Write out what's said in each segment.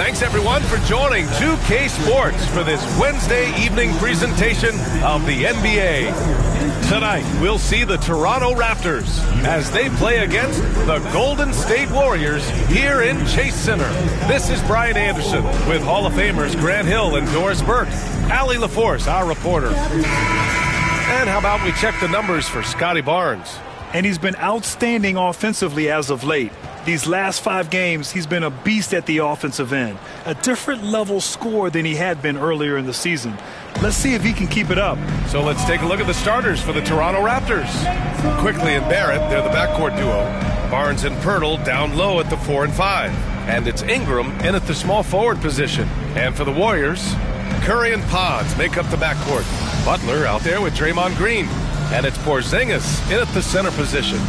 thanks everyone for joining 2K Sports for this Wednesday evening presentation of the NBA. Tonight, we'll see the Toronto Raptors as they play against the Golden State Warriors here in Chase Center. This is Brian Anderson with Hall of Famers Grant Hill and Doris Burke. Allie LaForce, our reporter. And how about we check the numbers for Scotty Barnes? And he's been outstanding offensively as of late. These last 5 games, he's been a beast at the offensive end. A different level score than he had been earlier in the season. Let's see if he can keep it up. So let's take a look at the starters for the Toronto Raptors. Quickly and Barrett, they're the backcourt duo. Barnes and Pirtle down low at the 4 and 5. And it's Ingram in at the small forward position. And for the Warriors, Curry and Pods make up the backcourt. Butler out there with Draymond Green. And it's Porzingis in at the center position.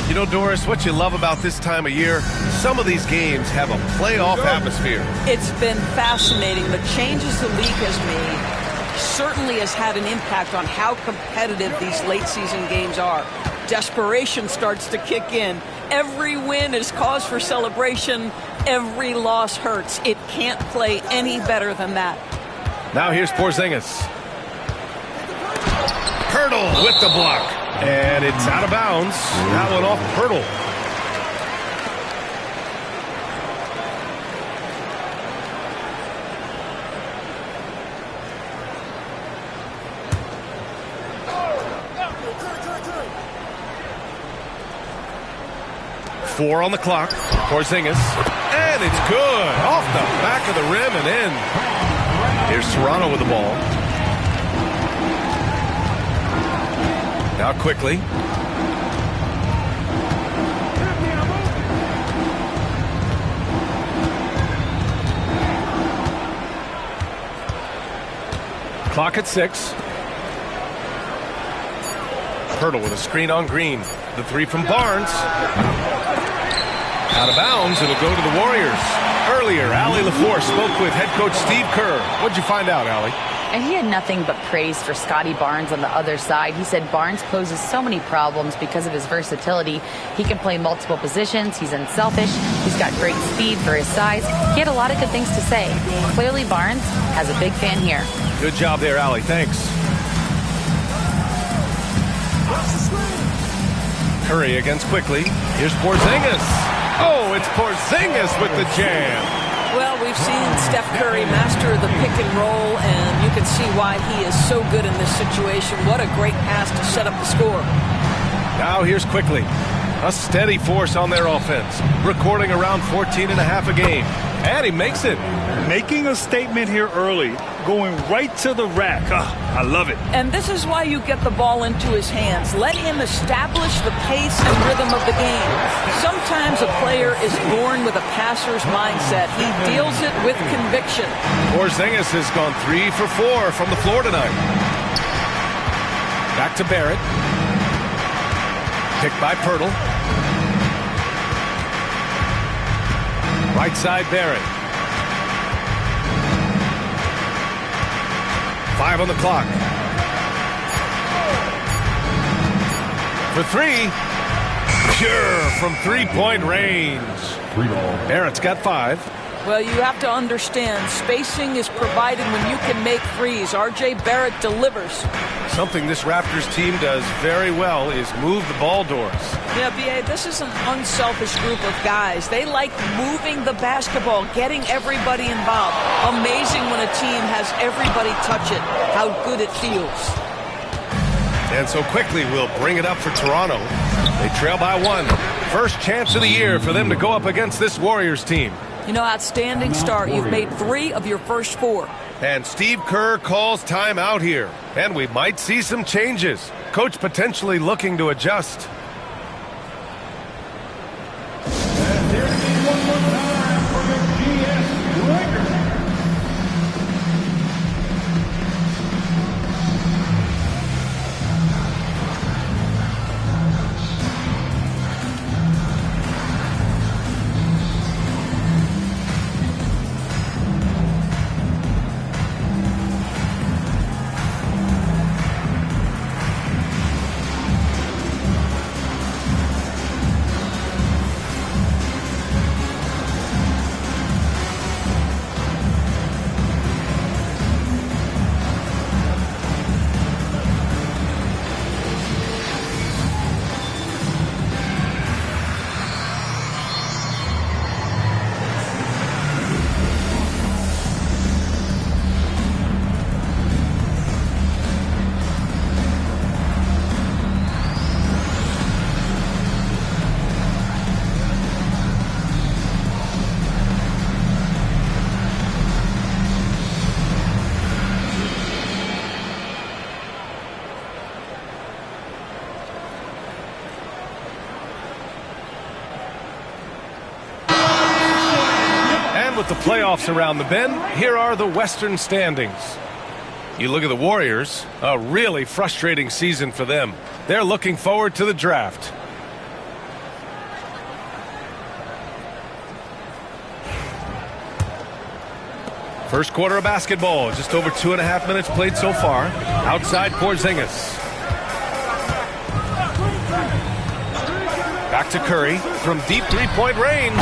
You know, Doris, what you love about this time of year, some of these games have a playoff atmosphere. It's been fascinating. The changes the league has made certainly has had an impact on how competitive these late season games are. Desperation starts to kick in. Every win is cause for celebration. Every loss hurts. It can't play any better than that. Now here's Porzingis. Pirtle with the block. And it's out of bounds. That one off Pirtle. Four on the clock. Porzingis. And it's good. Off the back of the rim and in. Here's Toronto with the ball. Now quickly. Clock at 6. Pirtle with a screen on Green. The 3 from Barnes. Out of bounds. It'll go to the Warriors. Earlier, Allie LaForce spoke with head coach Steve Kerr. What'd you find out, Allie? And he had nothing but praise for Scotty Barnes on the other side. He said Barnes poses so many problems because of his versatility. He can play multiple positions. He's unselfish. He's got great speed for his size. He had a lot of good things to say. Clearly, Barnes has a big fan here. Good job there, Allie. Thanks. Curry against Quickly. Here's Porzingis. Oh, it's Porzingis with the jam. Well, we've seen Steph Curry master the pick and roll, and you can see why he is so good in this situation. What a great pass to set up the score. Now here's Quickly. A steady force on their offense, recording around 14 and a half a game. And he makes it. Making a statement here early, going right to the rack. I love it. And this is why you get the ball into his hands. Let him establish the pace and rhythm of the game. Sometimes a player is born with a passer's mindset. He deals it with conviction. Porzingis has gone 3 for 4 from the floor tonight. Back to Barrett. Picked by Pirtle. Right side Barrett. 5 on the clock. For 3. Pure from 3-point range. Barrett's got 5. Well, you have to understand, spacing is provided when you can make threes. R.J. Barrett delivers. Something this Raptors team does very well is move the ball, Doris. Yeah, B.A., this is an unselfish group of guys. They like moving the basketball, getting everybody involved. Amazing when a team has everybody touch it, how good it feels. And so Quickly we'll bring it up for Toronto. They trail by 1. First chance of the year for them to go up against this Warriors team. You know, outstanding start. You've made 3 of your first 4. And Steve Kerr calls time out here. And we might see some changes. Coach potentially looking to adjust. the playoffs around the bend, here are the Western standings. You look at the Warriors, a really frustrating season for them. They're looking forward to the draft. First quarter of basketball, just over 2.5 minutes played so far. Outside Porzingis. Back to Curry from deep three-point range.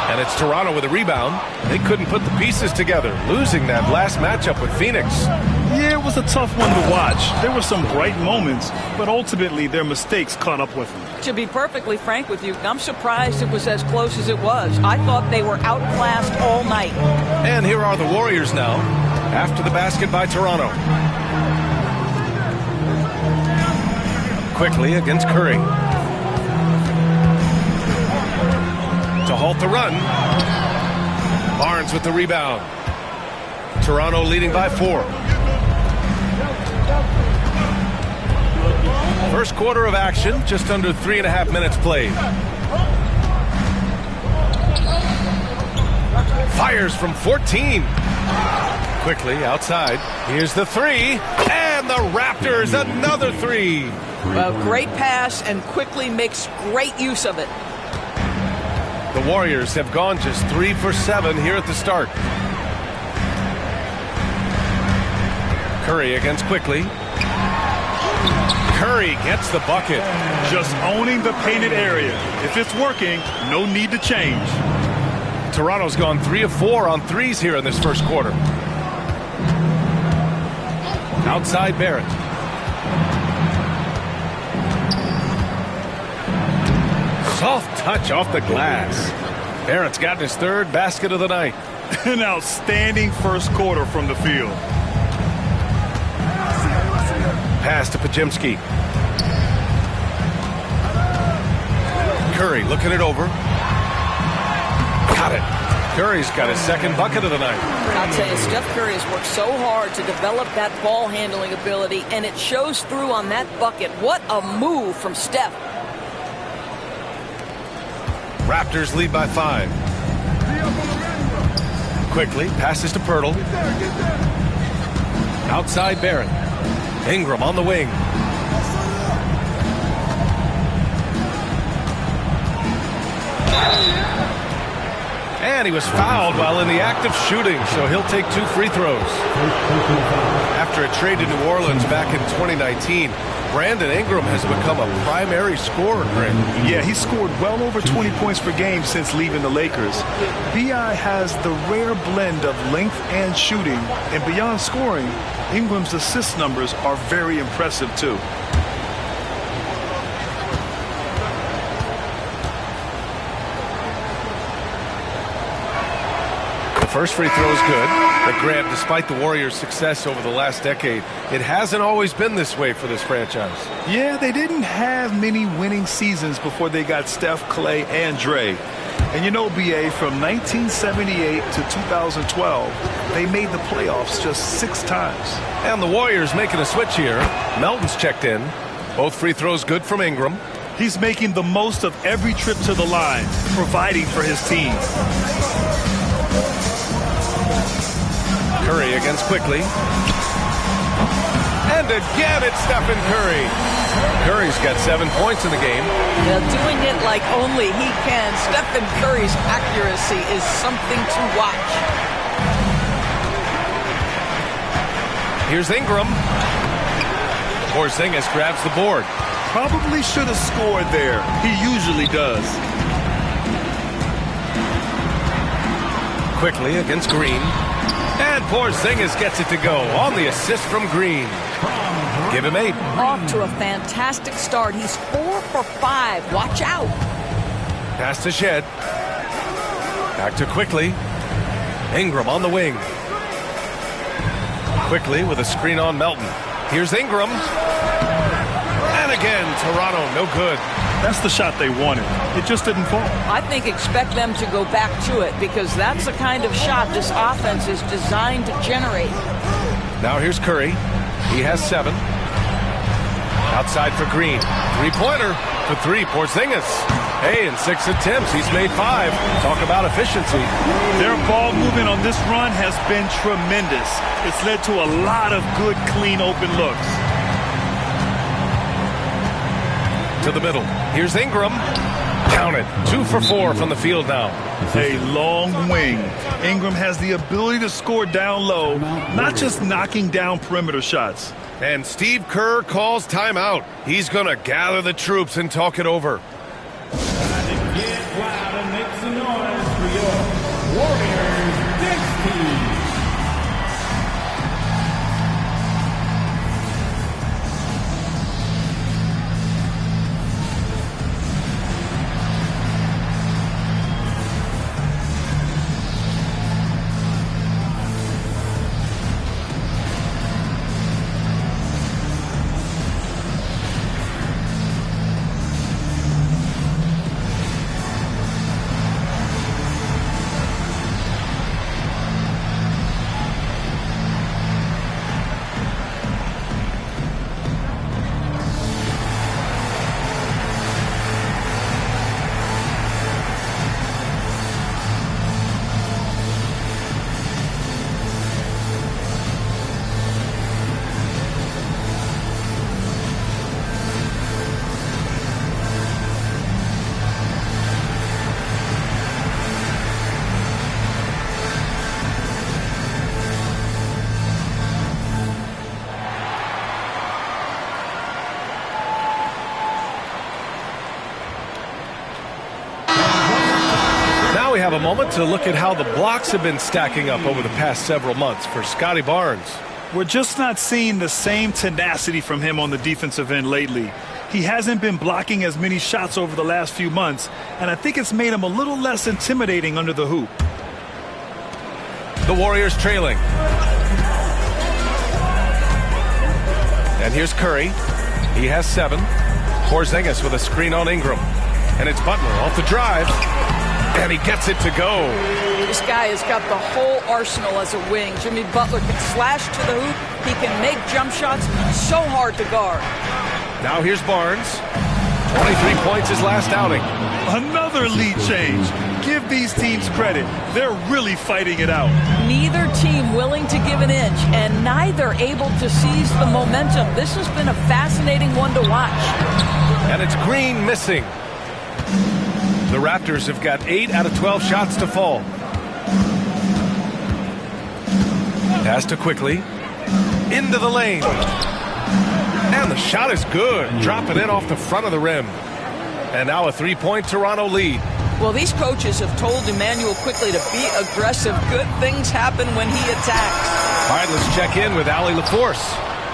And it's Toronto with a rebound. They couldn't put the pieces together, losing that last matchup with Phoenix. Yeah, it was a tough one to watch. There were some bright moments, but ultimately their mistakes caught up with them. To be perfectly frank with you, I'm surprised it was as close as it was. I thought they were outclassed all night. And here are the Warriors now, after the basket by Toronto. Quickly against Curry. To halt the run. Barnes with the rebound. Toronto leading by 4. First quarter of action, just under 3.5 minutes played. Fires from 14. Quickly outside. Here's the 3. And the Raptors, another 3. Well, great pass, and quickly makes great use of it. The Warriors have gone just 3 for 7 here at the start. Curry against Quickly. Curry gets the bucket. Just owning the painted area. If it's working, no need to change. Toronto's gone 3 of 4 on threes here in this first quarter. Outside Barrett. Soft touch off the glass. Barrett's gotten his 3rd basket of the night. An outstanding first quarter from the field. Pass to Pajemski. Curry looking it over. Got it. Curry's got his 2nd bucket of the night. I'll tell you, Steph Curry has worked so hard to develop that ball handling ability, and it shows through on that bucket. What a move from Steph. Raptors lead by 5. Quickly passes to Pirtle. Outside Barrett. Ingram on the wing. And he was fouled while in the act of shooting, so he'll take 2 free throws. After a trade to New Orleans back in 2019, Brandon Ingram has become a primary scorer, Greg. Yeah, he scored well over 20 points per game since leaving the Lakers. B.I. has the rare blend of length and shooting, and beyond scoring, Ingram's assist numbers are very impressive too. First free throw is good. But Grant, despite the Warriors' success over the last decade, it hasn't always been this way for this franchise. Yeah, they didn't have many winning seasons before they got Steph, Clay, and Dre. And you know, B.A., from 1978 to 2012, they made the playoffs just 6 times. And the Warriors making a switch here. Melton's checked in. Both free throws good from Ingram. He's making the most of every trip to the line, providing for his team. Curry against Quickly. And again, it's Stephen Curry. Curry's got 7 points in the game. Well, doing it like only he can. Stephen Curry's accuracy is something to watch. Here's Ingram. Porzingis grabs the board. Probably should have scored there. He usually does. Quickly against Green. And Porzingis gets it to go on the assist from Green. Give him 8. Off to a fantastic start. He's 4 for 5. Watch out. Pass to Shed. Back to Quickly. Ingram on the wing. Quickly with a screen on Melton. Here's Ingram. And again, Toronto, no good. That's the shot they wanted. It just didn't fall. I think expect them to go back to it because that's the kind of shot this offense is designed to generate. Now here's Curry. He has 7. Outside for Green. 3-pointer for 3. Porzingis. Hey, in 6 attempts, he's made 5. Talk about efficiency. Their ball movement on this run has been tremendous. It's led to a lot of good, clean, open looks. To the middle. Here's Ingram. Counted. 2 for 4 from the field now. A long wing. Ingram has the ability to score down low, not just knocking down perimeter shots. And Steve Kerr calls timeout. He's going to gather the troops and talk it over. Get loud and make some noise for your Warriors next team. We have a moment to look at how the blocks have been stacking up over the past several months for Scotty Barnes. We're just not seeing the same tenacity from him on the defensive end lately. He hasn't been blocking as many shots over the last few months, and I think it's made him a little less intimidating under the hoop. The Warriors trailing. And here's Curry. He has 7. Porzingis with a screen on Ingram. And it's Butler off the drive. And he gets it to go. This guy has got the whole arsenal as a wing. Jimmy Butler can slash to the hoop. He can make jump shots so hard to guard. Now here's Barnes. 23 points his last outing. Another lead change. Give these teams credit. They're really fighting it out. Neither team willing to give an inch, and neither able to seize the momentum. This has been a fascinating one to watch. And it's Green missing. The Raptors have got 8 out of 12 shots to fall. Pass to Quickly. Into the lane. And the shot is good. Dropping it off the front of the rim. And now a 3-point Toronto lead. Well, these coaches have told Emmanuel Quickly to be aggressive. Good things happen when he attacks. All right, let's check in with Allie LaForce.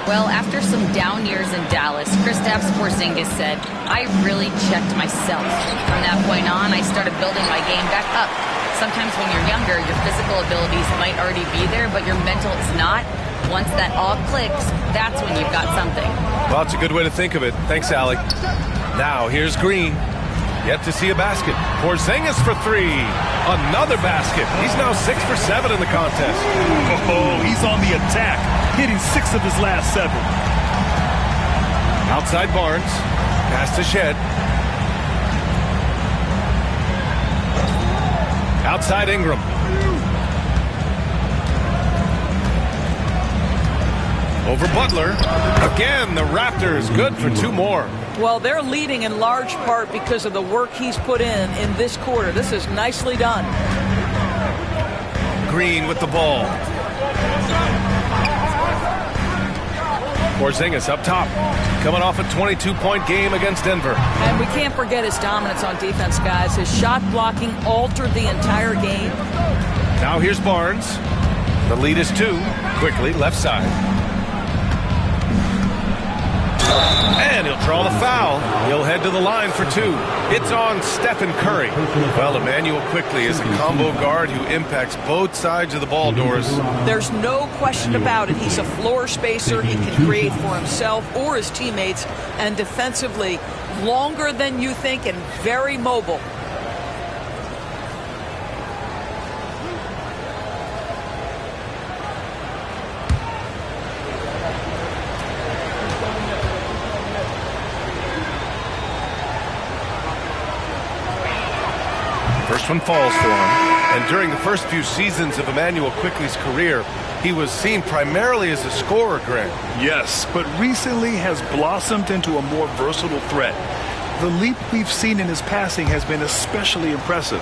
Well, after some down years in Dallas, Kristaps Porzingis said, I really checked myself. From that point on, I started building my game back up. Sometimes when you're younger, your physical abilities might already be there, but your mental is not. Once that all clicks, that's when you've got something. Well, it's a good way to think of it. Thanks, Allie. Now, here's Green. Yet to see a basket. Porzingis for 3. Another basket. He's now 6 for 7 in the contest. Oh, he's on the attack, hitting 6 of his last 7. Outside Barnes. Pass to Shed. Outside Ingram. Over Butler. Again, the Raptors good for 2 more. Well, they're leading in large part because of the work he's put in this quarter. This is nicely done. Green with the ball. Porzingis up top. Coming off a 22-point game against Denver. And we can't forget his dominance on defense, guys. His shot blocking altered the entire game. Now here's Barnes. The lead is 2. Quickly, left side. And he'll draw the foul. He'll head to the line for 2. It's on Stephen Curry. Well, Emmanuel Quickly is a combo guard who impacts both sides of the ball doors. There's no question about it. He's a floor spacer. He can create for himself or his teammates. And defensively, longer than you think and very mobile. First one falls for him. And during the first few seasons of Emmanuel Quickley's career, he was seen primarily as a scorer, Grant. Yes, but recently has blossomed into a more versatile threat. The leap we've seen in his passing has been especially impressive.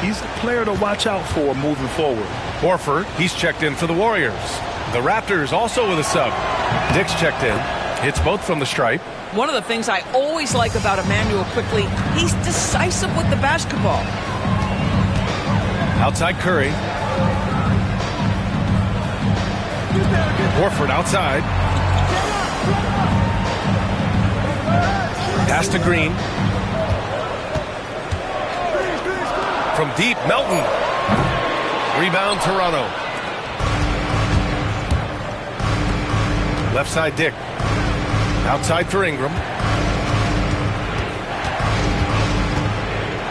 He's a player to watch out for moving forward. Horford, he's checked in for the Warriors. The Raptors also with a sub. Dick's checked in. Hits both from the stripe. One of the things I always like about Emmanuel Quickley, he's decisive with the basketball. Outside Curry. Horford outside. Pass to Green. From deep, Melton. Rebound, Toronto. Left side, Dick. Outside for Ingram.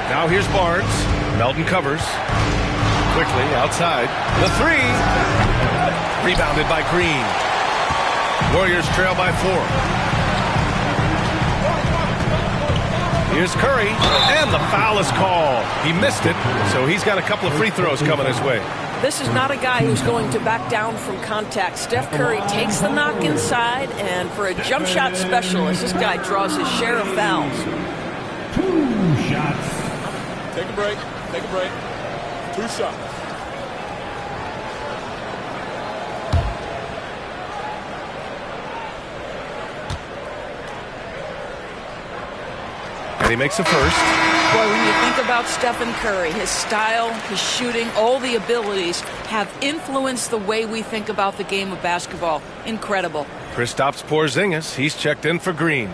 Now here's Barnes. Melton covers. Quickly outside. The three. Rebounded by Green. Warriors trail by 4. Here's Curry, and the foul is called. He missed it, so he's got a couple of free throws coming his way. This is not a guy who's going to back down from contact. Steph Curry takes the knock inside, and for a jump shot specialist, this guy draws his share of fouls. 2 shots. Take a break. Take a break. 2 shots. And he makes a first. Boy, when you think about Stephen Curry, his style, his shooting, all the abilities have influenced the way we think about the game of basketball. Incredible. Kristaps Porzingis, he's checked in for Green.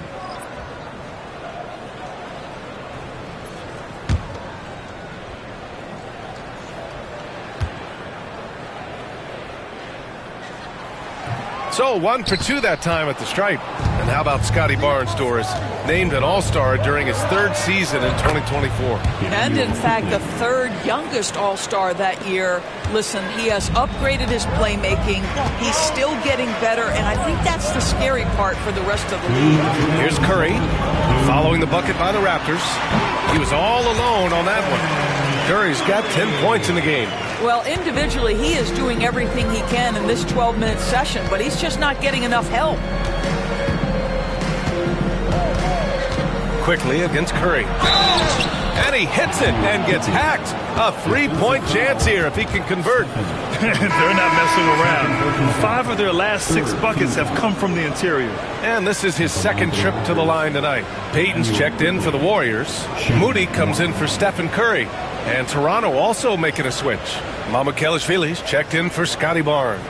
So 1 for 2 that time at the stripe. And how about Scotty Barnes, Doris? Named an All-Star during his 3rd season in 2024. And in fact, the 3rd youngest All-Star that year. Listen, he has upgraded his playmaking. He's still getting better, and I think that's the scary part for the rest of the league. Here's Curry, following the bucket by the Raptors. He was all alone on that one. Curry's got 10 points in the game. Well, individually, he is doing everything he can in this 12-minute session, but he's just not getting enough help. Quickly against Curry. And he hits it and gets hacked. A 3-point chance here if he can convert. They're not messing around. 5 of their last 6 buckets have come from the interior. And this is his 2nd trip to the line tonight. Payton's checked in for the Warriors. Moody comes in for Stephen Curry. And Toronto also making a switch. Mamukelashvili's checked in for Scotty Barnes.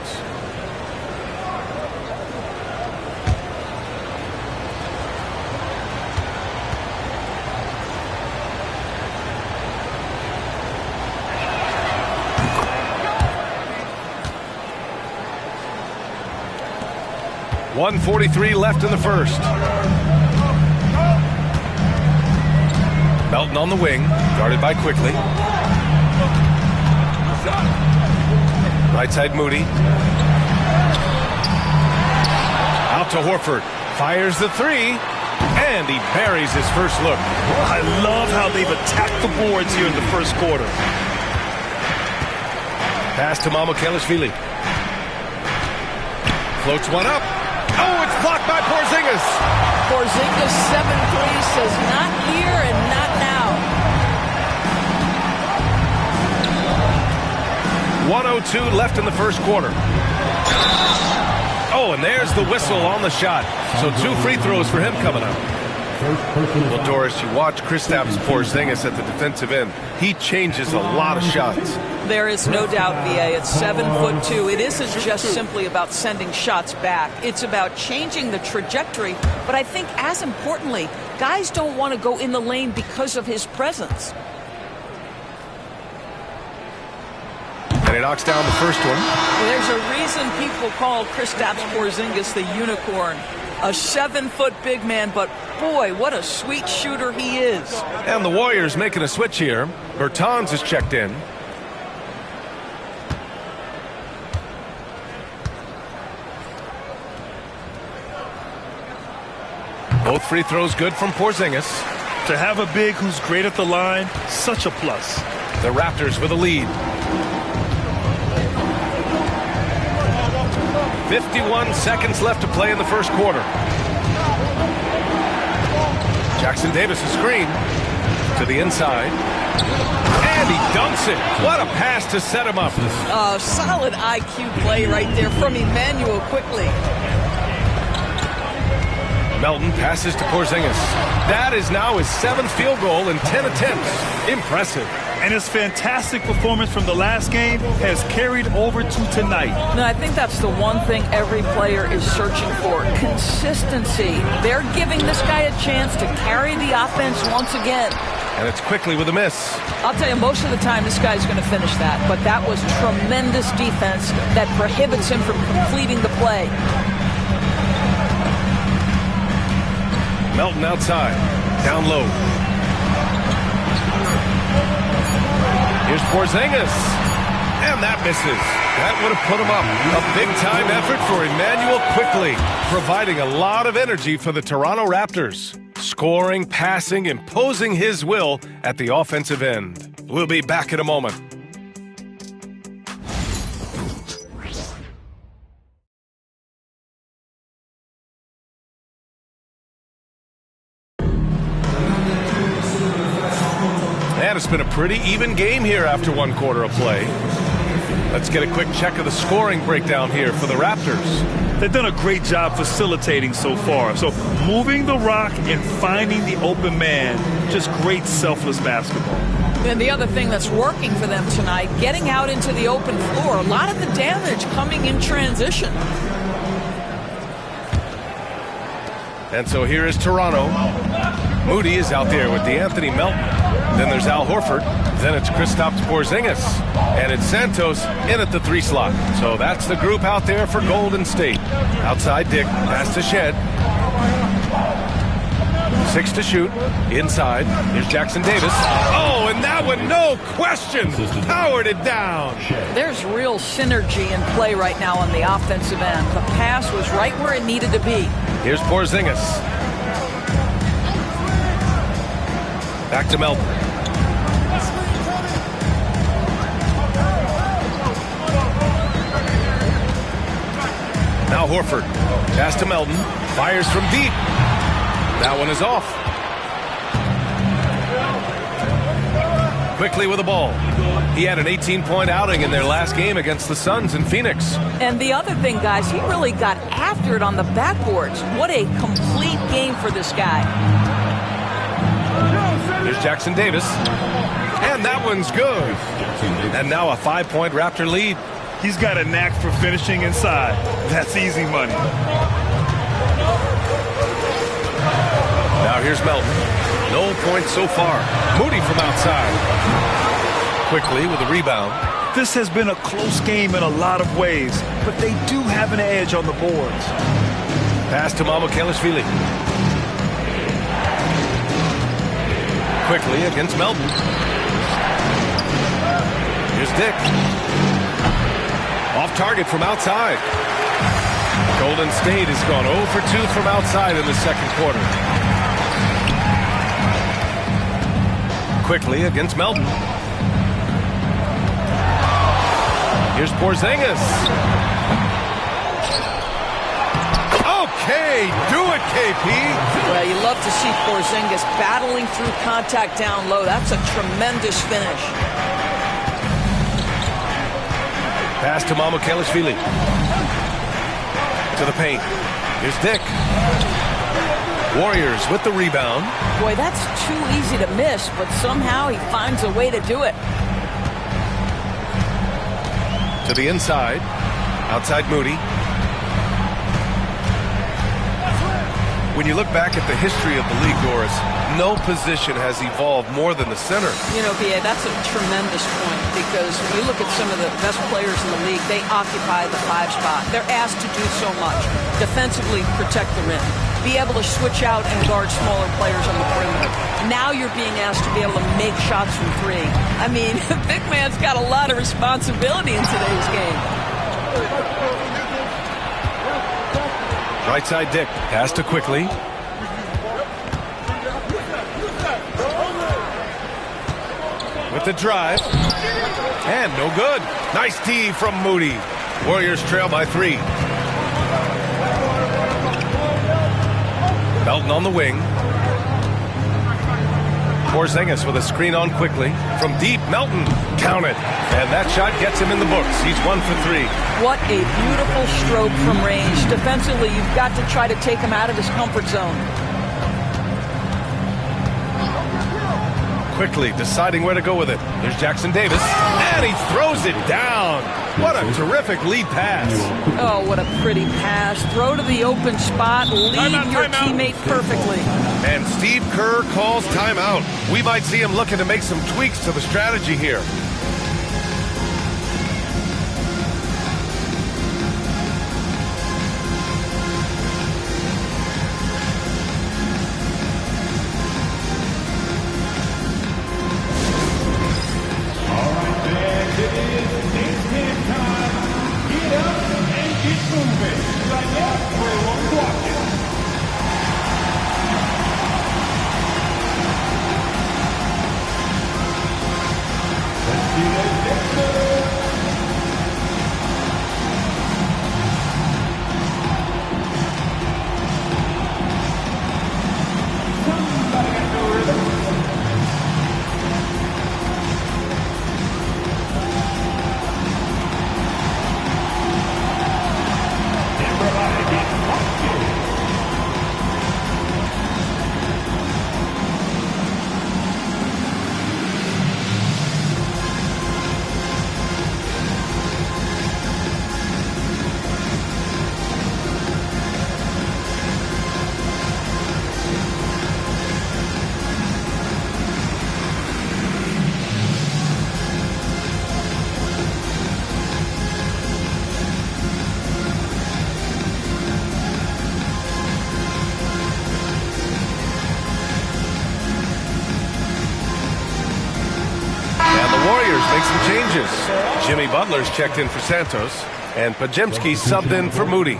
.143 left in the first. Melton on the wing, guarded by Quickley. Right side Moody. Out to Horford. Fires the 3. And he buries his first look. I love how they've attacked the boards here in the first quarter. Pass to Mamukelashvili. Floats one up. Oh, it's blocked by Porzingis. Porzingis 7-3 says not here and not now. 1:02 left in the first quarter. Oh, and there's the whistle on the shot. So 2 free throws for him coming up. Well, Doris, you watch Kristaps Porzingis at the defensive end. He changes a lot of shots. There is no doubt, VA. It's 7'2". It isn't just simply about sending shots back. It's about changing the trajectory. But I think as importantly, guys don't want to go in the lane because of his presence. And he knocks down the first one. There's a reason people call Kristaps Porzingis the unicorn. A 7-foot big man, but boy, what a sweet shooter he is. And the Warriors making a switch here. Bertans is checked in. Both free throws good from Porzingis. To have a big who's great at the line, such a plus. The Raptors with a lead. 51 seconds left to play in the first quarter. Jackson Davis' screen to the inside. And he dunks it. What a pass to set him up. Solid IQ play right there from Emmanuel quickly. Melton passes to Porzingis. That is now his 7th field goal in 10 attempts. Impressive. And his fantastic performance from the last game has carried over to tonight. No, I think that's the one thing every player is searching for. Consistency. They're giving this guy a chance to carry the offense once again. And it's quickly with a miss. I'll tell you, most of the time this guy's going to finish that. But that was tremendous defense that prohibits him from completing the play. Melton outside. Down low. Here's Porzingis. And that misses. That would have put him up. A big-time effort for Emmanuel quickly, providing a lot of energy for the Toronto Raptors. Scoring, passing, imposing his will at the offensive end. We'll be back in a moment. And it's been a pretty even game here after one quarter of play. Let's get a quick check of the scoring breakdown here for the Raptors. They've done a great job facilitating so far. So moving the rock and finding the open man, just great selfless basketball. And the other thing that's working for them tonight, getting out into the open floor. A lot of the damage coming in transition. And so here is Toronto. Moody is out there with DeAnthony Melton. Then there's Al Horford. Then it's Kristaps Porzingis. And it's Santos in at the 3 slot. So that's the group out there for Golden State. Outside Dick, pass to Shed. 6 to shoot. Inside. Here's Jackson Davis. Oh, and that one, no question, powered it down. There's real synergy in play right now on the offensive end. The pass was right where it needed to be. Here's Porzingis. Back to Melton. Now Horford. Pass to Melton. Fires from deep. That one is off. Quickly with the ball. He had an 18-point outing in their last game against the Suns in Phoenix. And the other thing, guys, he really got after it on the backboards. What a complete game for this guy. There's Jackson Davis. And that one's good. And now a 5-point Raptor lead. He's got a knack for finishing inside. That's easy money. Now here's Melton. No points so far. Moody from outside. Quickly with a rebound. This has been a close game in a lot of ways, but they do have an edge on the boards. Pass to Mamukelashvili. Quickly against Melton. Here's Dick. Off target from outside. Golden State has gone 0 for 2 from outside in the second quarter. Quickly against Melton. Here's Porzingis. Okay, do it, KP. Well, you love to see Porzingis battling through contact down low. That's a tremendous finish. Pass to Mamukelashvili. To the paint. Here's Dick. Warriors with the rebound. Boy, that's too easy to miss, but somehow he finds a way to do it. To the inside. Outside Moody. When you look back at the history of the league, Doris, no position has evolved more than the center. You know, B.A., that's a tremendous point because when you look at some of the best players in the league, they occupy the 5 spot. They're asked to do so much. Defensively, protect the rim. Be able to switch out and guard smaller players on the perimeter. Now you're being asked to be able to make shots from 3. I mean, the big man's got a lot of responsibility in today's game. Right side Dick. Pass to Quickly. With with the drive. And no good. Nice D from Moody. Warriors trail by 3. Melton on the wing. Porzingis with a screen on quickly. From deep, Melton. Count it. And that shot gets him in the books. He's 1 for 3. What a beautiful stroke from range. Defensively, you've got to try to take him out of his comfort zone. Quickly deciding where to go with it. Here's Jackson Davis. And he throws it down. What a terrific lead pass. Oh, what a pretty pass. Throw to the open spot. Lead your teammate perfectly. And Steve Kerr calls timeout. We might see him looking to make some tweaks to the strategy here. Make some changes. Jimmy Butler's checked in for Santos, and Podziemski subbed in for Moody.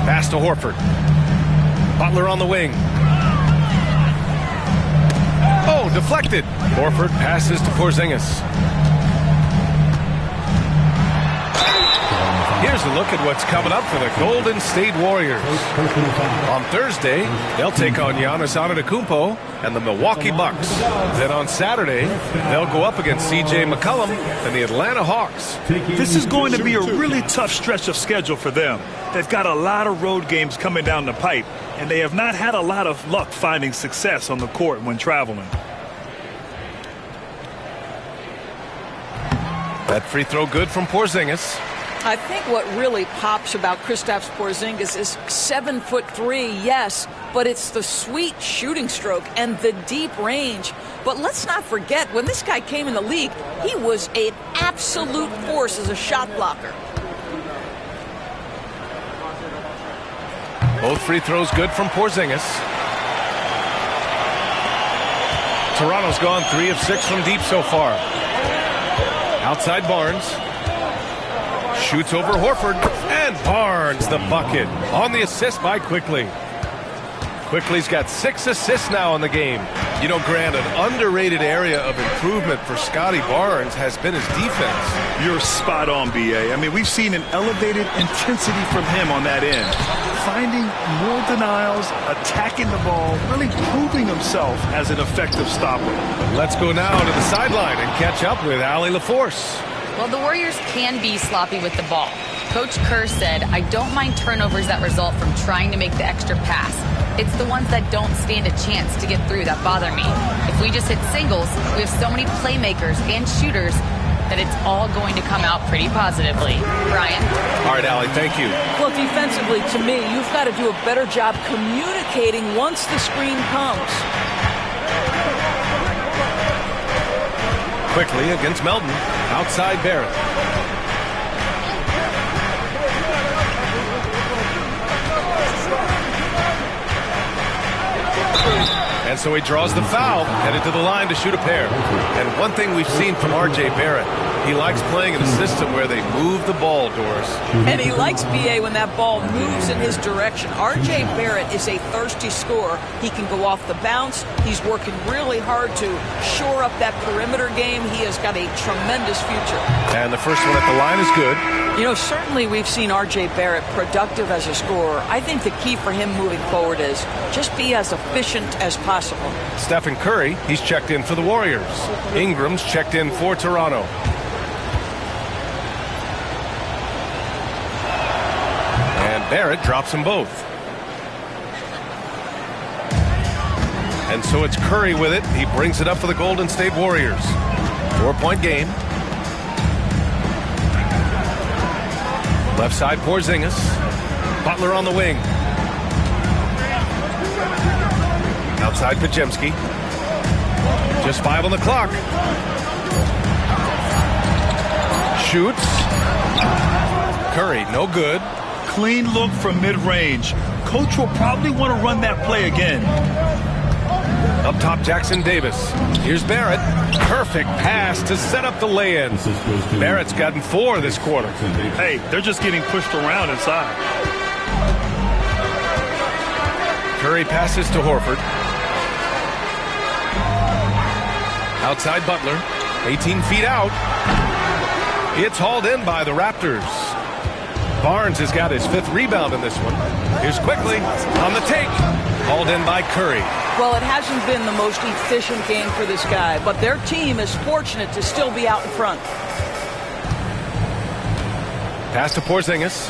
Pass to Horford. Butler on the wing. Oh, deflected. Horford passes to Porzingis. Here's a look at what's coming up for the Golden State Warriors. On Thursday, they'll take on Giannis Antetokounmpo and the Milwaukee Bucks. Then on Saturday, they'll go up against C.J. McCollum and the Atlanta Hawks. This is going to be a really tough stretch of schedule for them. They've got a lot of road games coming down the pipe, and they have not had a lot of luck finding success on the court when traveling. That free throw good from Porzingis. I think what really pops about Kristaps Porzingis is 7'3", yes, but it's the sweet shooting stroke and the deep range. But let's not forget, when this guy came in the league, he was an absolute force as a shot blocker. Both free throws good from Porzingis. Toronto's gone 3 of 6 from deep so far. Outside Barnes. Shoots over Horford. And Barnes the bucket. On the assist by Quickly. Quickly's got 6 assists now in the game. You know, Grant, an underrated area of improvement for Scotty Barnes has been his defense. You're spot on, B.A. I mean, we've seen an elevated intensity from him on that end. Finding more denials, attacking the ball, really proving himself as an effective stopper. Let's go now to the sideline and catch up with Allie LaForce. Well, the Warriors can be sloppy with the ball. Coach Kerr said, I don't mind turnovers that result from trying to make the extra pass. It's the ones that don't stand a chance to get through that bother me. If we just hit singles, we have so many playmakers and shooters that it's all going to come out pretty positively. Brian? All right, Allie, thank you. Well, defensively, to me, you've got to do a better job communicating once the screen comes. Quickly against Melton. Outside Barrett. And so he draws the foul, headed to the line to shoot a pair. And one thing we've seen from R.J. Barrett, he likes playing in a system where they move the ball, Doris. And he likes B.A. when that ball moves in his direction. R.J. Barrett is a thirsty scorer. He can go off the bounce. He's working really hard to shore up that perimeter game. He has got a tremendous future. And the first one at the line is good. You know, certainly we've seen R.J. Barrett productive as a scorer. I think the key for him moving forward is just be as efficient as possible. Stephen Curry, he's checked in for the Warriors. Ingram's checked in for Toronto. And Barrett drops them both. And so it's Curry with it. He brings it up for the Golden State Warriors. 4-point game. Left side, Porzingis. Butler on the wing. Outside, Pajemski. Just 5 on the clock. Shoots. Curry, no good. Clean look from mid-range. Coach will probably want to run that play again. Up top, Jackson Davis. Here's Barrett. Perfect pass to set up the lay-in. Barrett's gotten 4 this quarter. Hey, they're just getting pushed around inside. Curry passes to Horford. Outside Butler. 18 feet out. It's hauled in by the Raptors. Barnes has got his 5th rebound in this one. Here's quickly on the take. Hauled in by Curry. Well, it hasn't been the most efficient game for this guy, but their team is fortunate to still be out in front. Pass to Porzingis.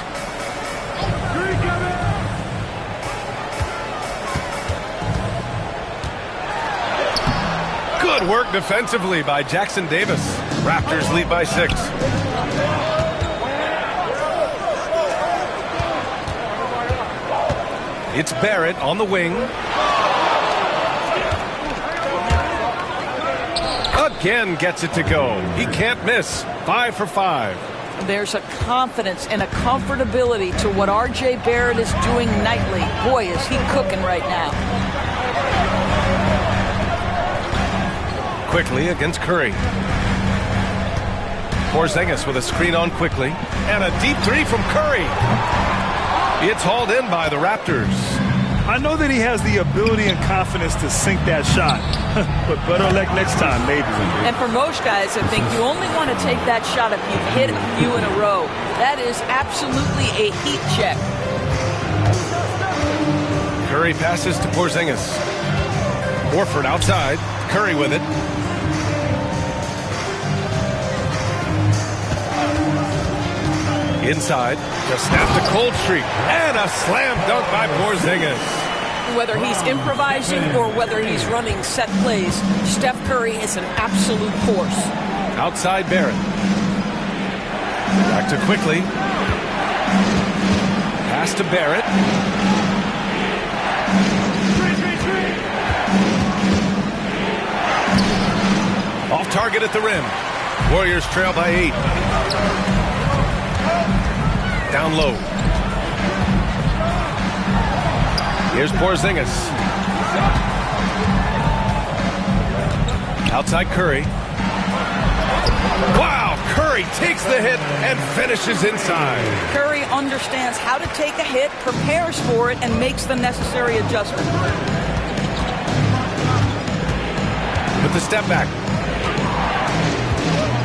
Good work defensively by Jackson Davis. Raptors lead by 6. It's Barrett on the wing. Again gets it to go. He can't miss. 5 for 5. There's a confidence and a comfortability to what R.J. Barrett is doing nightly. Boy, is he cooking right now. Quickly against Curry. Porzingis with a screen on quickly. And a deep 3 from Curry. It's hauled in by the Raptors. I know that he has the ability and confidence to sink that shot, but better luck next time, maybe. And for most guys, I think you only want to take that shot if you've hit a few in a row. That is absolutely a heat check. Curry passes to Porzingis. Horford outside. Curry with it. Inside, just snapped a cold streak, and a slam dunk by Porzingis. Whether he's improvising or whether he's running set plays, Steph Curry is an absolute force. Outside Barrett. Back to quickly. Pass to Barrett. Off target at the rim. Warriors trail by 8. Down low. Here's Porzingis. Outside Curry. Wow, Curry takes the hit and finishes inside. Curry understands how to take a hit, prepares for it, and makes the necessary adjustment. With the step back.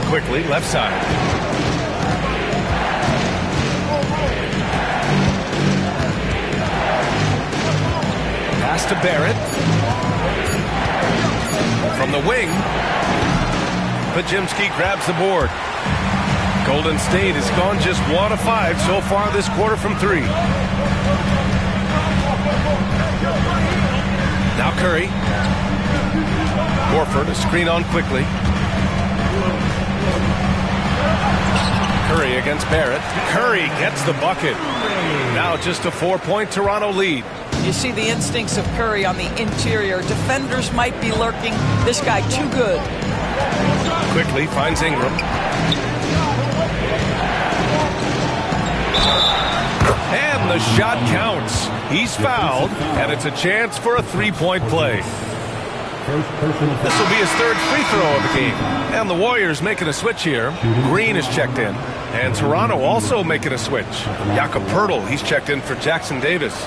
Quickly, left side. Pass to Barrett. From the wing. Pajemski grabs the board. Golden State has gone just 1 of 5 so far this quarter from 3. Now Curry. Horford, a screen on quickly. Curry against Barrett. Curry gets the bucket. Now just a 4-point Toronto lead. You see the instincts of Curry on the interior. Defenders might be lurking. This guy too good. Quickly finds Ingram. And the shot counts. He's fouled, and it's a chance for a 3-point play. first personal foul. This will be his third free throw of the game. And the Warriors making a switch here. Green is checked in. And Toronto also making a switch. Jakob Poeltl, he's checked in for Jackson Davis.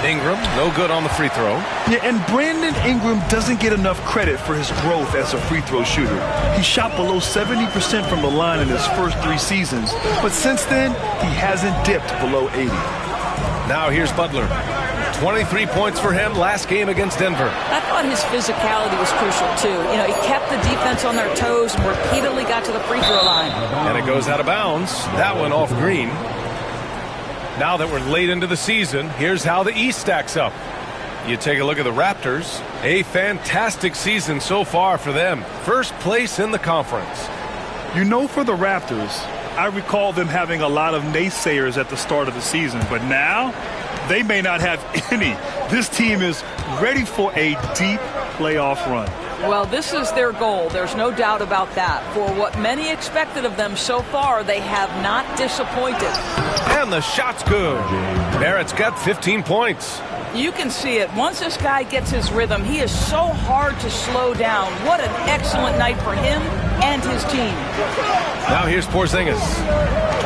Ingram, no good on the free throw. Yeah, and Brandon Ingram doesn't get enough credit for his growth as a free throw shooter. He shot below 70% from the line in his first 3 seasons, but since then, he hasn't dipped below 80. Now here's Butler. 23 points for him last game against Denver. I thought his physicality was crucial, too. You know, he kept the defense on their toes and repeatedly got to the free throw line. And it goes out of bounds. That one off Green. Now that we're late into the season, here's how the East stacks up. You take a look at the Raptors. A fantastic season so far for them. First place in the conference. You know, for the Raptors, I recall them having a lot of naysayers at the start of the season, but now they may not have any. This team is ready for a deep playoff run. Well, this is their goal. There's no doubt about that. For what many expected of them so far, they have not disappointed. And the shot's good. Barrett's got 15 points. You can see it. Once this guy gets his rhythm, he is so hard to slow down. What an excellent night for him and his team. Now here's Porzingis.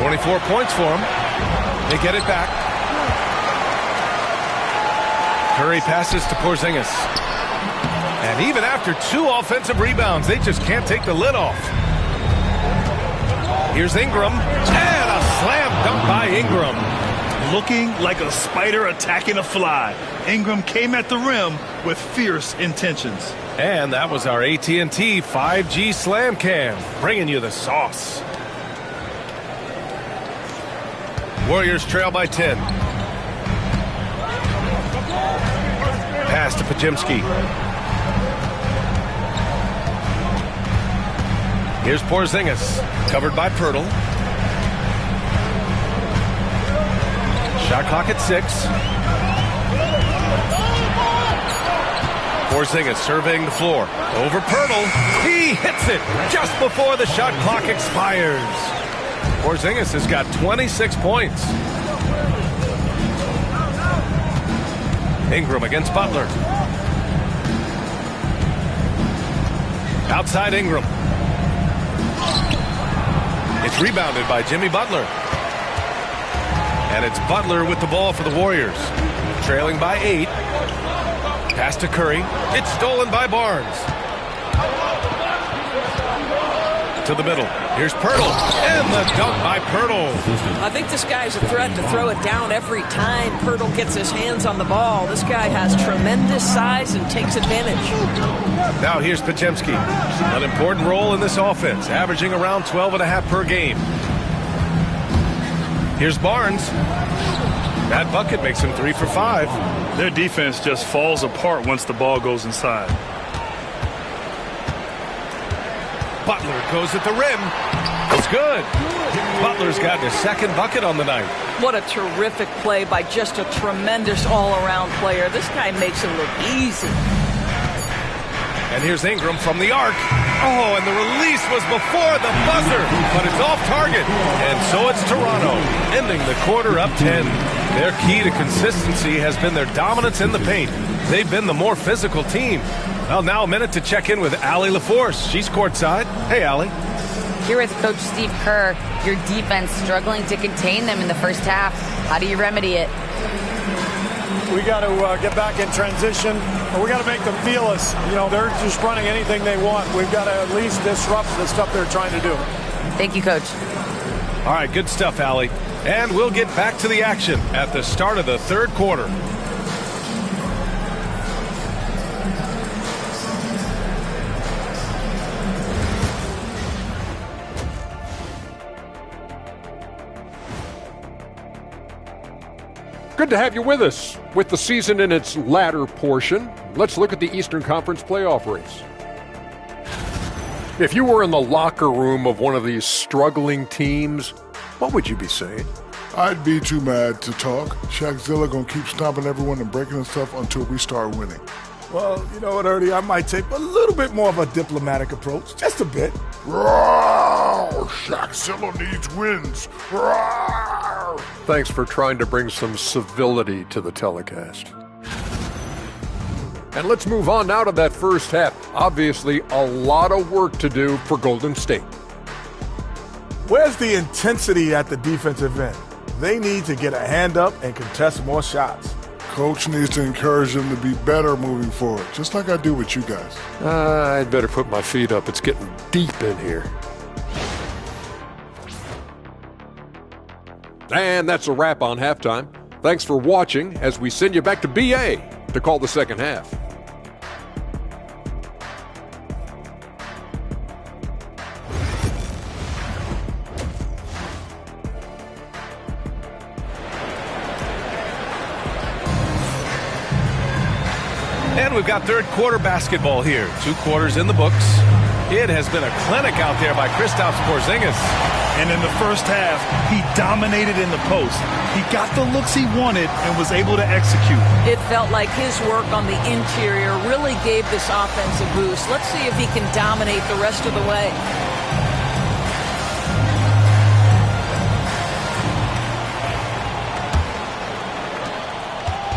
24 points for him. They get it back. Curry passes to Porzingis. And even after 2 offensive rebounds, they just can't take the lid off. Here's Ingram. And a slam dunk by Ingram. Looking like a spider attacking a fly. Ingram came at the rim with fierce intentions. And that was our AT&T 5G Slam Cam, bringing you the sauce. Warriors trail by 10. Pass to Pajemski. Here's Porzingis, covered by Poeltl. Shot clock at 6. Porzingis surveying the floor. Over Poeltl. He hits it just before the shot clock expires. Porzingis has got 26 points. Ingram against Butler. Outside Ingram. It's rebounded by Jimmy Butler. And it's Butler with the ball for the Warriors. Trailing by 8. Pass to Curry. It's stolen by Barnes. To the middle. Here's Poeltl. And the dunk by Poeltl. I think this guy's a threat to throw it down every time Poeltl gets his hands on the ball. This guy has tremendous size and takes advantage. Now here's Pajemski. An important role in this offense, averaging around 12.5 per game. Here's Barnes. That bucket makes him 3 for 5. Their defense just falls apart once the ball goes inside. Butler goes at the rim. It's good. Butler's gotten his second bucket on the night. What a terrific play by just a tremendous all-around player. This guy makes it look easy. And here's Ingram from the arc. Oh, and the release was before the buzzer, but it's off target. And so it's Toronto, ending the quarter up 10. Their key to consistency has been their dominance in the paint. They've been the more physical team. Well, now a minute to check in with Allie LaForce. She's courtside. Hey, Allie. Here with Coach Steve Kerr, your defense struggling to contain them in the first half. How do you remedy it? We got to get back in transition, or we got to make them feel us. You know, they're just running anything they want. We've got to at least disrupt the stuff they're trying to do. Thank you, Coach. All right, good stuff, Allie. And we'll get back to the action at the start of the third quarter. Good to have you with us. With the season in its latter portion, let's look at the Eastern Conference playoff race. If you were in the locker room of one of these struggling teams, what would you be saying? I'd be too mad to talk. Shaqzilla gonna keep stomping everyone and breaking us stuff until we start winning. Well, you know what, Ernie? I might take a little bit more of a diplomatic approach. Just a bit. Roar! Shaqzilla needs wins. Roar! Thanks for trying to bring some civility to the telecast. And let's move on now to that first half. Obviously, a lot of work to do for Golden State. Where's the intensity at the defensive end? They need to get a hand up and contest more shots. Coach needs to encourage them to be better moving forward, just like I do with you guys. I'd better put my feet up. It's getting deep in here. And that's a wrap on halftime. Thanks for watching as we send you back to BA to call the second half. And we've got third quarter basketball here. 2 quarters in the books. It has been a clinic out there by Kristaps Porzingis. And in the first half, he dominated in the post. He got the looks he wanted and was able to execute. It felt like his work on the interior really gave this offense a boost. Let's see if he can dominate the rest of the way.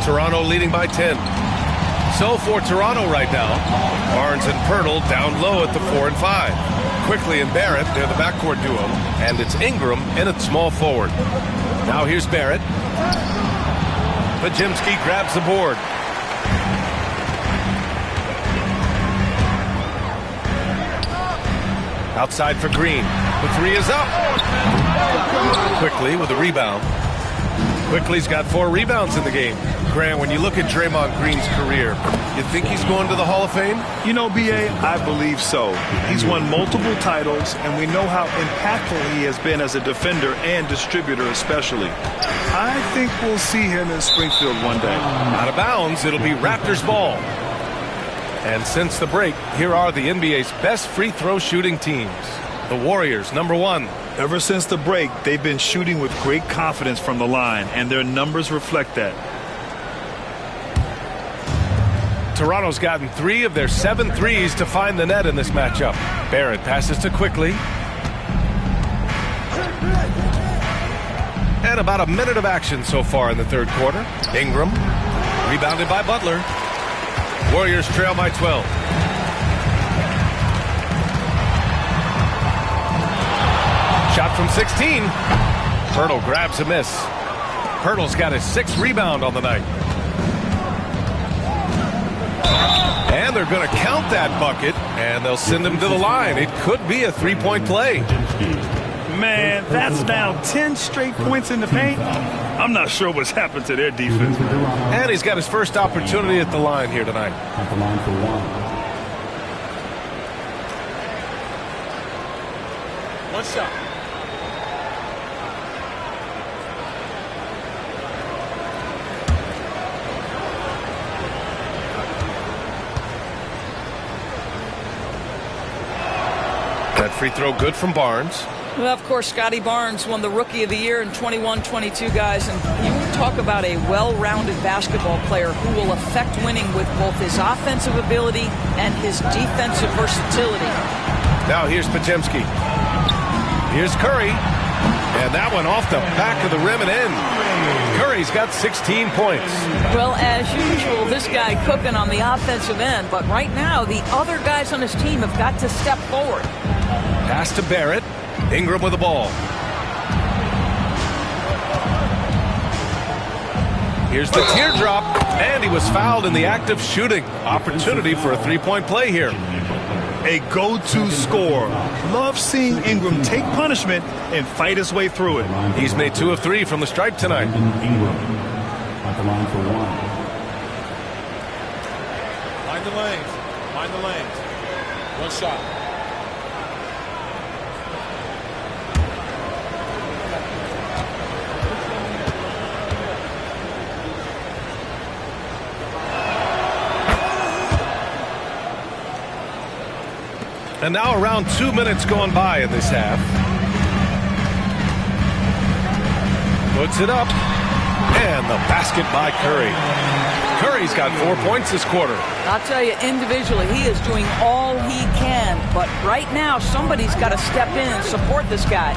Toronto leading by 10. So for Toronto right now, Barnes and Pirtle down low at the 4 and 5. Quickly and Barrett, they're the backcourt duo, and it's Ingram in at small forward. Now here's Barrett. Pajemski grabs the board. Outside for Green. The 3 is up. Quickly with a rebound. Quickly's got 4 rebounds in the game. Grant, when you look at Draymond Green's career, you think he's going to the Hall of Fame? You know, B.A., I believe so. He's won multiple titles, and we know how impactful he has been as a defender and distributor especially. I think we'll see him in Springfield one day. Out of bounds, it'll be Raptors ball. And since the break, here are the NBA's best free throw shooting teams. The Warriors, number 1. Ever since the break, they've been shooting with great confidence from the line, and their numbers reflect that. Toronto's gotten 3 of their 7 threes to find the net in this matchup. Barrett passes to Quickly. And about a minute of action so far in the third quarter. Ingram, rebounded by Butler. Warriors trail by 12. Shot from 16. Pirtle grabs a miss. Pirtle's got his 6th rebound on the night. And they're going to count that bucket, and they'll send him to the line. It could be a 3-point play. Man, that's now 10 straight points in the paint. I'm not sure what's happened to their defense. And he's got his first opportunity at the line here tonight. At the line for 1. One shot. That free throw good from Barnes. Well, of course, Scotty Barnes won the Rookie of the Year in 21-22, guys. And you talk about a well-rounded basketball player who will affect winning with both his offensive ability and his defensive versatility. Now here's Pajemski. Here's Curry. And that one off the back of the rim and in. Curry's got 16 points. Well, as usual, this guy cooking on the offensive end. But right now, the other guys on his team have got to step forward. Pass to Barrett. Ingram with the ball. Here's the teardrop, and he was fouled in the act of shooting. Opportunity for a 3-point play here. A go-to scorer. Love seeing Ingram take punishment and fight his way through it. He's made 2 of 3 from the stripe tonight. Ingram at the line for 1. Find the lanes. Find the lanes. One shot. And now around 2 minutes going by in this half. Puts it up. And the basket by Curry. Curry's got 4 points this quarter. I'll tell you, individually, he is doing all he can. But right now, somebody's got to step in and support this guy.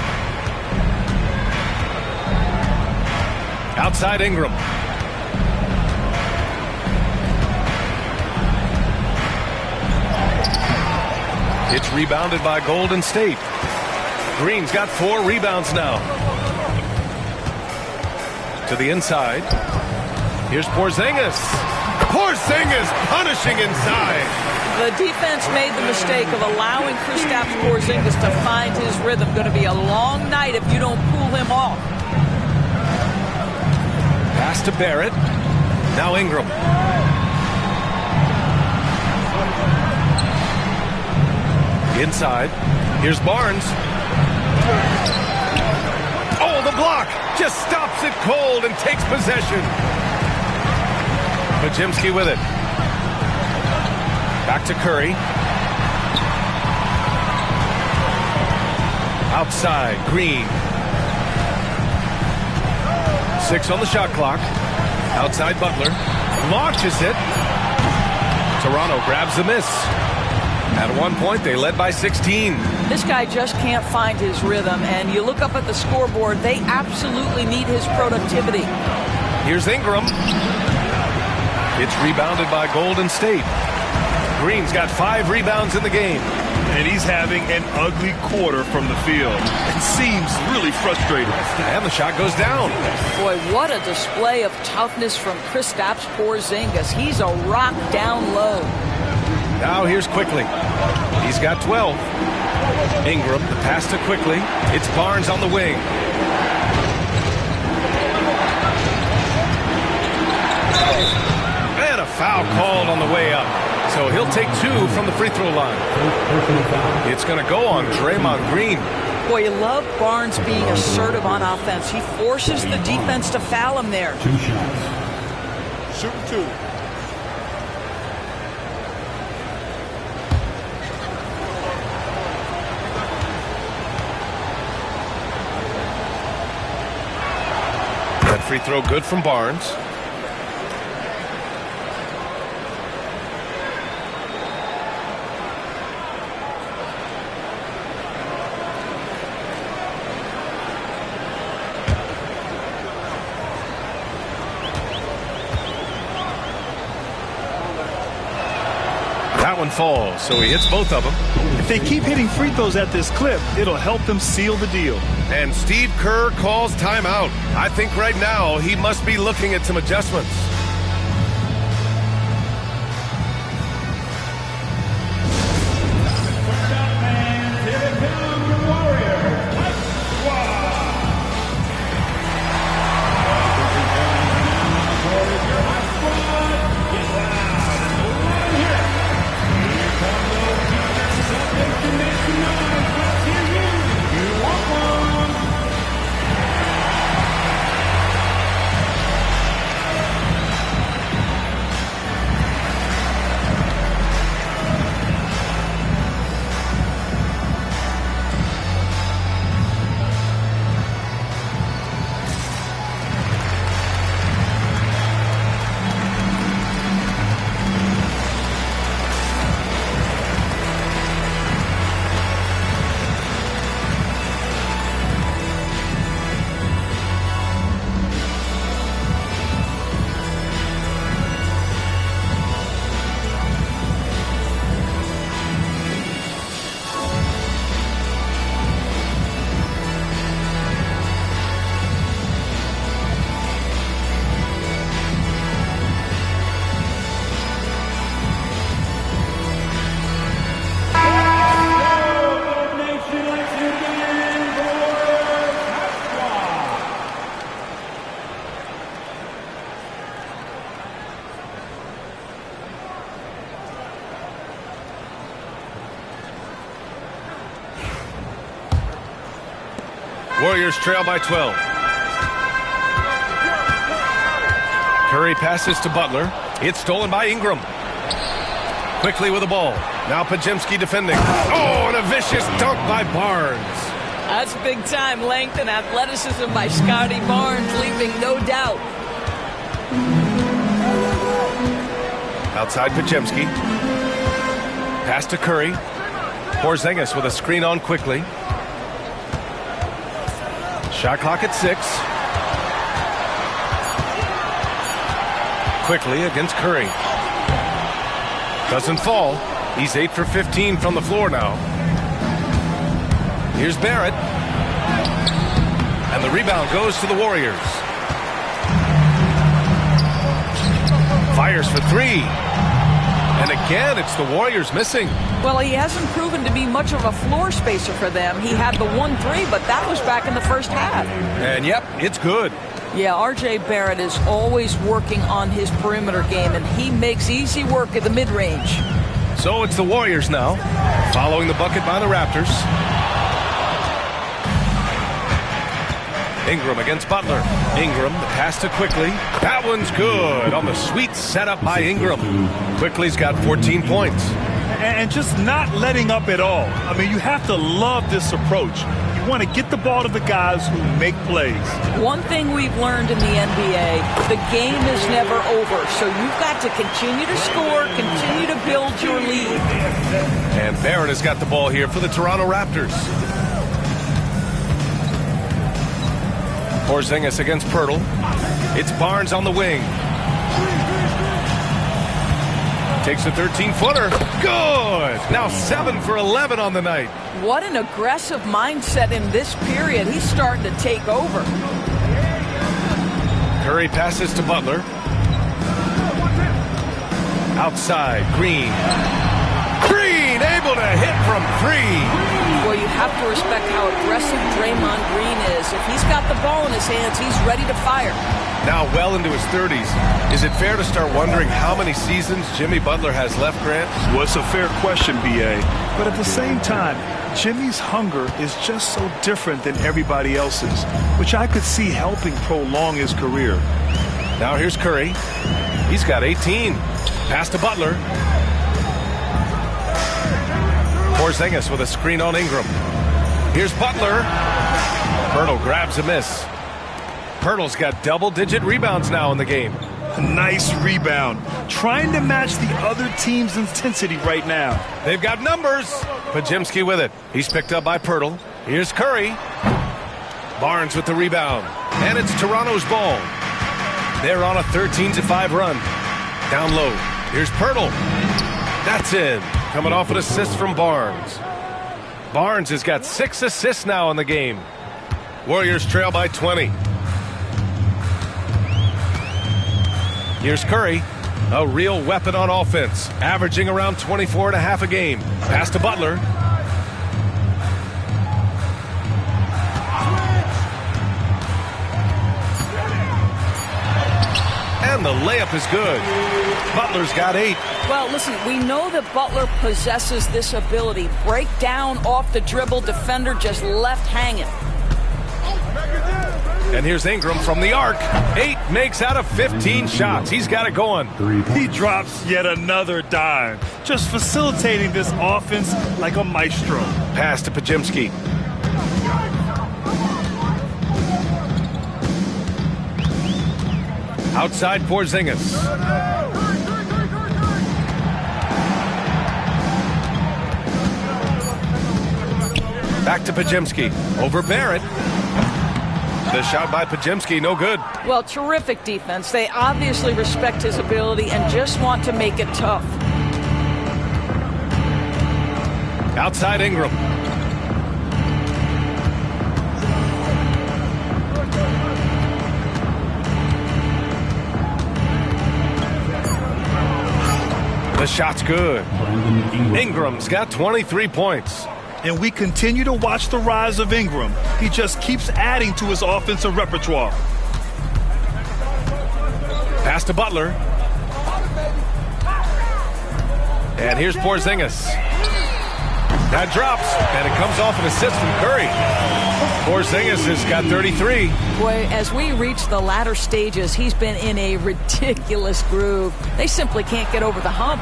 Outside Ingram. It's rebounded by Golden State. Green's got 4 rebounds now. To the inside. Here's Porzingis. Porzingis punishing inside. The defense made the mistake of allowing Kristaps Porzingis to find his rhythm. Going to be a long night if you don't pull him off. Pass to Barrett. Now Ingram. Inside. Here's Barnes. Oh, the block. Just stops it cold and takes possession. Podziemski with it. Back to Curry. Outside, Green. 6 on the shot clock. Outside Butler. Launches it. Toronto grabs the miss. At one point, they led by 16. This guy just can't find his rhythm, and you look up at the scoreboard, they absolutely need his productivity. Here's Ingram. It's rebounded by Golden State. Green's got 5 rebounds in the game. And he's having an ugly quarter from the field. It seems really frustrated. And the shot goes down. Boy, what a display of toughness from Kristaps Porzingis. He's a rock down low. Now here's Quickly. He's got 12. Ingram, the pass to Quickly. It's Barnes on the wing. And a foul called on the way up. So he'll take 2 from the free throw line. It's going to go on Draymond Green. Boy, you love Barnes being assertive on offense. He forces the defense to foul him there. 2 shots. Shooting 2. That free throw good from Barnes. That one falls, so he hits both of them. If they keep hitting free throws at this clip, it'll help them seal the deal. And Steve Kerr calls timeout. I think right now he must be looking at some adjustments. Warriors trail by 12. Curry passes to Butler. It's stolen by Ingram. Quickly with the ball. Now Podziemski defending. Oh, and a vicious dunk by Barnes. That's big-time length and athleticism by Scotty Barnes, leaving no doubt. Outside Pajemski. Pass to Curry. Porzingis with a screen on quickly. Shot clock at 6. Quickly against Curry. Doesn't fall. He's 8 for 15 from the floor now. Here's Barrett. And the rebound goes to the Warriors. Fires for 3. And again, it's the Warriors missing. Well, he hasn't proven to be much of a floor spacer for them. He had the 1-3, but that was back in the first half. And yep, it's good. Yeah, R.J. Barrett is always working on his perimeter game, and he makes easy work at the mid-range. So it's the Warriors now, following the bucket by the Raptors. Ingram against Butler. Ingram, the pass to Quickly. That one's good on the sweet setup by Ingram. Quickly's got 14 points. And just not letting up at all. I mean, you have to love this approach. You want to get the ball to the guys who make plays. One thing we've learned in the NBA, the game is never over. So you've got to continue to score, continue to build your lead. And Barrett has got the ball here for the Toronto Raptors. Porzingis against Pirtle. It's Barnes on the wing. Takes a 13-footer. Good! Now 7 for 11 on the night. What an aggressive mindset in this period. He's starting to take over. Curry passes to Butler. Outside, Green. Green able to hit from 3. Well, you have to respect how aggressive Draymond Green is. If he's got the ball in his hands, he's ready to fire. Now well into his 30s. Is it fair to start wondering how many seasons Jimmy Butler has left, Grant? Well, it's a fair question, B.A. But at the same time, Jimmy's hunger is just so different than everybody else's, which I could see helping prolong his career. Now here's Curry. He's got 18. Pass to Butler. Porzingis with a screen on Ingram. Here's Butler. Pirtle grabs a miss. Pirtle's got double-digit rebounds now in the game. A nice rebound. Trying to match the other team's intensity right now. They've got numbers. Pajemski with it. He's picked up by Pirtle. Here's Curry. Barnes with the rebound. And it's Toronto's ball. They're on a 13-5 run. Down low. Here's Pirtle. That's in. Coming off an assist from Barnes. Barnes has got 6 assists now in the game. Warriors trail by 20. Here's Curry, a real weapon on offense, averaging around 24.5 a game. Pass to Butler. And the layup is good. Butler's got 8. Well, listen, we know that Butler possesses this ability. Break down off the dribble, defender just left hanging. And here's Ingram from the arc. 8 makes out of 15 shots. He's got it going. He drops yet another dime, just facilitating this offense like a maestro. Pass to Pajemski. Outside Porzingis. Back to Pajemski. Over Barrett. The shot by Pajemski, no good. Well, terrific defense. They obviously respect his ability and just want to make it tough. Outside Ingram. The shot's good. Ingram's got 23 points. And we continue to watch the rise of Ingram. He just keeps adding to his offensive repertoire. Pass to Butler. And here's Porzingis. That drops, and it comes off an assist from Curry. Porzingis has got 33. Boy, as we reach the latter stages, he's been in a ridiculous groove. They simply can't get over the hump.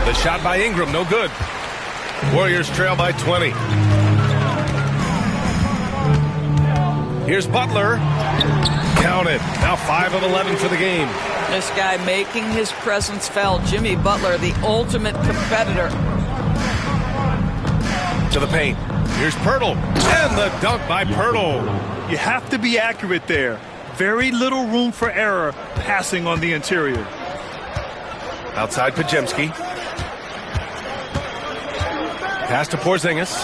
The shot by Ingram, no good. Warriors trail by 20. Here's Butler. Count it. Now 5 of 11 for the game. This guy making his presence felt. Jimmy Butler, the ultimate competitor. To the paint. Here's Pirtle. And the dunk by Pirtle. You have to be accurate there. Very little room for error passing on the interior. Outside Podziemski. Pass to Porzingis.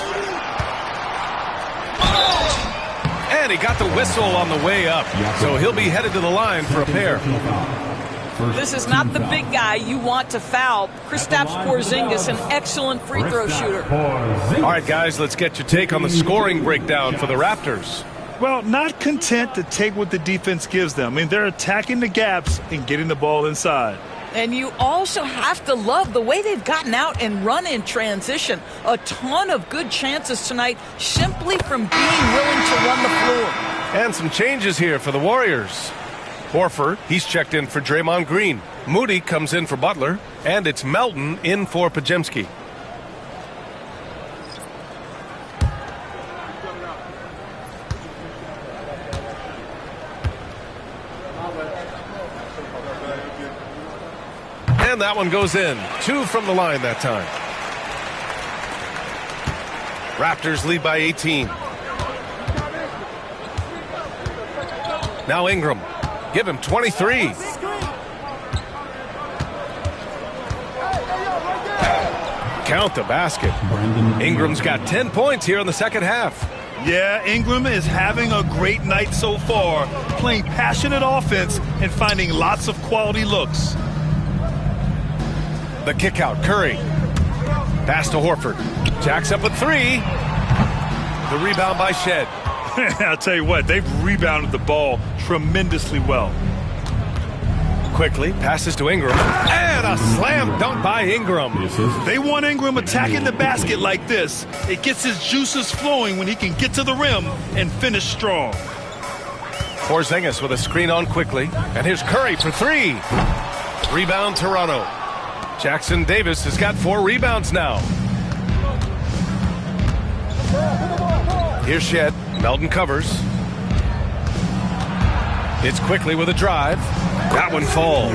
And he got the whistle on the way up. So he'll be headed to the line for a pair. This is not the big guy you want to foul. Kristaps Porzingis, an excellent free throw shooter. All right, guys, let's get your take on the scoring breakdown for the Raptors. Well, not content to take what the defense gives them. I mean, they're attacking the gaps and getting the ball inside. And you also have to love the way they've gotten out and run in transition. A ton of good chances tonight simply from being willing to run the floor. And some changes here for the Warriors. Horford, he's checked in for Draymond Green. Moody comes in for Butler. And it's Melton in for Podziemski. And that one goes in. 2 from the line that time. Raptors lead by 18. Now Ingram. Give him 23. Count the basket. Ingram's got 10 points here in the second half. Yeah, Ingram is having a great night so far, playing passionate offense and finding lots of quality looks. The kick out, Curry. Pass to Horford. Jacks up a 3. The rebound by Shed. I'll tell you what, they've rebounded the ball tremendously well. Quickly passes to Ingram. And a slam dunk by Ingram. They want Ingram attacking the basket like this. It gets his juices flowing when he can get to the rim and finish strong. Porzingis with a screen on quickly. And here's Curry for 3. Rebound Toronto. Jackson Davis has got 4 rebounds now. Here's Shed. Melton covers. It's Quickly with a drive. That one falls.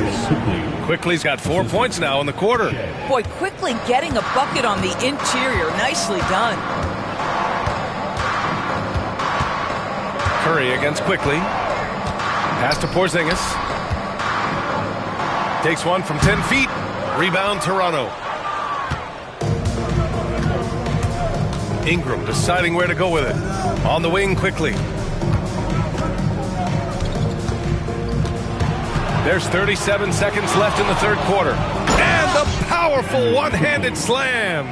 Quickly's got 4 points now in the quarter. Boy, Quickly getting a bucket on the interior. Nicely done. Curry against Quickly. Pass to Porzingis. Takes one from 10 feet. Rebound Toronto. Ingram deciding where to go with it. On the wing Quickly. There's 37 seconds left in the third quarter. And the powerful one-handed slam.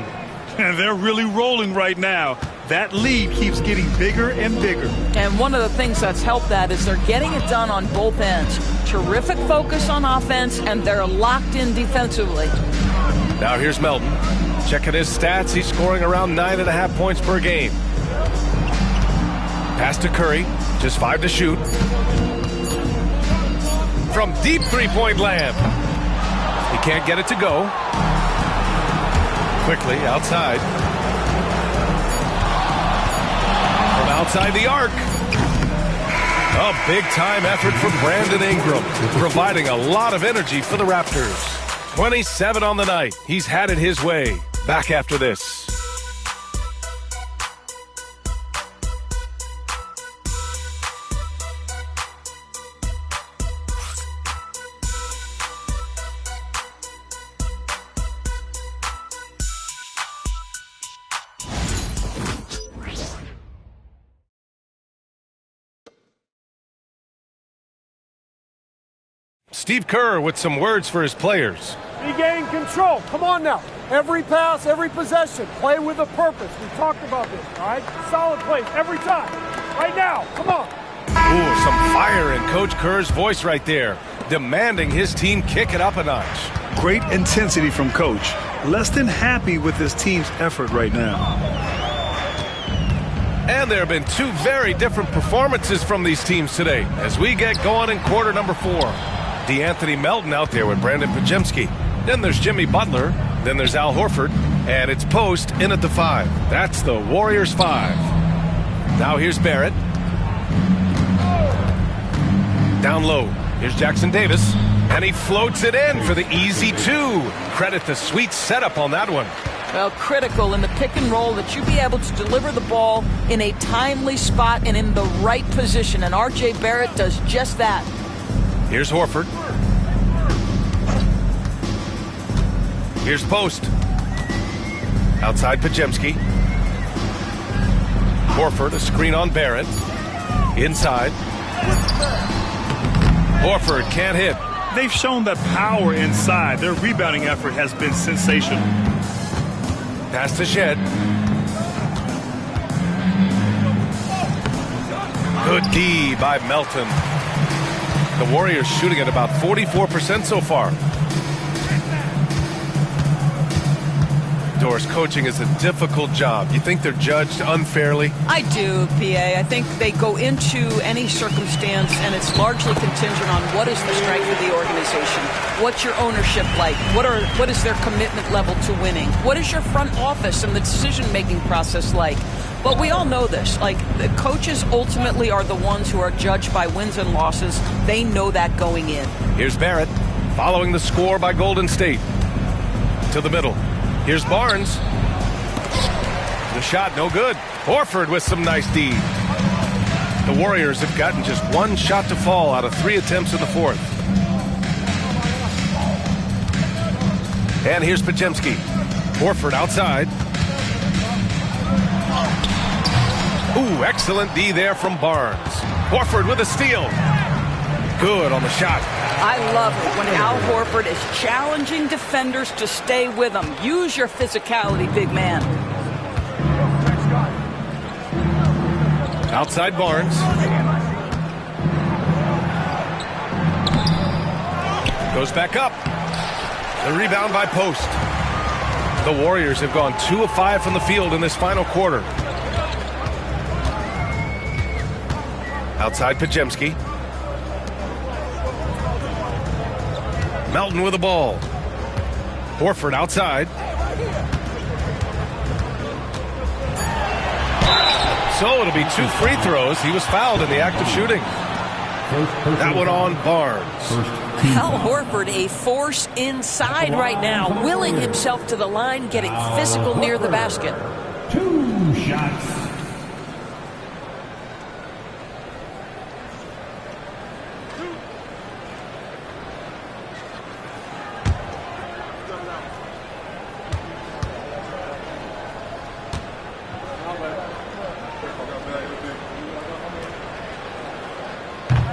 And they're really rolling right now. That lead keeps getting bigger and bigger. And one of the things that's helped that is they're getting it done on both ends. Terrific focus on offense, and they're locked in defensively. Now here's Melton. Checking his stats, he's scoring around 9.5 points per game. Pass to Curry, just 5 to shoot. From deep three-point land. He can't get it to go. Quickly outside. From outside the arc. A big-time effort from Brandon Ingram, providing a lot of energy for the Raptors. 27 on the night. He's had it his way. Back after this. Steve Kerr with some words for his players. Regain control. Come on now. Every pass, every possession. Play with a purpose. We talked about this, all right? Solid plays every time. Right now. Come on. Ooh, some fire in Coach Kerr's voice right there, demanding his team kick it up a notch. Great intensity from Coach. Less than happy with his team's effort right now. And there have been 2 very different performances from these teams today as we get going in quarter number 4. DeAnthony Melton out there with Brandon Podziemski. Then there's Jimmy Butler. Then there's Al Horford. And it's Post in at the 5. That's the Warriors 5. Now here's Barrett. down low. Here's Jackson Davis, and he floats it in for the easy 2. Credit the sweet setup on that one. Well, critical in the pick and roll that you be able to deliver the ball in a timely spot and in the right position, and R.J. Barrett does just that. Here's Horford. Here's Post. Outside Pajemski. Horford, a screen on Barrett. Inside. Horford can't hit. They've shown that power inside. Their rebounding effort has been sensational. Pass to Shed. Good D by Melton. The Warriors shooting at about 44% so far. Doris, coaching is a difficult job. You think they're judged unfairly? I do, PA. I think they go into any circumstance, and it's largely contingent on what is the strength of the organization. What's your ownership like? What is their commitment level to winning? What is your front office and the decision-making process like? But we all know this. Like, the coaches ultimately are the ones who are judged by wins and losses. They know that going in. Here's Barrett, following the score by Golden State. To the middle. Here's Barnes. The shot, no good. Horford with some nice D. The Warriors have gotten just 1 shot to fall out of 3 attempts in the 4th. And here's Pajemski. Horford outside. Ooh, excellent D there from Barnes. Horford with a steal. Good on the shot. I love it when Al Horford is challenging defenders to stay with him. Use your physicality, big man. Outside Barnes. Goes back up. The rebound by Post. The Warriors have gone 2 of 5 from the field in this final quarter. Outside Pajemski. Melton with the ball. Horford outside. So it'll be 2 free throws. He was fouled in the act of shooting. That one on Barnes. Al Horford, a force inside right now, willing himself to the line, getting physical near the basket. 2 shots.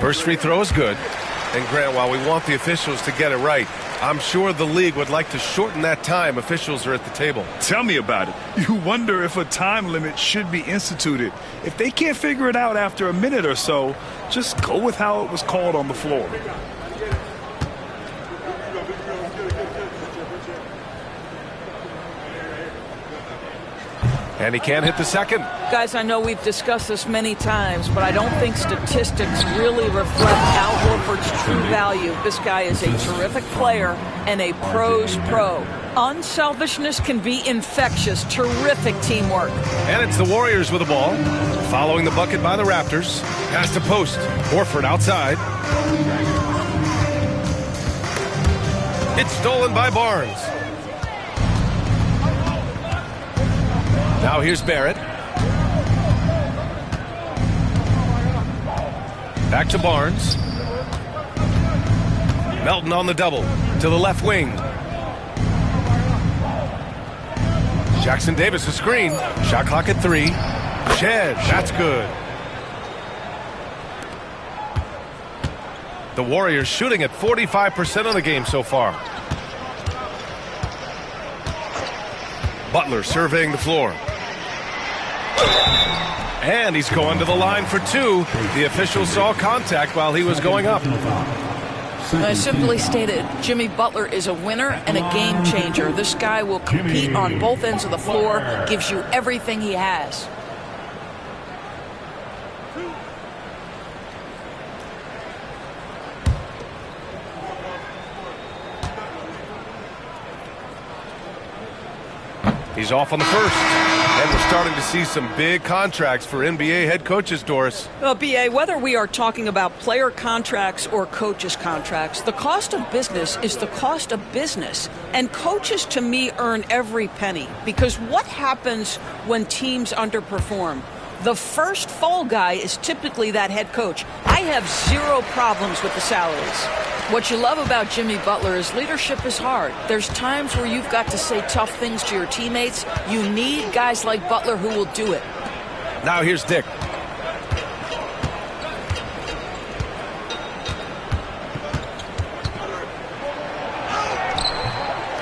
First free throw is good. And Grant, while we want the officials to get it right, I'm sure the league would like to shorten that time officials are at the table. Tell me about it. You wonder if a time limit should be instituted. If they can't figure it out after a minute or so, just go with how it was called on the floor. And he can't hit the second. Guys, I know we've discussed this many times, but I don't think statistics really reflect Al Horford's true value. This guy is a terrific player and a pro's pro. Unselfishness can be infectious. Terrific teamwork. And it's the Warriors with the ball. Following the bucket by the Raptors. Pass to Post. Horford outside. It's stolen by Barnes. Now here's Barrett. Back to Barnes. Melton on the double. To the left wing. Jackson Davis a screen. Shot clock at 3. Shed. That's good. The Warriors shooting at 45% of the game so far. Butler surveying the floor. And he's going to the line for 2. The official saw contact while he was going up. I simply stated, Jimmy Butler is a winner and a game changer. This guy will compete on both ends of the floor, gives you everything he has. He's off on the first. And we're starting to see some big contracts for NBA head coaches, Doris. Well, B.A., whether we are talking about player contracts or coaches' contracts, the cost of business is the cost of business. And coaches, to me, earn every penny. Because what happens when teams underperform? The first fall guy is typically that head coach. I have zero problems with the salaries. What you love about Jimmy Butler is leadership is hard. There's times where you've got to say tough things to your teammates. You need guys like Butler who will do it. Now here's Dick.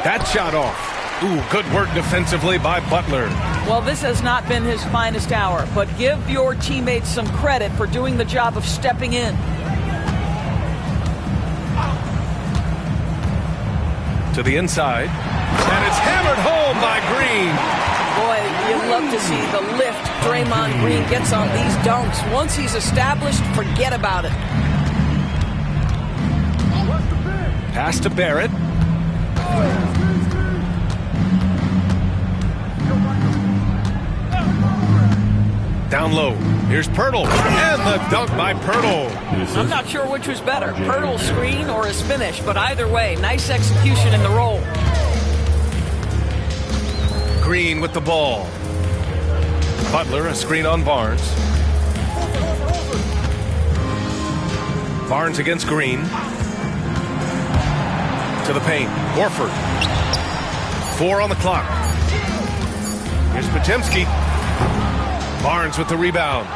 That shot off. Ooh, good work defensively by Butler. Well, this has not been his finest hour, but give your teammates some credit for doing the job of stepping in. To the inside, and it's hammered home by Green. Boy, you love to see the lift Draymond Green gets on these dunks. Once he's established, forget about it. Pass to Barrett. Down low. Here's Pirtle. And the dunk by Pirtle. I'm not sure which was better, Pirtle's screen or his finish, but either way, nice execution in the roll. Green with the ball. Butler, a screen on Barnes. Barnes against Green. To the paint. Horford. 4 on the clock. Here's Podziemski. Barnes with the rebound.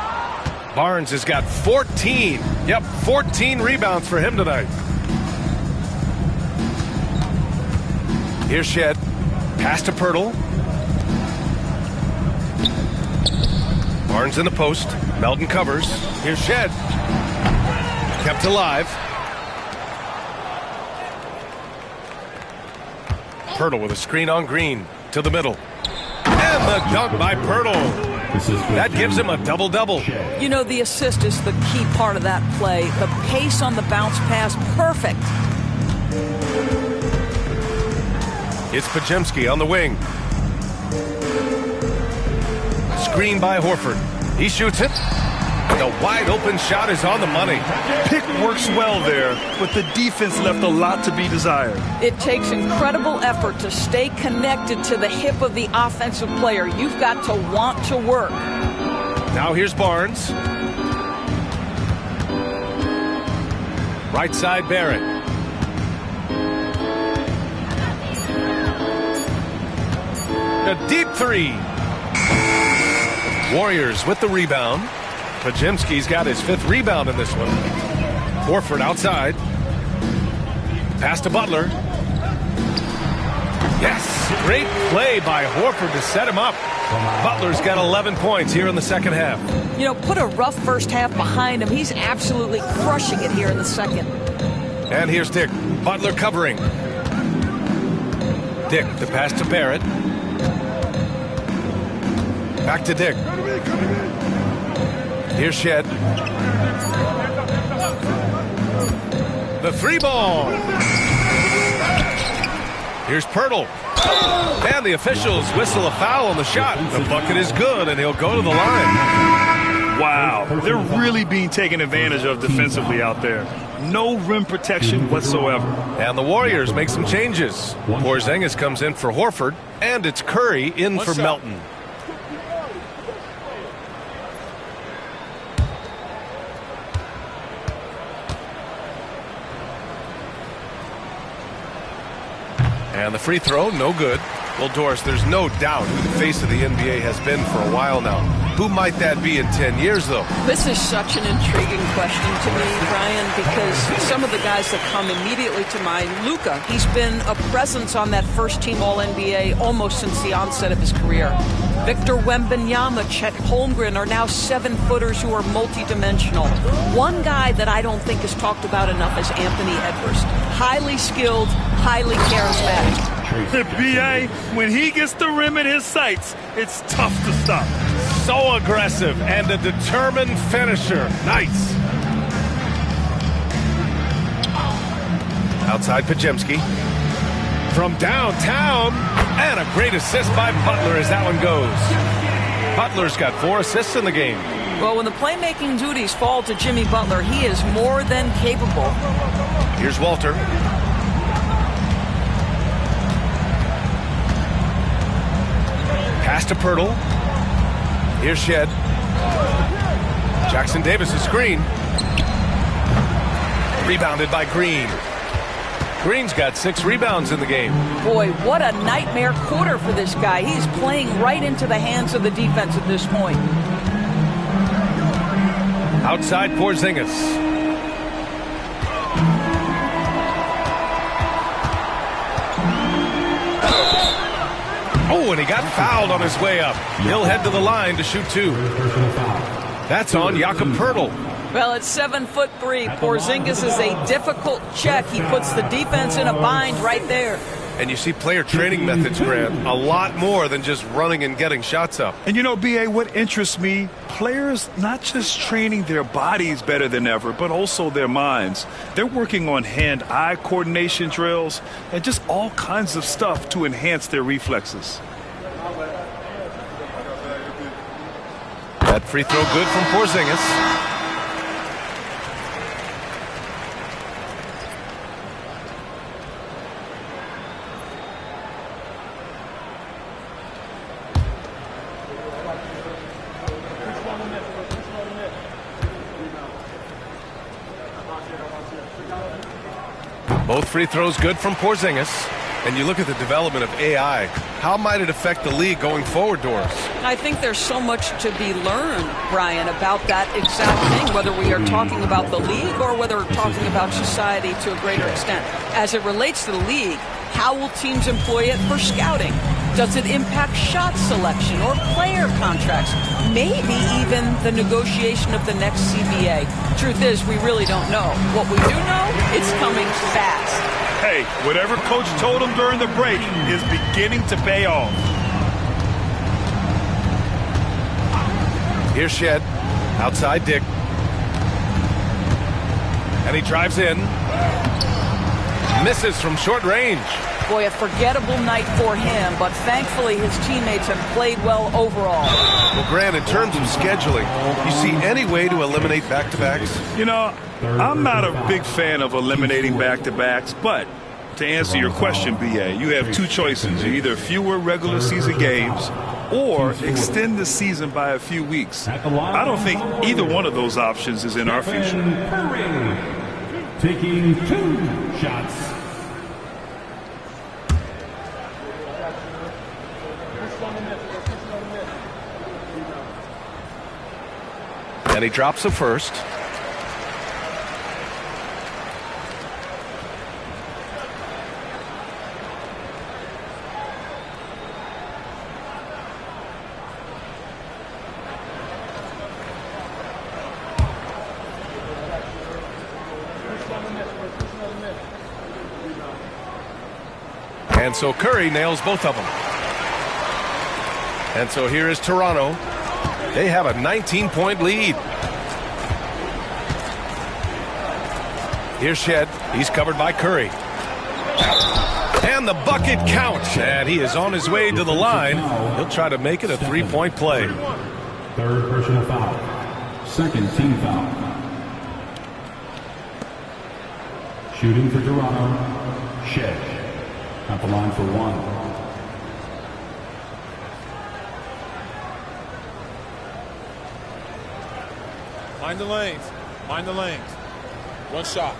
Barnes has got 14. Yep, 14 rebounds for him tonight. Here's Shed. Pass to Pirtle. Barnes in the post. Melton covers. Here's Shed. Kept alive. Pirtle with a screen on Green. To the middle. And the dunk by Pirtle. That gives him a double-double. You know, the assist is the key part of that play. The pace on the bounce pass, perfect. It's Podziemski on the wing. Screen by Horford. He shoots it. The wide-open shot is on the money. Pick works well there, but the defense left a lot to be desired. It takes incredible effort to stay connected to the hip of the offensive player. You've got to want to work. Now here's Barnes. Right side, Barrett. A deep three. Warriors with the rebound. Podziemski's got his 5th rebound in this one. Horford outside. Pass to Butler. Yes, great play by Horford to set him up. Butler's got 11 points here in the second half. You know, put a rough first half behind him. He's absolutely crushing it here in the second. And here's Dick. Butler covering. Dick, the pass to Barrett. Back to Dick. Here's Shed. The 3-ball. Here's Pirtle. And the officials whistle a foul on the shot. The bucket is good, and he'll go to the line. Wow, they're really being taken advantage of defensively out there. No rim protection whatsoever. And the Warriors make some changes. Porzingis comes in for Horford, and it's Curry in for Melton. And the free throw, no good. Well, Doris, there's no doubt who the face of the NBA has been for a while now. Who might that be in 10 years, though? This is such an intriguing question to me, Brian, because some of the guys that come immediately to mind, Luka, he's been a presence on that first-team All-NBA almost since the onset of his career. Victor Wembanyama, Chet Holmgren are now 7-footers who are multidimensional. One guy that I don't think is talked about enough is Anthony Edwards. Highly skilled, highly charismatic. B.A., when he gets the rim in his sights, it's tough to stop. So aggressive and a determined finisher. Nice. Outside Podziemski. From downtown. And a great assist by Butler as that one goes. Butler's got 4 assists in the game. Well, when the playmaking duties fall to Jimmy Butler, he is more than capable. Here's Walter. Pass to Pirtle. Here's Shed. Jackson Davis' screen. Rebounded by Green. Green's got 6 rebounds in the game. Boy, what a nightmare quarter for this guy. He's playing right into the hands of the defense at this point. Outside Porzingis. Oh, and he got fouled on his way up. He'll head to the line to shoot 2. That's on Jakob Poeltl. Well, at 7'3", Porzingis is a difficult check. He puts the defense in a bind right there. And you see player training methods, Grant, a lot more than just running and getting shots up. And you know, B.A., what interests me, players not just training their bodies better than ever, but also their minds. They're working on hand-eye coordination drills and just all kinds of stuff to enhance their reflexes. That free throw good from Porzingis. Both free throws good from Porzingis. And you look at the development of AI. How might it affect the league going forward, Doris? I think there's so much to be learned, Brian, about that exact thing, whether we are talking about the league or whether we're talking about society to a greater extent. As it relates to the league, how will teams employ it for scouting? Does it impact shot selection or player contracts? Maybe even the negotiation of the next CBA. Truth is, we really don't know. What we do know, it's coming fast. Hey, whatever coach told him during the break is beginning to pay off. Here's Shed. Outside Dick. And he drives in. Misses from short range. Boy, a forgettable night for him, but thankfully his teammates have played well overall. Well, Grant, in terms of scheduling, you see any way to eliminate back-to-backs? You know, I'm not a big fan of eliminating back-to-backs, but to answer your question, B.A., you have 2 choices. Either fewer regular season games or extend the season by a few weeks. I don't think either one of those options is in our future. Taking 2 shots. And he drops the first. And so Curry nails both of them. And so here is Toronto. They have a 19-point lead. Here's Shed. He's covered by Curry. And the bucket counts. And he is on his way to the line. He'll try to make it a 3-point play. 3rd personal foul. 2nd team foul. Shooting for Toronto, Shed. At the line for 1. Mind the lanes. Mind the lanes. 1 shot.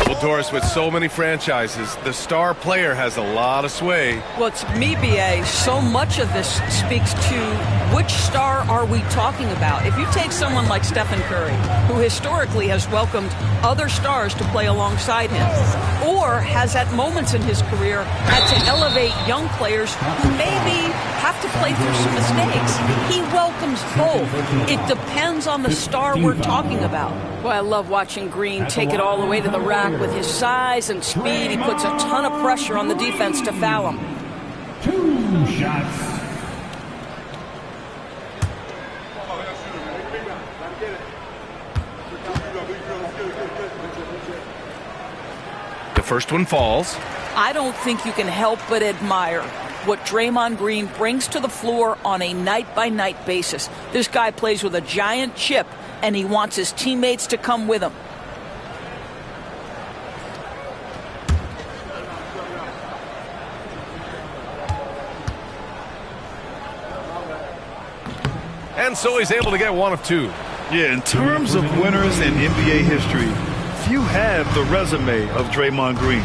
Well, Doris, with so many franchises, the star player has a lot of sway. Well, it's me, B.A. So much of this speaks to which star are we talking about. If you take someone like Stephen Curry, who historically has welcomed other stars to play alongside him, or has at moments in his career had to elevate young players who maybe have to play through some mistakes, he welcomes both. It depends on the star we're talking about. Well, I love watching Green take it all the way to the rack with his size and speed. He puts a ton of pressure on the defense to foul him. 2 shots. first one falls. I don't think you can help but admire what Draymond Green brings to the floor on a night-by-night basis. This guy plays with a giant chip, and he wants his teammates to come with him. And so he's able to get one of two. Yeah, in terms of winners in NBA history, few have the resume of Draymond Green.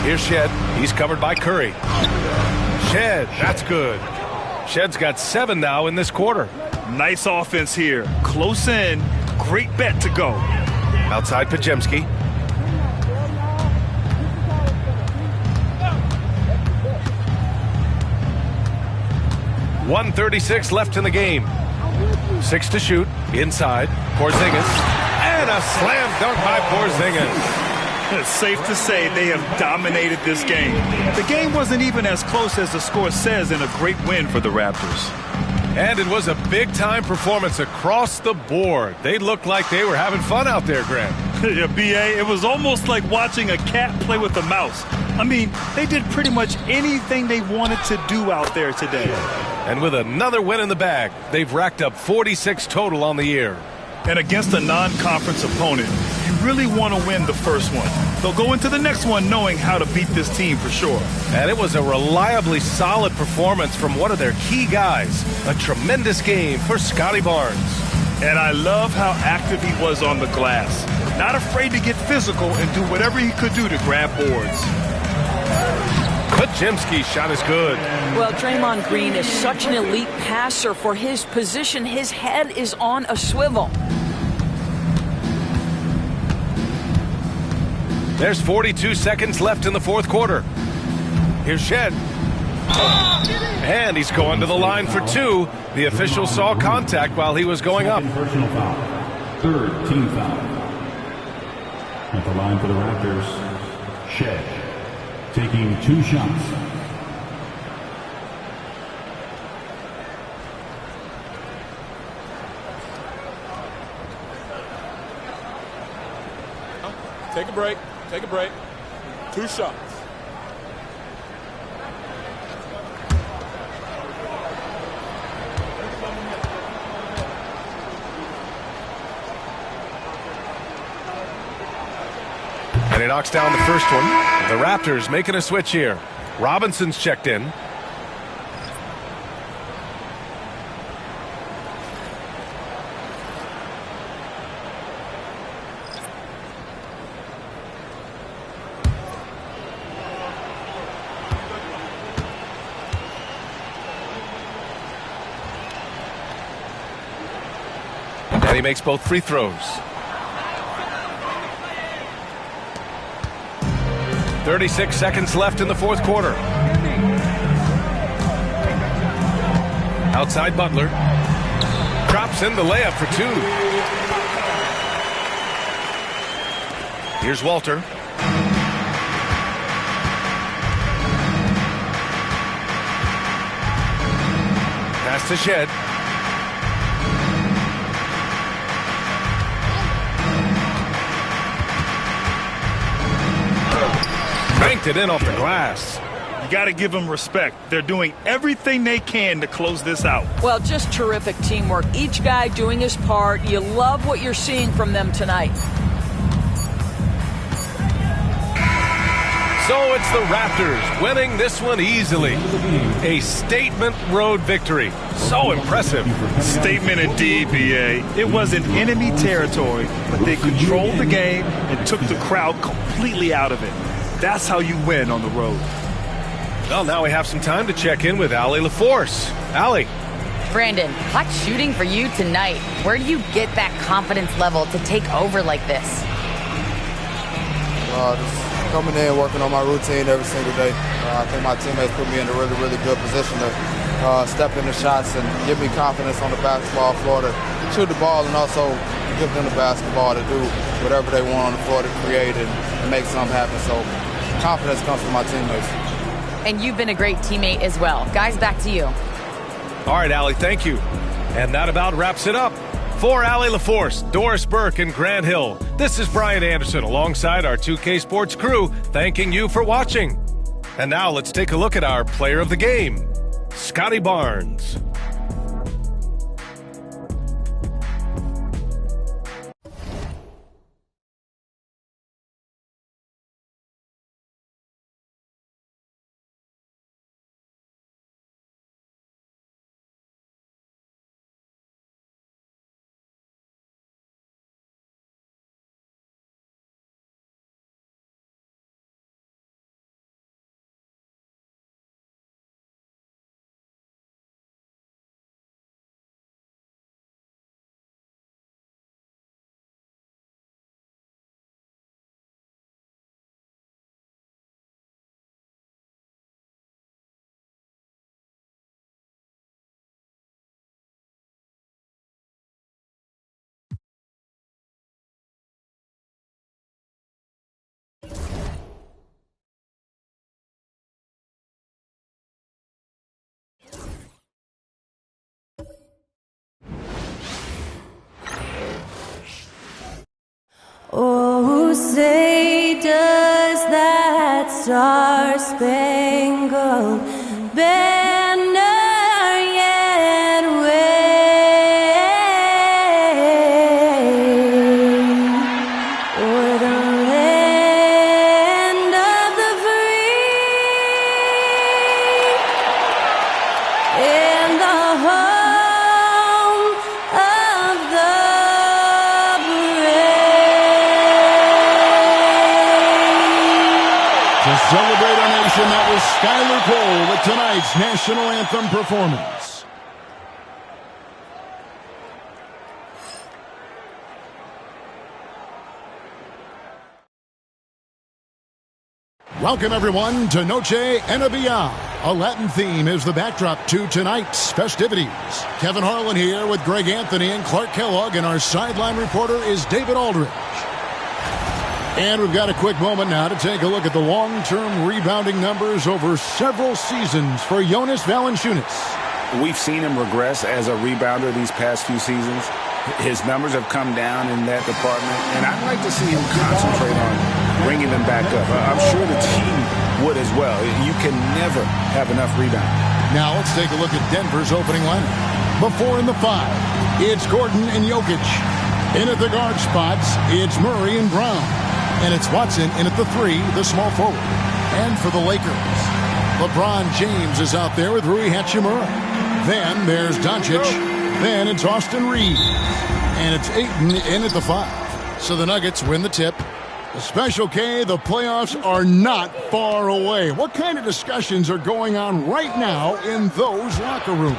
Here's Shed. He's covered by Curry. Shed, that's good. Shed's got 7 now in this quarter. Nice offense here. Close in. Great bet to go. Outside Pajemski. .136 left in the game. 6 to shoot. Inside. Porzingis. And a slam dunk by Porzingis. It's safe to say they have dominated this game. The game wasn't even as close as the score says in a great win for the Raptors. And it was a big-time performance across the board. They looked like they were having fun out there, Grant. Yeah, B.A., it was almost like watching a cat play with a mouse. I mean, they did pretty much anything they wanted to do out there today. And with another win in the bag, they've racked up 46 total on the year. And against a non-conference opponent, you really want to win the first one. They'll go into the next one knowing how to beat this team for sure. And it was a reliably solid performance from one of their key guys. A tremendous game for Scotty Barnes. And I love how active he was on the glass. Not afraid to get physical and do whatever he could do to grab boards. Pajemski's shot is good. Well, Draymond Green is such an elite passer for his position. His head is on a swivel. There's 42 seconds left in the fourth quarter. Here's Shed. And he's going to the line for 2. The official saw contact while he was going up. Personal foul. 3rd team foul. At the line for the Raptors, Shed, taking 2 shots. Take a break. Take a break. 2 shots. And he knocks down the first one. The Raptors making a switch here. Robinson's checked in. And he makes both free throws. 36 seconds left in the fourth quarter. Outside Butler. Drops in the layup for 2. Here's Walter. Pass to Shed. Banked it in off the glass. You got to give them respect. They're doing everything they can to close this out. Well, just terrific teamwork. Each guy doing his part. You love what you're seeing from them tonight. So it's the Raptors winning this one easily. A statement road victory. So impressive. Statement indeed, B.A. It wasn't enemy territory, but they controlled the game and took the crowd completely out of it. That's how you win on the road. Well, now we have some time to check in with Allie LaForce. Allie. Brandon, hot shooting for you tonight. Where do you get that confidence level to take over like this? Just coming in, working on my routine every single day. I think my teammates put me in a really, really good position to step in the shots and give me confidence on the basketball floor to shoot the ball and also give them the basketball to do whatever they want on the floor to create and make something happen. So confidence comes from my teammates. And you've been a great teammate as well. Guys, back to you. All right, Allie, thank you. And that about wraps it up. For Allie LaForce, Doris Burke, and Grant Hill, this is Brian Anderson alongside our 2K Sports crew, thanking you for watching. And now let's take a look at our player of the game, Scotty Barnes. Oh, say does that star-spangled banner yet wave o'er the land of the free and the home of the Celebrate our nation, that was Skylar Cole with tonight's national anthem performance. Welcome everyone to Noche Enabia. A Latin theme is the backdrop to tonight's festivities. Kevin Harlan here with Greg Anthony and Clark Kellogg, and our sideline reporter is David Aldridge. And we've got a quick moment now to take a look at the long-term rebounding numbers over several seasons for Jonas Valanciunas. We've seen him regress as a rebounder these past few seasons. His numbers have come down in that department, and I'd like to see him concentrate on bringing them back up. I'm sure the team would as well. You can never have enough rebound. Now let's take a look at Denver's opening lineup. Before in the 5, it's Gordon and Jokic. In at the guard spots, it's Murray and Brown. And it's Watson in at the 3, the small forward. And for the Lakers, LeBron James is out there with Rui Hachimura. Then there's Doncic. Then it's Austin Reeves. And it's Ayton in at the 5. So the Nuggets win the tip. The Special K, the playoffs are not far away. What kind of discussions are going on right now in those locker rooms?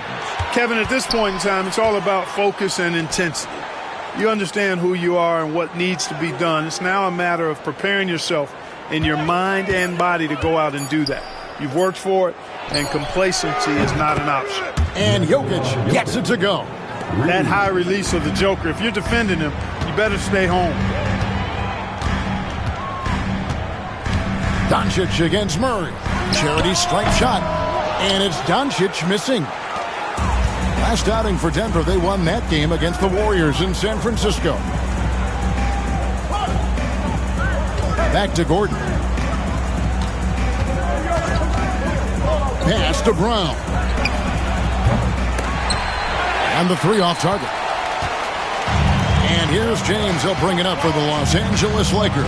Kevin, at this point in time, it's all about focus and intensity. You understand who you are and what needs to be done. It's now a matter of preparing yourself in your mind and body to go out and do that. You've worked for it, and complacency is not an option. And Jokic gets it to go. That high release of the Joker, if you're defending him, you better stay home. Doncic against Murray. Charity stripe shot. And it's Doncic missing. Last outing for Denver, they won that game against the Warriors in San Francisco. Back to Gordon. Pass to Brown. And the 3 off target. And here's James. He'll bring it up for the Los Angeles Lakers.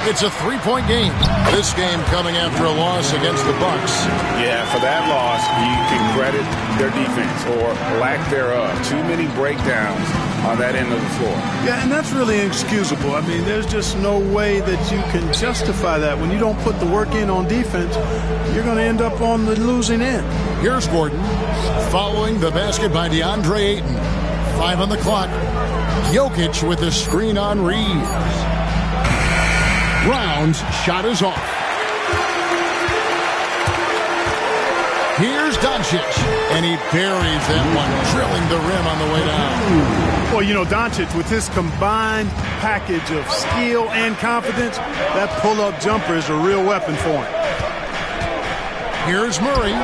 It's a 3-point game. This game coming after a loss against the Bucks. Yeah, for that loss, you can credit their defense or lack thereof. Too many breakdowns on that end of the floor. Yeah, and that's really inexcusable. I mean, there's just no way that you can justify that. When you don't put the work in on defense, you're going to end up on the losing end. Here's Gordon following the basket by DeAndre Ayton. 5 on the clock. Jokic with the screen on Reeves. Brown's shot is off. Here's Doncic, and he buries that one, drilling the rim on the way down. Well, you know, Doncic, with his combined package of skill and confidence, that pull-up jumper is a real weapon for him. Here's Murray.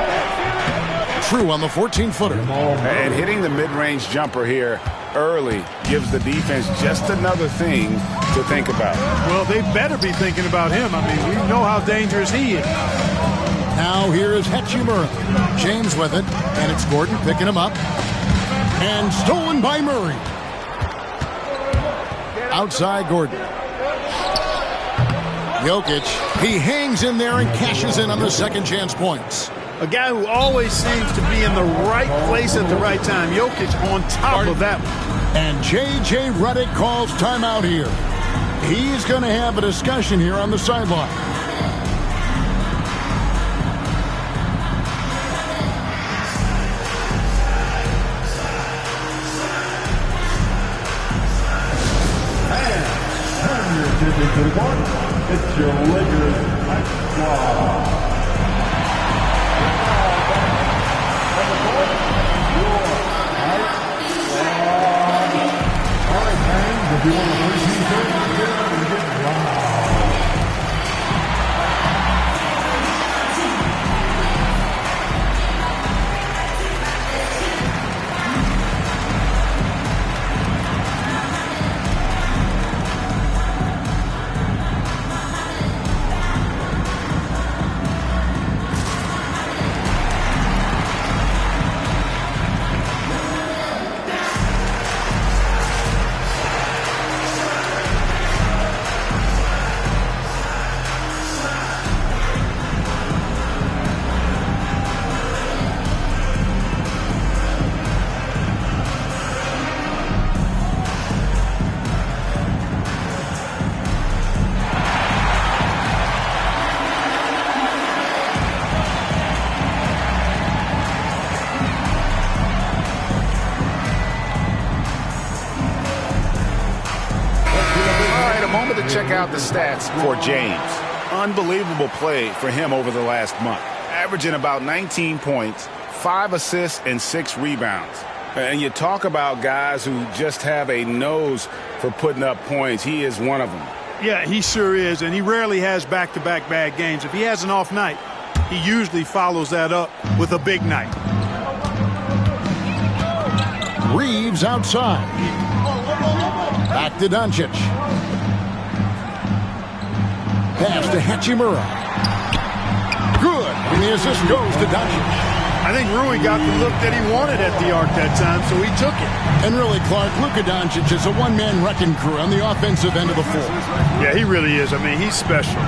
True on the 14-footer. And hitting the mid-range jumper here early gives the defense just another thing to think about. Well, they better be thinking about him. I mean, we know how dangerous he is. Now here is Hachimura. James with it, and it's Gordon picking him up. And stolen by Murray. Outside Gordon. Jokic, he hangs in there and cashes in on the second chance points. A guy who always seems to be in the right place at the right time. Jokic on top of that one. And J.J. Redick calls timeout here. He's going to have a discussion here on the sideline. It's your Lakers Night Squad. All right, fans, if you want to play defense, get up and get loud. Check out the stats for James. Unbelievable play for him over the last month. Averaging about 19 points, 5 assists, and 6 rebounds. And you talk about guys who just have a nose for putting up points. He is one of them. Yeah, he sure is, and he rarely has back-to-back bad games. If he has an off night, he usually follows that up with a big night. Reeves outside. Back to Doncic. Pass to Hachimura. Good. And the assist goes to Doncic. I think Rui got the look that he wanted at the arc that time, so he took it. And really, Clark, Luka Doncic is a one-man wrecking crew on the offensive end of the floor. Yeah, he really is. I mean, he's special.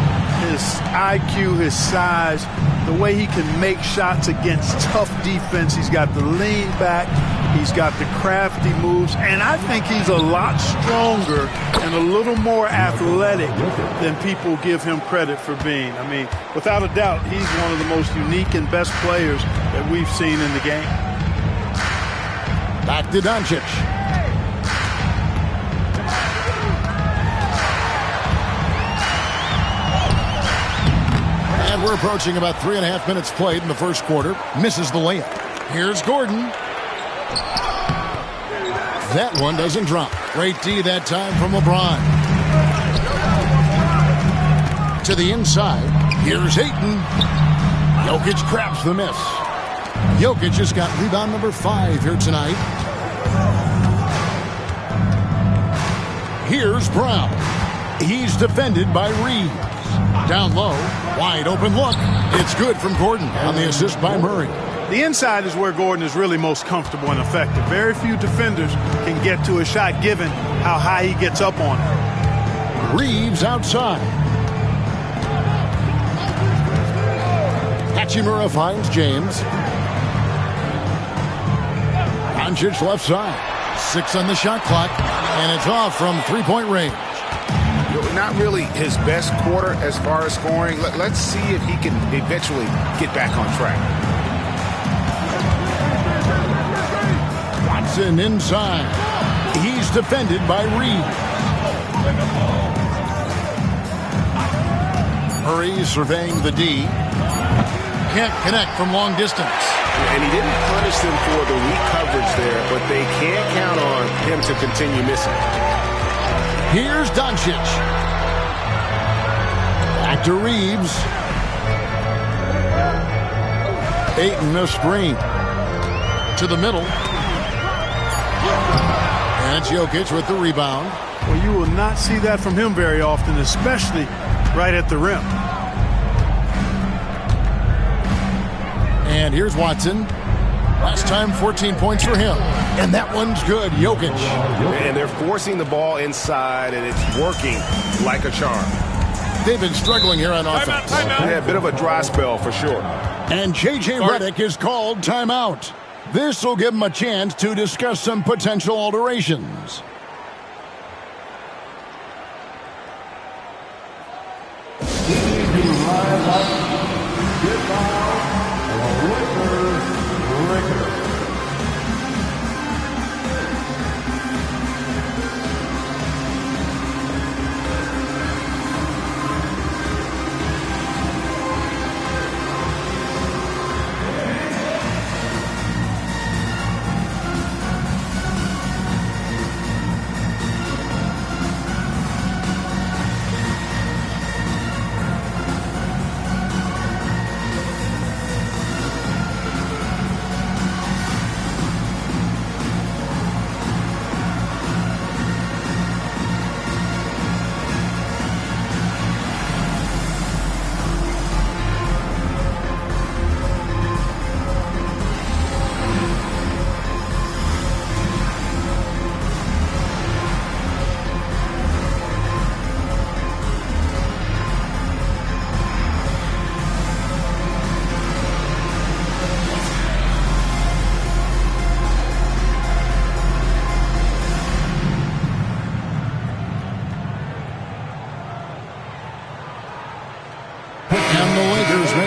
His IQ, his size, the way he can make shots against tough defense. He's got the lean back. He's got the crafty moves. And I think he's a lot stronger and a little more athletic than people give him credit for being. I mean, without a doubt, he's one of the most unique and best players that we've seen in the game. Back to Doncic. And we're approaching about 3.5 minutes played in the first quarter. Misses the layup. Here's Gordon. That one doesn't drop. Great D that time from LeBron. To the inside. Here's Ayton. Jokic grabs the miss. Jokic has got rebound number 5 here tonight. Here's Brown. He's defended by Reeves. Down low. Wide open look. It's good from Gordon on the assist by Murray. The inside is where Gordon is really most comfortable and effective. Very few defenders can get to a shot given how high he gets up on it. Reeves outside. Hachimura finds James. Doncic left side. 6 on the shot clock, and it's off from three-point range. Not really his best quarter as far as scoring. Let's see if he can eventually get back on track. Watson inside. He's defended by Reeves. Murray surveying the D. Can't connect from long distance. And he didn't punish them for the weak coverage there, but they can't count on him to continue missing. Here's Doncic. Back to Reeves. Ayton a screen. To the middle. That's Jokic with the rebound. Well, you will not see that from him very often, especially right at the rim. And here's Watson. Last time, 14 points for him. And that one's good. Jokic. And they're forcing the ball inside, and it's working like a charm. They've been struggling here on offense. Yeah, a bit of a dry spell for sure. And J.J. Redick is called timeout. This will give him a chance to discuss some potential alterations.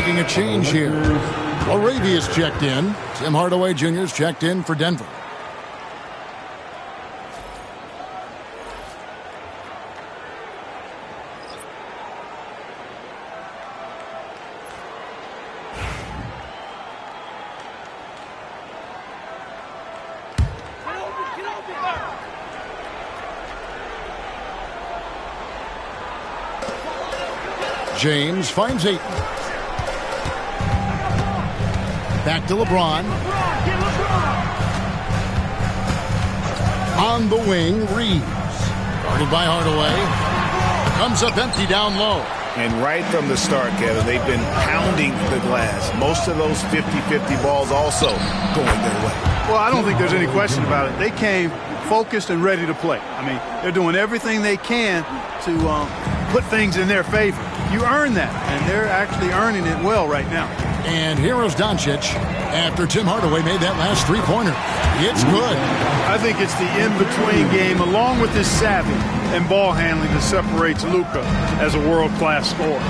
A change here. Arabia's checked in. Tim Hardaway Jr.'s checked in for Denver. James finds Ayton. Back to LeBron. On the wing, Reeves. Guarded by Hardaway. Comes up empty down low. And right from the start, Kevin, they've been pounding the glass. Most of those 50-50 balls also going their way. Well, I don't think there's any question about it. They came focused and ready to play. I mean, they're doing everything they can to put things in their favor. You earn that, and they're actually earning it well right now. And here is Doncic after Tim Hardaway made that last three-pointer. It's good. I think it's the in-between game, along with his savvy and ball handling, that separates Luka as a world-class scorer.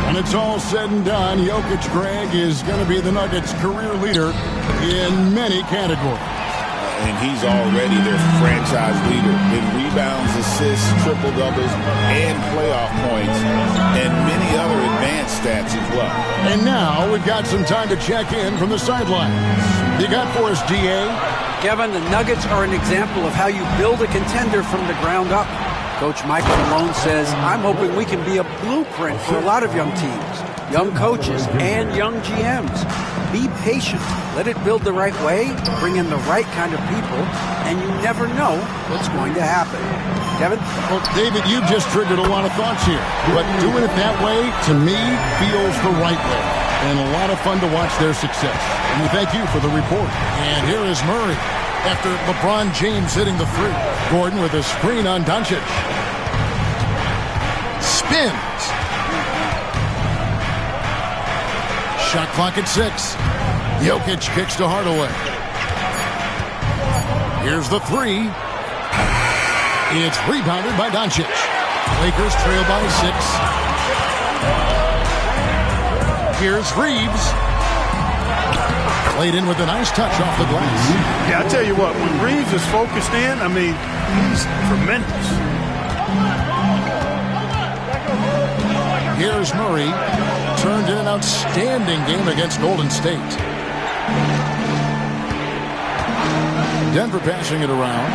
When it's all said and done, Jokic, Greg, is going to be the Nuggets' career leader in many categories. And he's already their franchise leader in rebounds, assists, triple-doubles, and playoff points, and many other advanced stats as well. And now we've got some time to check in from the sidelines. You got for us, D.A.? Kevin, the Nuggets are an example of how you build a contender from the ground up. Coach Michael Malone says, I'm hoping we can be a blueprint for a lot of young teams, young coaches, and young GMs. Be patient. Let it build the right way, bring in the right kind of people, and you never know what's going to happen. Kevin? Well, David, you've just triggered a lot of thoughts here. But doing it that way, to me, feels the right way. And a lot of fun to watch their success. And we thank you for the report. And here is Murray after LeBron James hitting the three. Gordon with a screen on Doncic. Spins. Shot clock at 6. Jokic kicks to Hardaway. Here's the three. It's rebounded by Doncic. Lakers trail by 6. Here's Reeves. Played in with a nice touch off the glass. Yeah, I tell you what, when Reeves is focused in, I mean, he's tremendous. Here's Murray. Turned in an outstanding game against Golden State. Denver passing it around.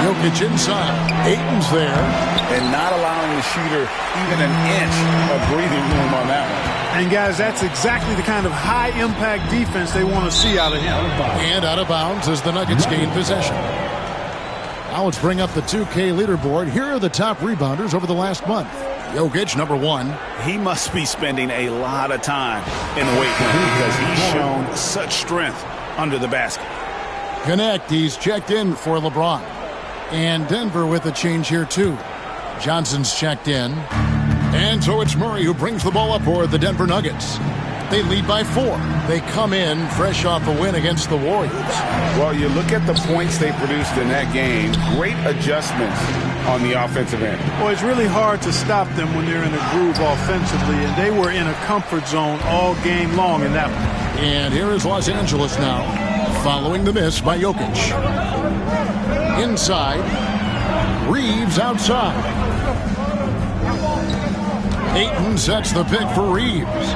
Jokic inside. Ayton's there. And not allowing the shooter even an inch of breathing room on that one. And, guys, that's exactly the kind of high-impact defense they want to see out of him. And out of bounds as the Nuggets gain possession. Now let's bring up the 2K leaderboard. Here are the top rebounders over the last month. Jokic, number 1. He must be spending a lot of time in the weight room because he's shown such strength under the basket. Connect, he's checked in for LeBron. And Denver with a change here, too. Johnson's checked in. And so it's Murray who brings the ball up for the Denver Nuggets. They lead by 4. They come in fresh off a win against the Warriors. Well, you look at the points they produced in that game. Great adjustments on the offensive end. Well, it's really hard to stop them when they're in a groove offensively, and they were in a comfort zone all game long in that one. And here is Los Angeles now, following the miss by Jokic. Inside, Reeves outside. Ayton sets the pick for Reeves.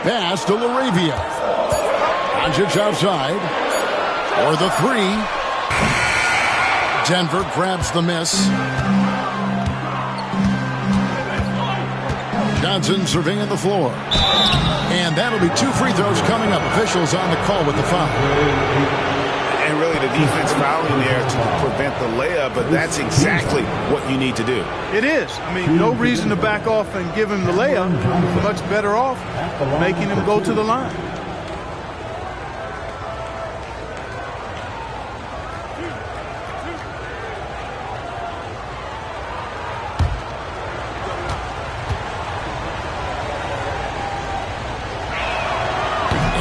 Pass to Laravia. Doncic outside. For the 3. Denver grabs the miss. Johnson surveying the floor. And that'll be 2 free throws coming up. Officials on the call with the foul. And really the defense fouling there to prevent the layup, but that's exactly what you need to do. It is. I mean, no reason to back off and give him the layup. Much better off making him go to the line.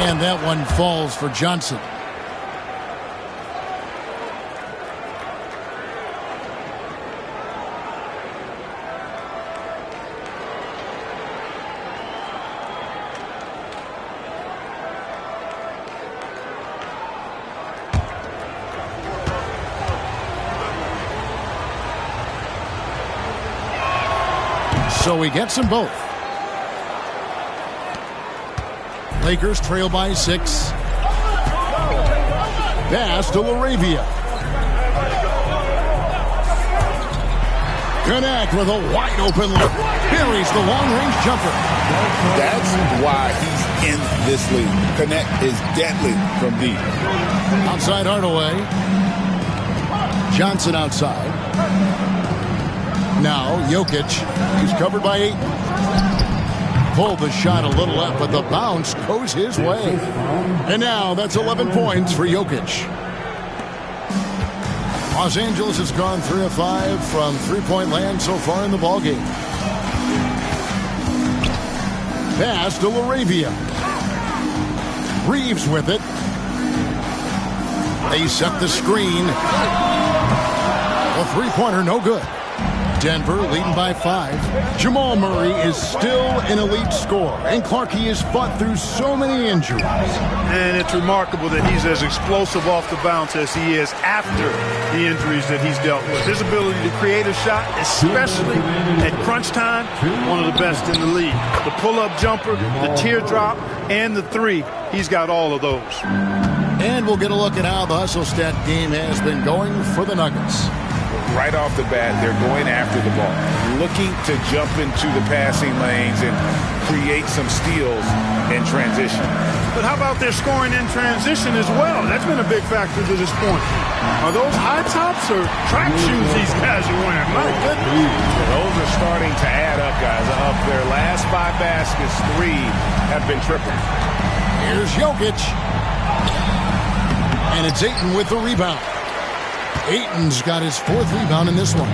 And that one falls for Johnson. So he gets them both. Lakers trail by 6. Pass to Laravia. Connect with a wide open look. Buries the long-range jumper. That's why he's in this league. Connect is deadly from deep. Outside Hardaway. Johnson outside. Now Jokic. He's covered by 8. Pulled the shot a little left, but the bounce goes his way. And now that's 11 points for Jokic. Los Angeles has gone 3 of 5 from three-point land so far in the ballgame. Pass to Laravia. Reeves with it. They set the screen. A three-pointer, no good. Denver leading by 5. Jamal Murray is still an elite scorer, and Clarkie has fought through so many injuries. And it's remarkable that he's as explosive off the bounce as he is after the injuries that he's dealt with. His ability to create a shot, especially at crunch time, one of the best in the league. The pull-up jumper, the teardrop, and the 3, he's got all of those. And we'll get a look at how the hustle stat game has been going for the Nuggets. Right off the bat, they're going after the ball, looking to jump into the passing lanes and create some steals in transition. But how about their scoring in transition as well? That's been a big factor to this point. Are those high tops or track shoes these guys are wearing? My goodness. Those are starting to add up, guys. Of their last 5 baskets, 3 have been triple. Here's Jokic. And it's Ayton with the rebound. Ayton's got his 4th rebound in this one.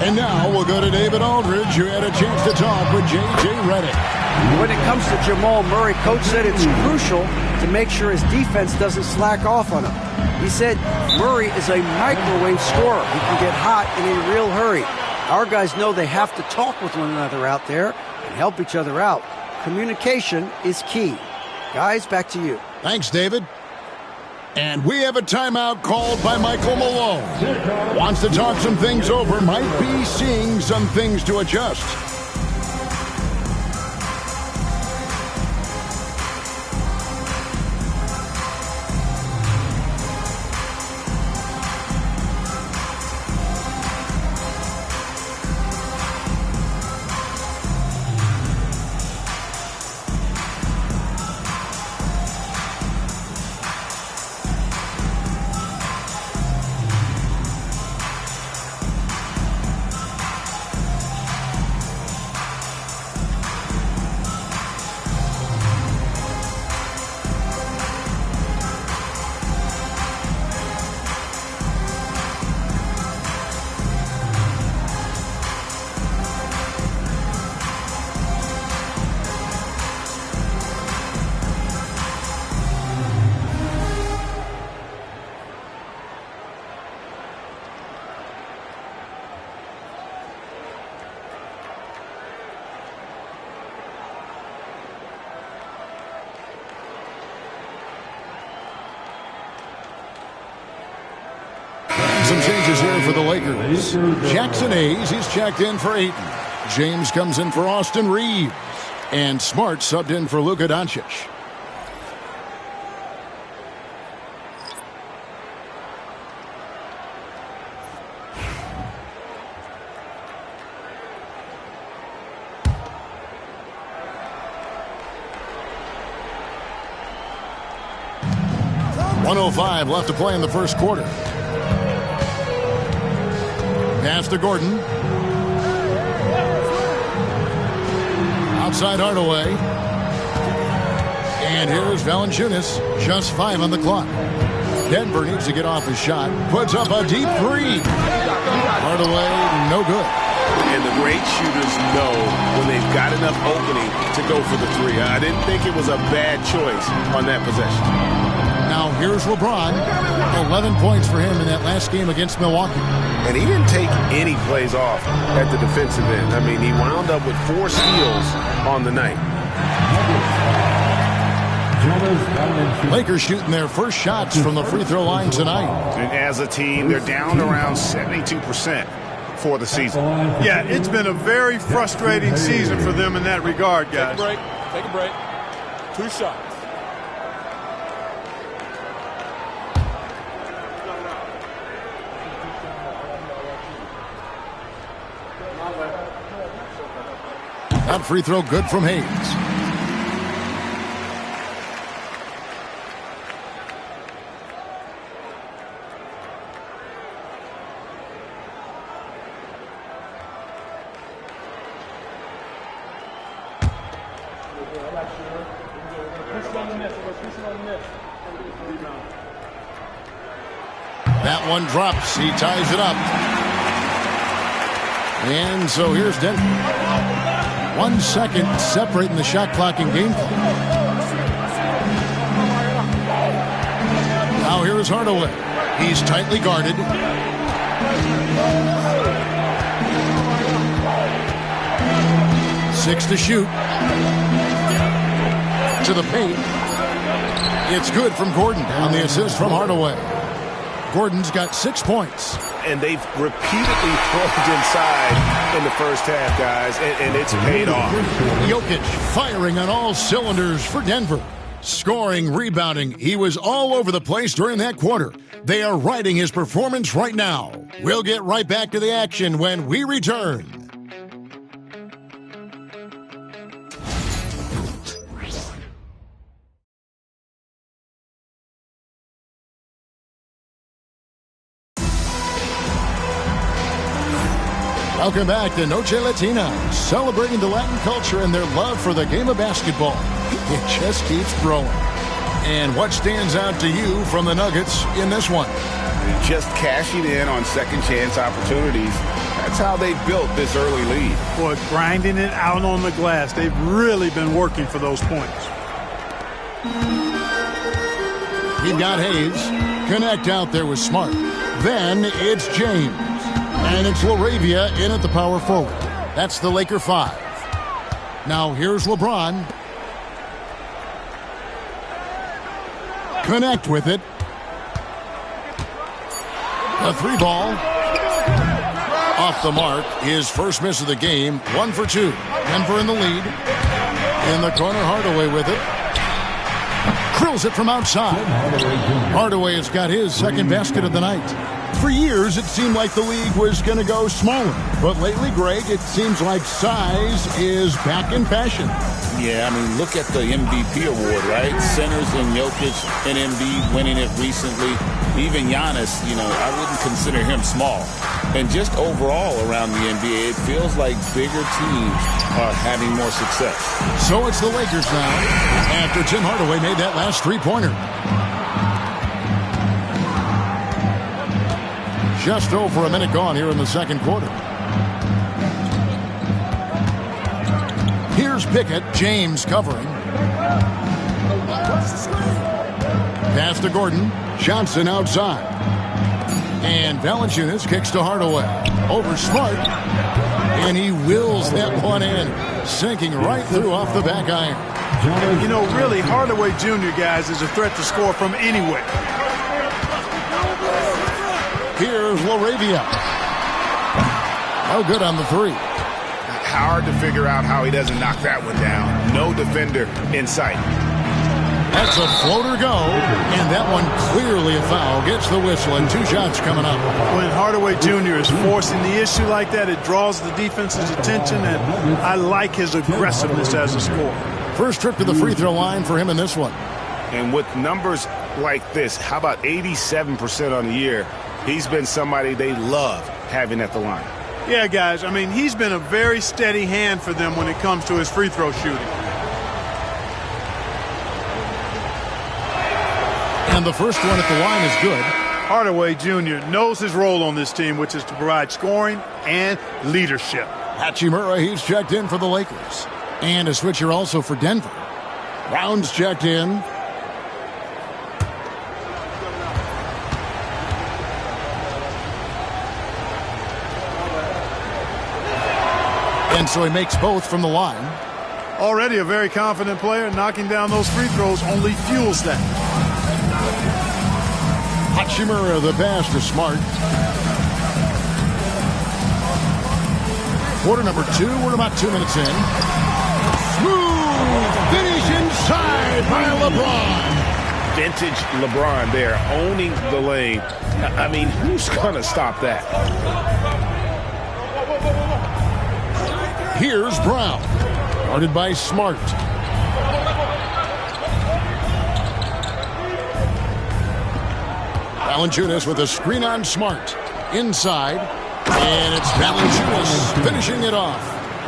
And now we'll go to David Aldridge, who had a chance to talk with J.J. Redick. When it comes to Jamal Murray, Coach said it's crucial to make sure his defense doesn't slack off on him. He said Murray is a microwave scorer. He can get hot in a real hurry. Our guys know they have to talk with one another out there and help each other out. Communication is key. Guys, back to you. Thanks, David. And we have a timeout called by Michael Malone. Wants to talk some things over, might be seeing some things to adjust. Some changes here for the Lakers. Jackson Hayes, he's checked in for Ayton. James comes in for Austin Reeves. And Smart subbed in for Luka Doncic. .105 left to play in the first quarter. Pass to Gordon. Outside Hardaway. And here's Valanciunas. Just 5 on the clock. Denver needs to get off his shot. Puts up a deep three. Hardaway, no good. And the great shooters know when they've got enough opening to go for the three. I didn't think it was a bad choice on that possession. Now here's LeBron. 11 points for him in that last game against Milwaukee. And he didn't take any plays off at the defensive end. I mean, he wound up with 4 steals on the night. Lakers shooting their first shots from the free throw line tonight. And as a team, they're down around 72% for the season. Yeah, it's been a very frustrating season for them in that regard, guys. Take a break. 2 shots. That free throw good from Hayes. That one drops. He ties it up. And so here's Denver. 1 second separating the shot clock and game clock. Now here's Hardaway. He's tightly guarded. Six to shoot. To the paint. It's good from Gordon on the assist from Hardaway. Gordon's got 6 points. And they've repeatedly thrown inside in the first half, guys, and it's paid off. Jokic firing on all cylinders for Denver. Scoring, rebounding. He was all over the place during that quarter. They are riding his performance right now. We'll get right back to the action when we return. Welcome back to Noche Latina, celebrating the Latin culture and their love for the game of basketball. It just keeps growing. And what stands out to you from the Nuggets in this one? Just cashing in on second chance opportunities. That's how they built this early lead. Boy, grinding it out on the glass. They've really been working for those points. You've got Hayes. Connect out there with Smart. Then it's James. And it's LaRavia in at the power forward. That's the Laker 5. Now here's LeBron. Connect with it. A 3 ball. Off the mark. His first miss of the game. 1 for 2. Denver in the lead. In the corner, Hardaway with it. Drills it from outside. Hardaway has got his second basket of the night. For years, it seemed like the league was going to go smaller. But lately, Greg, it seems like size is back in fashion. Yeah, I mean, look at the MVP award, right? Centers and Jokic and Embiid winning it recently. Even Giannis, I wouldn't consider him small. And just overall around the NBA, it feels like bigger teams are having more success. So it's the Lakers now, after Tim Hardaway made that last three-pointer. Just over a minute gone here in the second quarter. Here's Pickett. James covering. Pass to Gordon. Johnson outside. And Valanciunas kicks to Hardaway. Over Smart. And he wills that one in. Sinking right through off the back iron. Really, Hardaway Jr., guys, is a threat to score from anywhere. Here's Laravia. No good on the three. Hard to figure out how he doesn't knock that one down. No defender in sight. That's a floater go, and that one clearly a foul. Gets the whistle, and 2 shots coming up. When Hardaway Jr. is forcing the issue like that, it draws the defense's attention, and I like his aggressiveness as a scorer. First trip to the free throw line for him in this one. And with numbers like this, how about 87% on the year? He's been somebody they love having at the line. Yeah, guys, I mean, he's been a very steady hand for them when it comes to his free throw shooting. And the first one at the line is good. Hardaway Jr. knows his role on this team, which is to provide scoring and leadership. Hachimura, he's checked in for the Lakers. And a switcher also for Denver. Brown's checked in. And so he makes both from the line. Already a very confident player. Knocking down those free throws only fuels that. Hachimura, the pass to Smart. Quarter number 2. We're about 2 minutes in. Smooth finish inside by LeBron. Vintage LeBron there, owning the lane. I mean, who's going to stop that? Here's Brown. Guarded by Smart. Valanciunas with a screen on Smart. Inside. And it's Valanciunas finishing it off.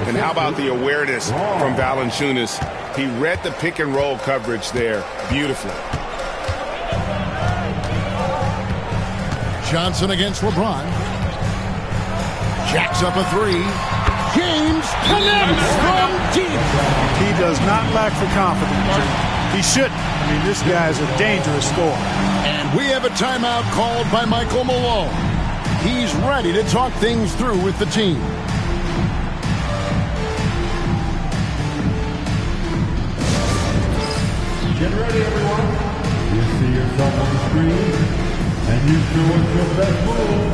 And how about the awareness from Valanciunas? He read the pick and roll coverage there beautifully. Johnson against LeBron. Jacks up a 3. James connects from deep. He does not lack for confidence. He shouldn't. I mean, this guy is a dangerous scorer. And we have a timeout called by Michael Malone. He's ready to talk things through with the team. Get ready, everyone. You see yourself on the screen, and you show us your best move.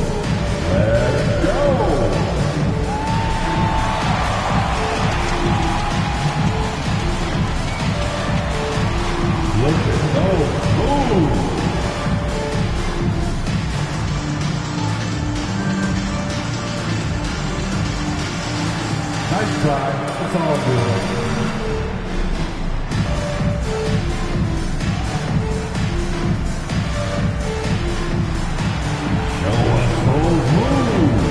Let's go. Look at those moves. Nice try. That's all good. Show us those moves.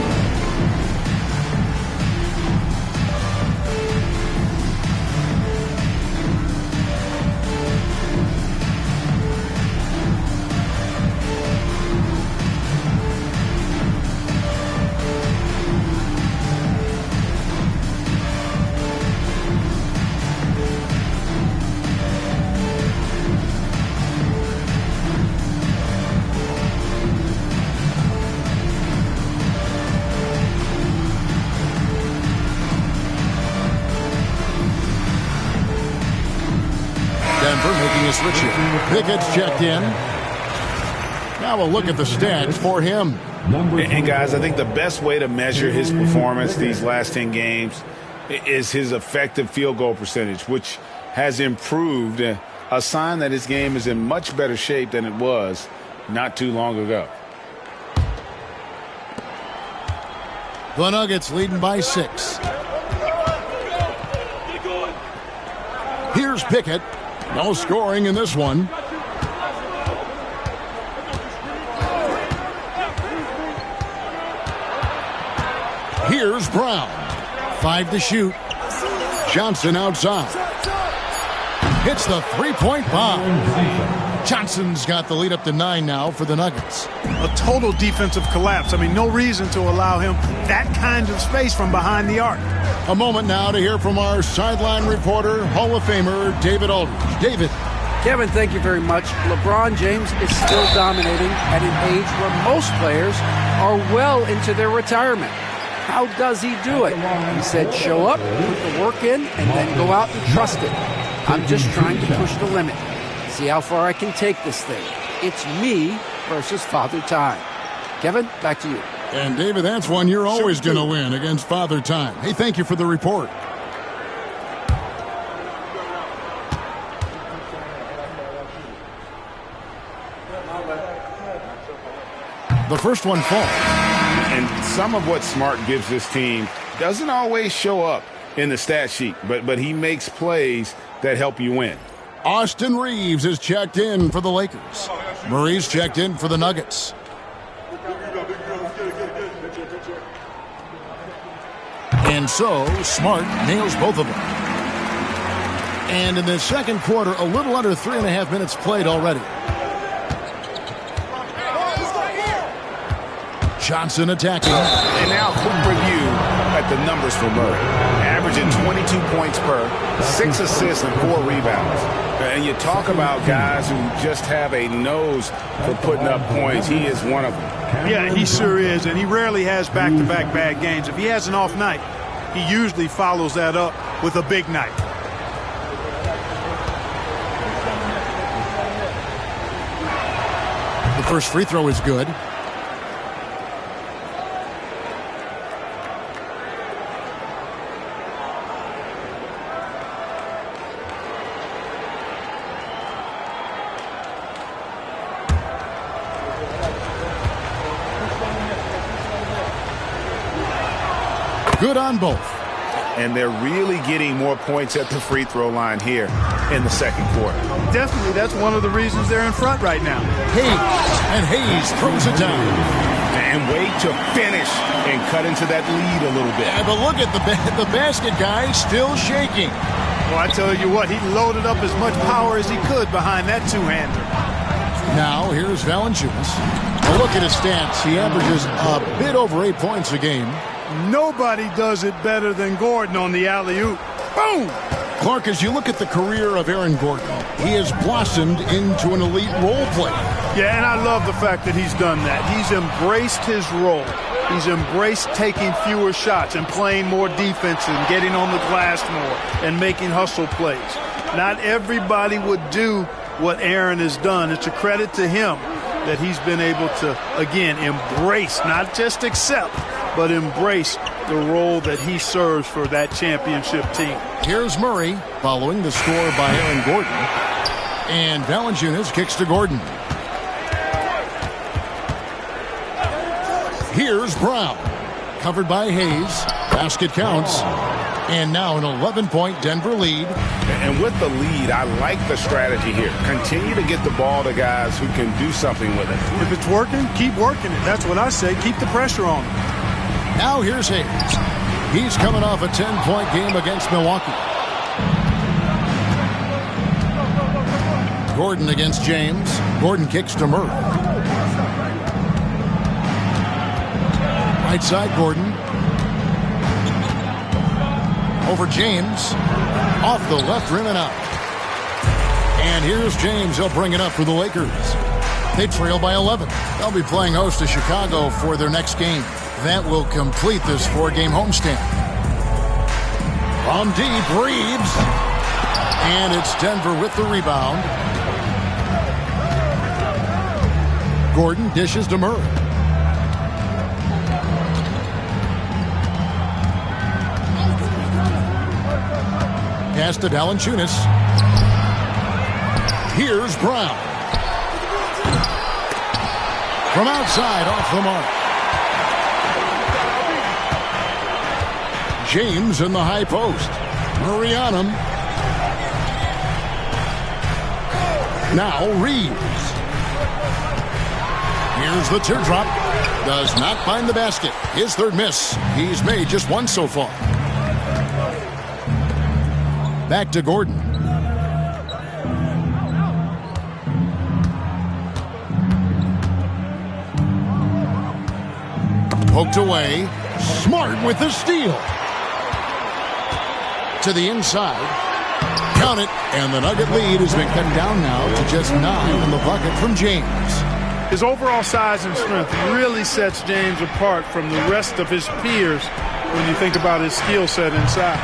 Making a switch here. Pickett's checked in. Now we'll look at the stats for him. And guys, I think the best way to measure his performance these last 10 games is his effective field goal percentage, which has improved, a sign that his game is in much better shape than it was not too long ago. The Nuggets leading by 6. Here's Pickett. No scoring in this one. Here's Brown. 5 to shoot. Johnson outside. Hits the three-point bomb. Johnson's got the lead up to 9 now for the Nuggets. A total defensive collapse. I mean, no reason to allow him that kind of space from behind the arc. A moment now to hear from our sideline reporter, Hall of Famer David Aldridge. David. Kevin, thank you very much. LeBron James is still dominating at an age where most players are well into their retirement. How does he do it? He said show up, put the work in, and then go out and trust it. I'm just trying to push the limit. See how far I can take this thing. It's me versus Father Time. Kevin, back to you. And, David, that's one you're always going to win against Father Time. Hey, thank you for the report. The first one falls. And some of what Smart gives this team doesn't always show up in the stat sheet, but he makes plays that help you win. Austin Reeves is checked in for the Lakers. Murray's checked in for the Nuggets. And so, Smart nails both of them. And in the second quarter, a little under 3.5 minutes played already. Johnson attacking. And now a quick review at the numbers for Murray. Averaging 22 points per, 6 assists and 4 rebounds. And you talk about guys who just have a nose for putting up points. He is one of them. Yeah, he sure is, and he rarely has back-to-back bad games. If he has an off night, he usually follows that up with a big night. The first free throw is good. Good on both. And they're really getting more points at the free throw line here in the second quarter. Definitely, that's one of the reasons they're in front right now. Hayes throws it down. And wait to finish and cut into that lead a little bit. Yeah, but look at the basket guy still shaking. Well, I tell you what, he loaded up as much power as he could behind that two-hander. Now, here's Valanciunas. A look at his stats. He averages a bit over 8 points a game. Nobody does it better than Gordon on the alley-oop. Boom! Clark, as you look at the career of Aaron Gordon, he has blossomed into an elite role player. Yeah, and I love the fact that he's done that. He's embraced his role. He's embraced taking fewer shots and playing more defense and getting on the glass more and making hustle plays. Not everybody would do what Aaron has done. It's a credit to him that he's been able to, again, embrace, not just accept, but embrace the role that he serves for that championship team. Here's Murray following the score by Aaron Gordon. And Valanciunas kicks to Gordon. Here's Brown. Covered by Hayes. Basket counts. And now an 11-point Denver lead. And with the lead, I like the strategy here. Continue to get the ball to guys who can do something with it. If it's working, keep working it. That's what I say. Keep the pressure on him. Now here's Hayes. He's coming off a 10-point game against Milwaukee. Gordon against James. Gordon kicks to Murray. Right side, Gordon. Over James. Off the left rim and out. And here's James. He'll bring it up for the Lakers. They trail by 11. They'll be playing host to Chicago for their next game. That will complete this 4-game homestand. On deep, Reeves. And it's Denver with the rebound. Gordon dishes to Murray. Pass to Valanciunas. Here's Brown. From outside, off the mark. James in the high post. Murray on him. Now Reeves. Here's the teardrop. Does not find the basket. His third miss. He's made just one so far. Back to Gordon. Poked away. Smart with the steal. To the inside. Count it. And the Nugget lead has been cut down now to just 9 in the bucket from James. His overall size and strength really sets James apart from the rest of his peers when you think about his skill set inside.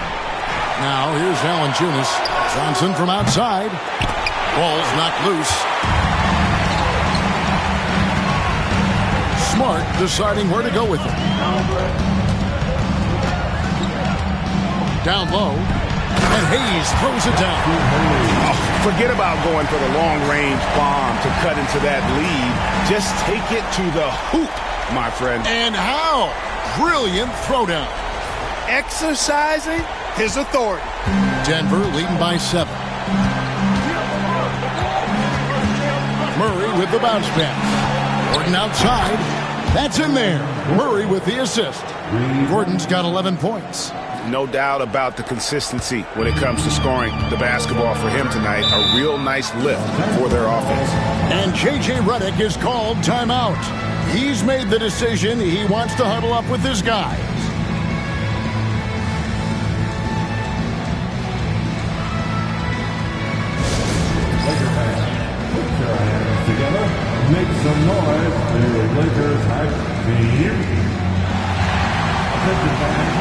Now here's Valanciunas. Johnson from outside. Ball's knocked loose. Smart deciding where to go with it. Down low, and Hayes throws it down. Oh, forget about going for the long-range bomb to cut into that lead. Just take it to the hoop, my friend. And how? Brilliant throwdown. Exercising his authority. Denver leading by 7. Murray with the bounce pass. Gordon outside. That's in there. Murray with the assist. Gordon's got 11 points. No doubt about the consistency when it comes to scoring the basketball for him tonight. A real nice lift for their offense. And J.J. Redick is called timeout. He's made the decision. He wants to huddle up with his guys. Laker fans, put your hands together. Make some noise for your Lakers hype team. Attention fans,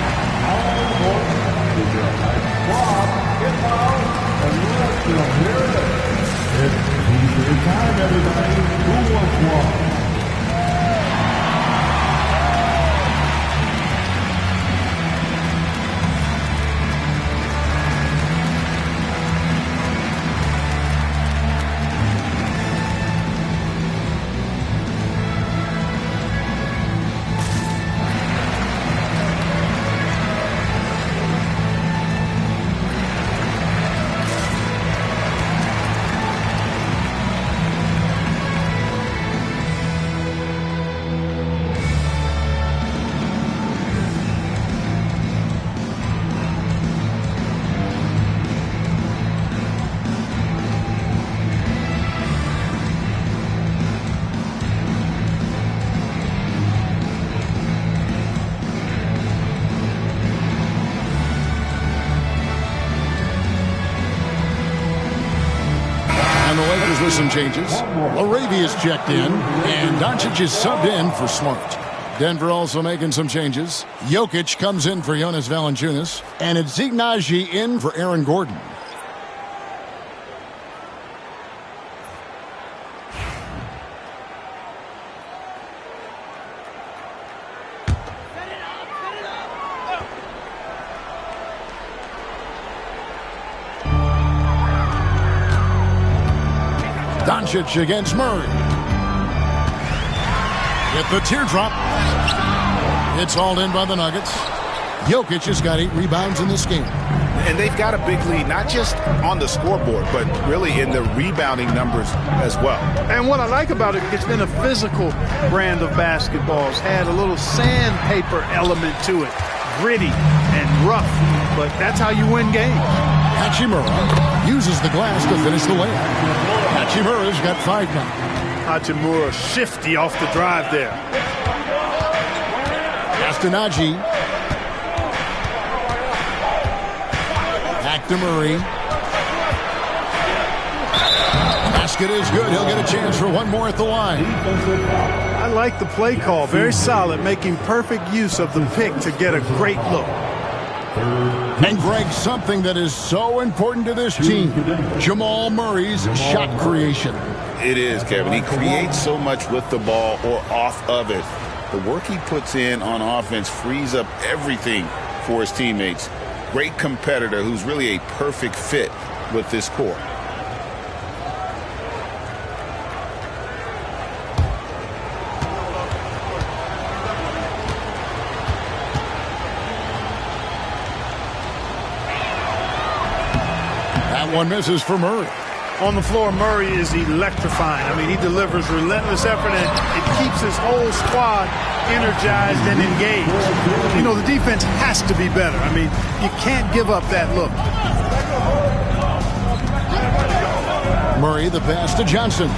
all aboard. With your hype squad, get loud and let them hear it. It's T-shirt time, everybody. Who wants one? With some changes. Laravia's checked in, and Doncic is subbed in for Smart. Denver also making some changes. Jokic comes in for Jonas Valanciunas, and it's Ignaji in for Aaron Gordon. Doncic against Murray. With the teardrop. It's hauled in by the Nuggets. Jokic has got 8 rebounds in this game. And they've got a big lead, not just on the scoreboard, but really in the rebounding numbers as well. And what I like about it, it's been a physical brand of basketball. It's had a little sandpaper element to it. Gritty and rough, but that's how you win games. Hachimura uses the glass to finish the layup. Hachimura's got 5 now. Hachimura shifty off the drive there. Castanagi. Back to Murray. Basket is good. He'll get a chance for one more at the line. I like the play call. Very solid, making perfect use of the pick to get a great look. And Greg, something that is so important to this team, Jamal Murray's shot creation. It is, Kevin. He creates so much with the ball or off of it. The work he puts in on offense frees up everything for his teammates. Great competitor who's really a perfect fit with this core. That one misses for Murray. On the floor, Murray is electrifying. I mean, he delivers relentless effort, and it keeps his whole squad energized and engaged. You know, the defense has to be better. I mean, you can't give up that look. Murray, the pass to Johnson.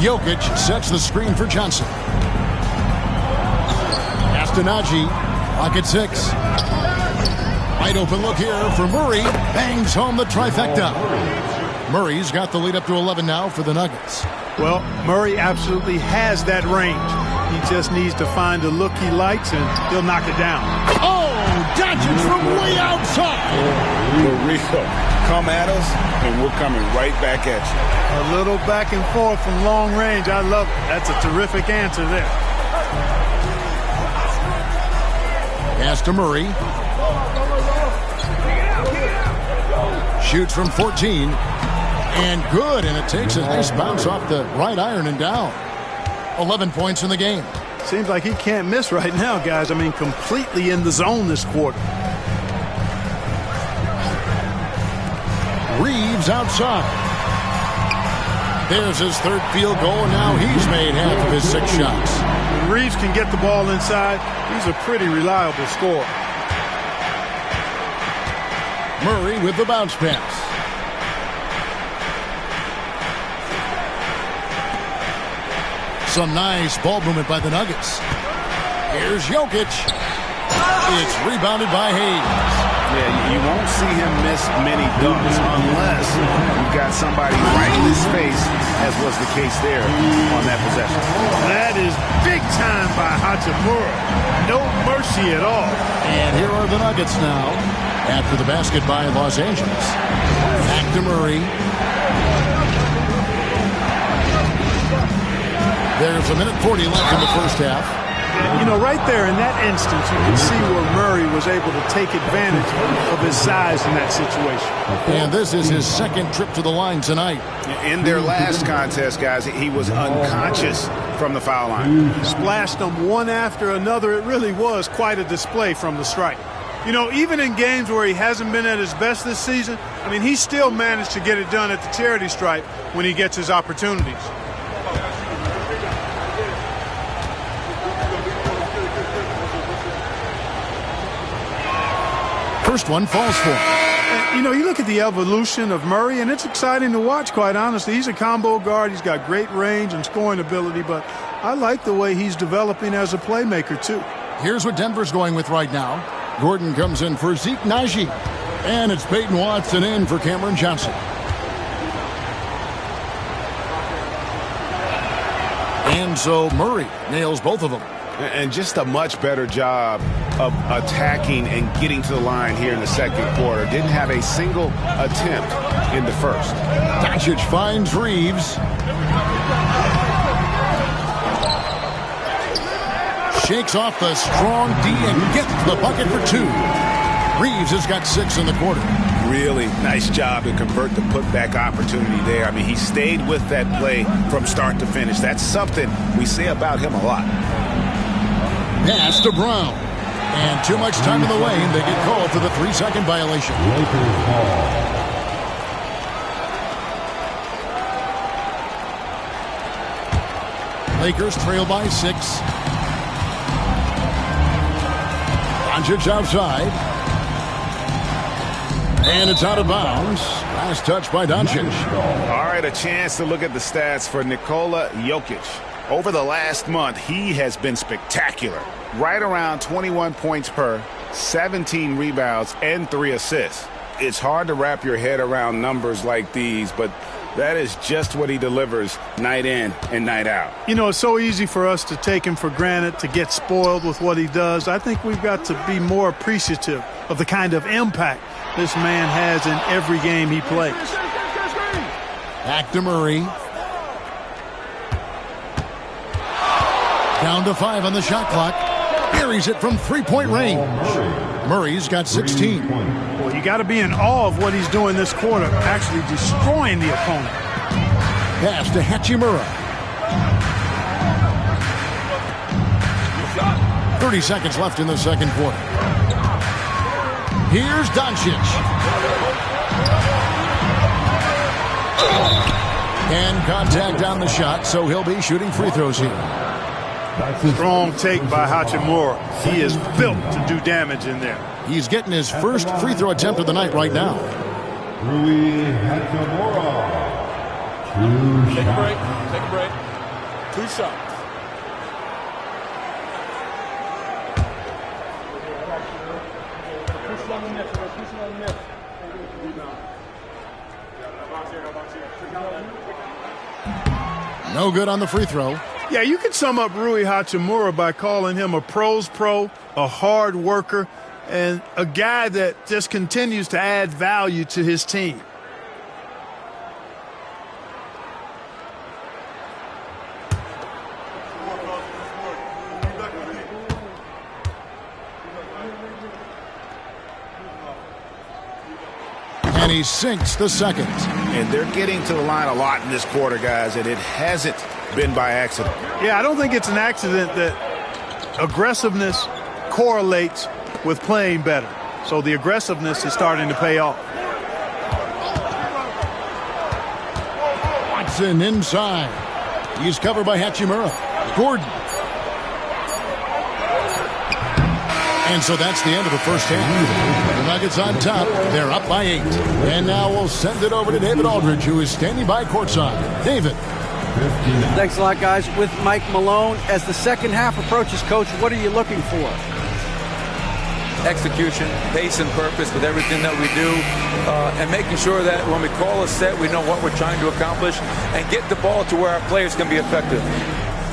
Jokic sets the screen for Johnson. Castanagi, pocket 6. Wide open look here for Murray. Bangs home the trifecta. Murray's got the lead up to 11 now for the Nuggets. Well, Murray absolutely has that range. He just needs to find the look he likes, and he'll knock it down. Oh, Doncic from way outside. For real. Come at us, and we're coming right back at you. A little back and forth from long range. I love it. That's a terrific answer there. Pass to Murray. Shoots from 14. And good, and it takes a nice bounce off the right iron and down. 11 points in the game. Seems like he can't miss right now, guys. I mean, completely in the zone this quarter. Reeves outside. There's his third field goal, and now he's made half of his 6 shots. When Reeves can get the ball inside, he's a pretty reliable scorer. Murray with the bounce pass. Some nice ball movement by the Nuggets. Here's Jokic. It's rebounded by Hayes. Yeah, you won't see him miss many dunks unless you've got somebody right in his face, as was the case there on that possession. That is big time by Hachimura. No mercy at all. And here are the Nuggets now after the basket by Los Angeles. Back to Murray. There's a minute 40 left in the first half. You know, right there in that instance, you can see where Murray was able to take advantage of his size in that situation. And this is his second trip to the line tonight. In their last contest, guys, he was unconscious from the foul line. Splashed them one after another. It really was quite a display from the stripe. You know, even in games where he hasn't been at his best this season, I mean, he still managed to get it done at the charity stripe when he gets his opportunities. First one falls for him. You know, you look at the evolution of Murray, and it's exciting to watch, quite honestly. He's a combo guard. He's got great range and scoring ability, but I like the way he's developing as a playmaker, too. Here's what Denver's going with right now. Gordon comes in for Zeke Naji. And it's Peyton Watson in for Cameron Johnson. And so Murray nails both of them. And just a much better job of attacking and getting to the line here in the second quarter. Didn't have a single attempt in the first. Doncic finds Reeves. Shakes off the strong D and gets the bucket for 2. Reeves has got 6 in the quarter. Really nice job to convert the putback opportunity there. I mean, he stayed with that play from start to finish. That's something we say about him a lot. Pass to Brown. And too much time in the lane. They get called for the 3-second violation. Lakers trail by 6. Doncic outside. And it's out of bounds. Last touch by Doncic. All right, a chance to look at the stats for Nikola Jokic. Over the last month, he has been spectacular. Right around 21 points per, 17 rebounds, and 3 assists. It's hard to wrap your head around numbers like these, but that is just what he delivers night in and night out. You know, it's so easy for us to take him for granted, to get spoiled with what he does. I think we've got to be more appreciative of the kind of impact this man has in every game he plays. Back to Murray. Down to 5 on the shot clock. Buries it from 3-point range. Murray's got 16. Well, you got to be in awe of what he's doing this quarter, actually destroying the opponent. Pass to Hachimura. 30 seconds left in the second quarter. Here's Doncic. And contact on the shot, so he'll be shooting free throws here. Strong take by Hachimura. He is built to do damage in there. He's getting his first free throw attempt of the night right now. Rui Hachimura. Take a break. Take a break. 2 shots. No good on the free throw. Yeah, you could sum up Rui Hachimura by calling him a pro's pro, a hard worker, and a guy that just continues to add value to his team. And he sinks the second. And they're getting to the line a lot in this quarter, guys, and it hasn't been by accident. Yeah, I don't think it's an accident that aggressiveness correlates with playing better. So the aggressiveness is starting to pay off. Watson inside. He's covered by Hachimura. Gordon. And so that's the end of the first half. The Nuggets on top. They're up by 8. And now we'll send it over to David Aldridge, who is standing by courtside. David. Thanks a lot, guys. With Mike Malone, as the second half approaches, Coach, what are you looking for? Execution, pace and purpose with everything that we do, and making sure that when we call a set, we know what we're trying to accomplish and get the ball to where our players can be effective.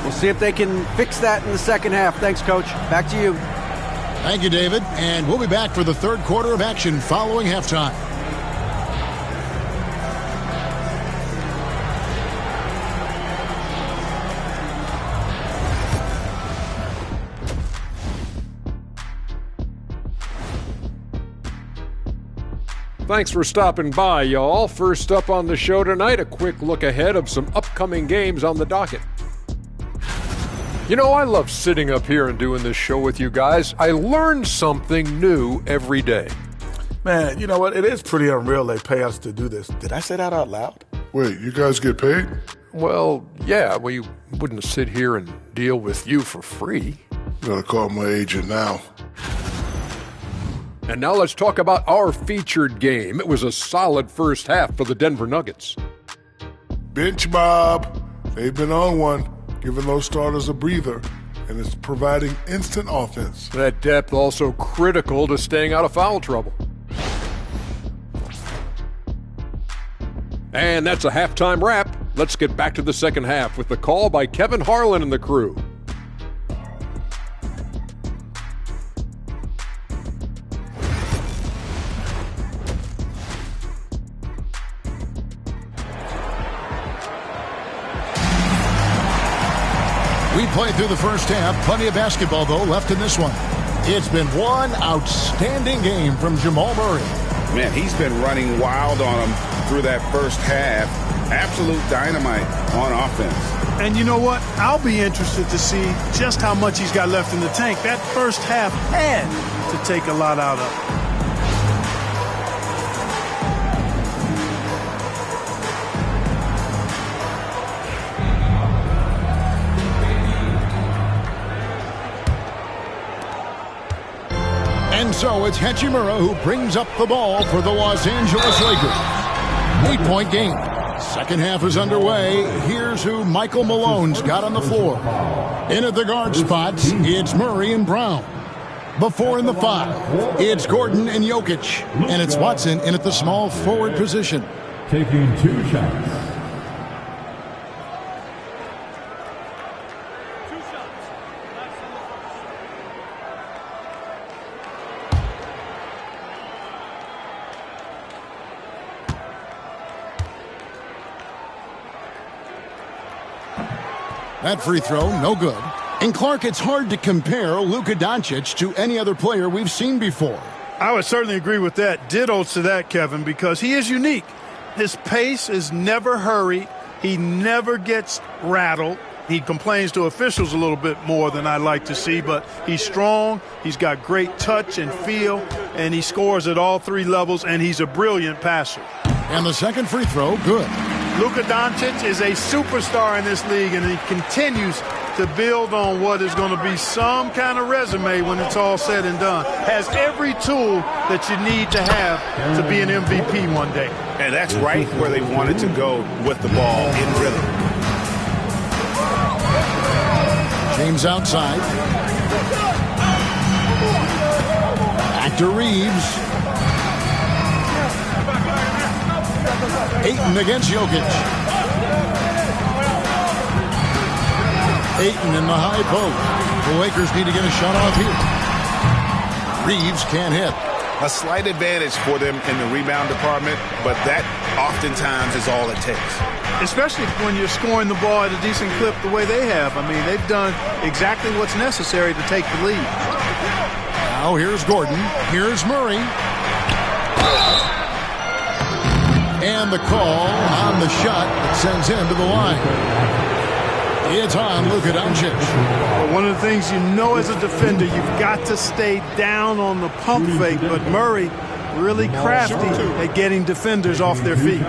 We'll see if they can fix that in the second half. Thanks, Coach. Back to you. Thank you, David. And we'll be back for the third quarter of action following halftime. Thanks for stopping by, y'all. First up on the show tonight, a quick look ahead of some upcoming games on the docket. You know, I love sitting up here and doing this show with you guys. I learn something new every day. Man, you know what? It is pretty unreal they pay us to do this. Did I say that out loud? Wait, you guys get paid? Well, yeah, we wouldn't sit here and deal with you for free. Gotta call my agent now. And now let's talk about our featured game. It was a solid first half for the Denver Nuggets. Bench Bob. They've been on one, giving those starters a breather, and it's providing instant offense. That depth also critical to staying out of foul trouble. And that's a halftime wrap. Let's get back to the second half with the call by Kevin Harlan and the crew. We played through the first half. Plenty of basketball, though, left in this one. It's been one outstanding game from Jamal Murray. Man, he's been running wild on him through that first half. Absolute dynamite on offense. And you know what? I'll be interested to see just how much he's got left in the tank. That first half had to take a lot out of it. And so it's Hachimura who brings up the ball for the Los Angeles Lakers. 8-point game. Second half is underway. Here's who Michael Malone's got on the floor. In at the guard spots, it's Murray and Brown. Before in the 5, it's Gordon and Jokic. And it's Watson in at the small forward position. Taking 2 shots. That free throw, no good. And Clark, it's hard to compare Luka Doncic to any other player we've seen before. I would certainly agree with that. Ditto to that, Kevin, because he is unique. His pace is never hurried. He never gets rattled. He complains to officials a little bit more than I'd like to see, but he's strong. He's got great touch and feel, and he scores at all 3 levels, and he's a brilliant passer. And the second free throw, good. Luka Doncic is a superstar in this league, and he continues to build on what is going to be some kind of resume when it's all said and done. Has every tool that you need to have to be an MVP one day. And that's right where they wanted to go with the ball in rhythm. James outside. Back to Reeves. Ayton against Jokic. Ayton in the high post. The Lakers need to get a shot off here. Reeves can't hit. A slight advantage for them in the rebound department, but that oftentimes is all it takes. Especially when you're scoring the ball at a decent clip the way they have. I mean, they've done exactly what's necessary to take the lead. Now here's Gordon. Here's Murray. And the call on the shot that sends him to the line. It's on Luka Doncic. Well, one of the things you know as a defender, you've got to stay down on the pump fake, but Murray really crafty at getting defenders off their feet.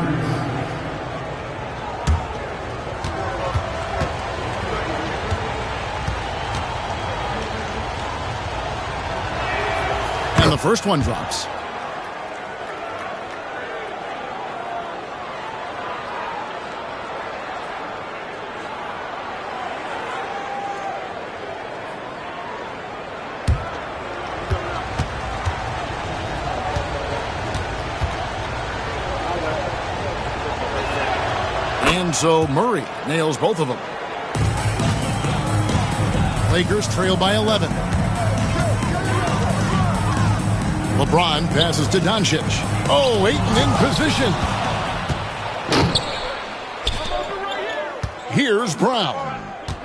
And the first one drops. And so Murray nails both of them. Lakers trail by 11. LeBron passes to Doncic. Oh, Ayton in position. Here's Brown.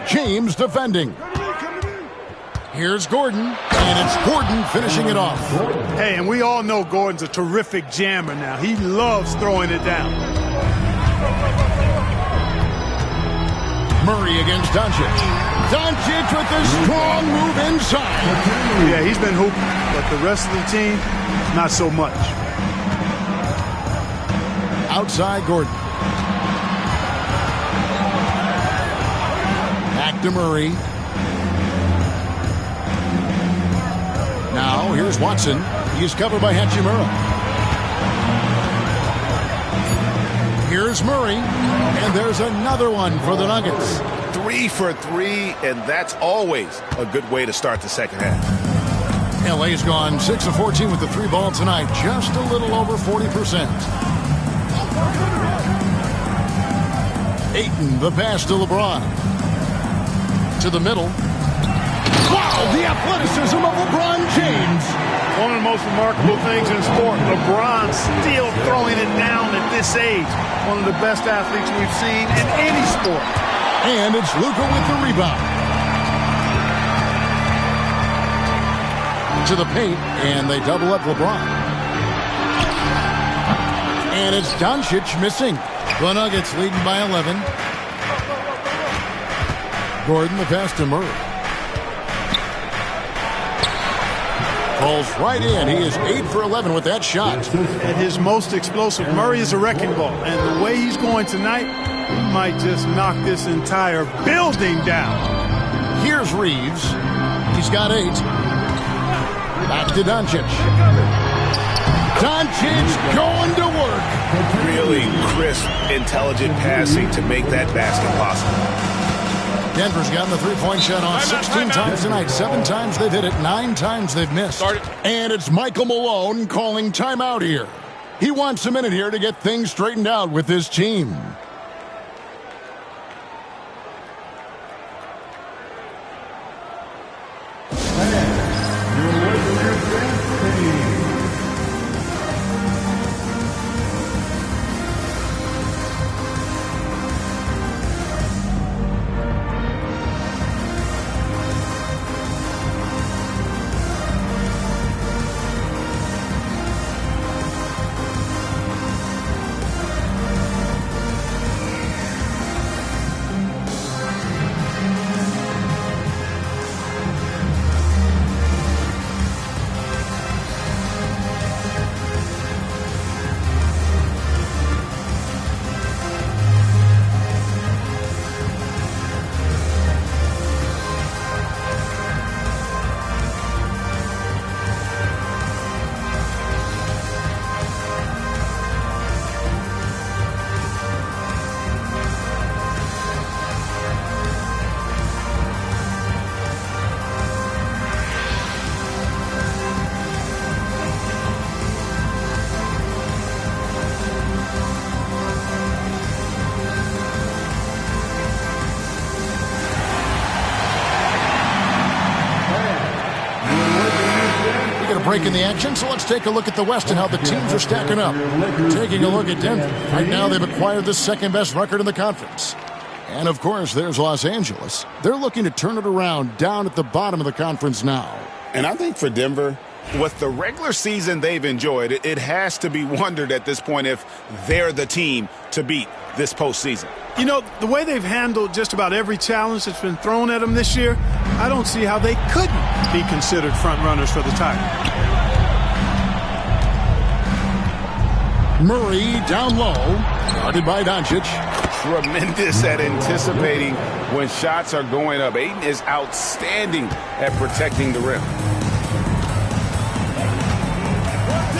James defending. Here's Gordon, and it's Gordon finishing it off. Hey, and we all know Gordon's a terrific jammer now. He loves throwing it down. Murray against Doncic. Doncic with a strong move inside. Yeah, he's been hooping, but the rest of the team, not so much. Outside Gordon. Back to Murray. Now here's Watson. He's covered by Hachimura. Here's Murray, and there's another one for the Nuggets. 3 for 3, and that's always a good way to start the second half. LA's gone 6 of 14 with the 3 ball tonight, just a little over 40%. Ayton, the pass to LeBron. To the middle. Wow, the athleticism of LeBron James. One of the most remarkable things in sport, LeBron still throwing it down at this age. One of the best athletes we've seen in any sport. And it's Luka with the rebound. To the paint, and they double up LeBron. And it's Doncic missing. The Nuggets leading by 11. Gordon, the pass to Murray. Falls right in. He is 8 for 11 with that shot. At his most explosive, Murray is a wrecking ball. And the way he's going tonight, he might just knock this entire building down. Here's Reeves. He's got 8. Back to Doncic. Doncic going to work. Really crisp, intelligent passing to make that basket possible. Denver's gotten the three-point shot on 16 times tonight. 7 times they've hit it, 9 times they've missed. And it's Michael Malone calling timeout here. He wants a minute here to get things straightened out with his team. break in the action, so let's take a look at the West and how the teams are stacking up. Taking a look at Denver. Right now, they've acquired the second-best record in the conference. And, of course, there's Los Angeles. They're looking to turn it around down at the bottom of the conference now. And I think for Denver, with the regular season they've enjoyed, it has to be wondered at this point if they're the team to beat this postseason. You know, the way they've handled just about every challenge that's been thrown at them this year, I don't see how they couldn't be considered front runners for the title. Murray down low, guarded by Doncic. Tremendous at anticipating when shots are going up. Ayton is outstanding at protecting the rim.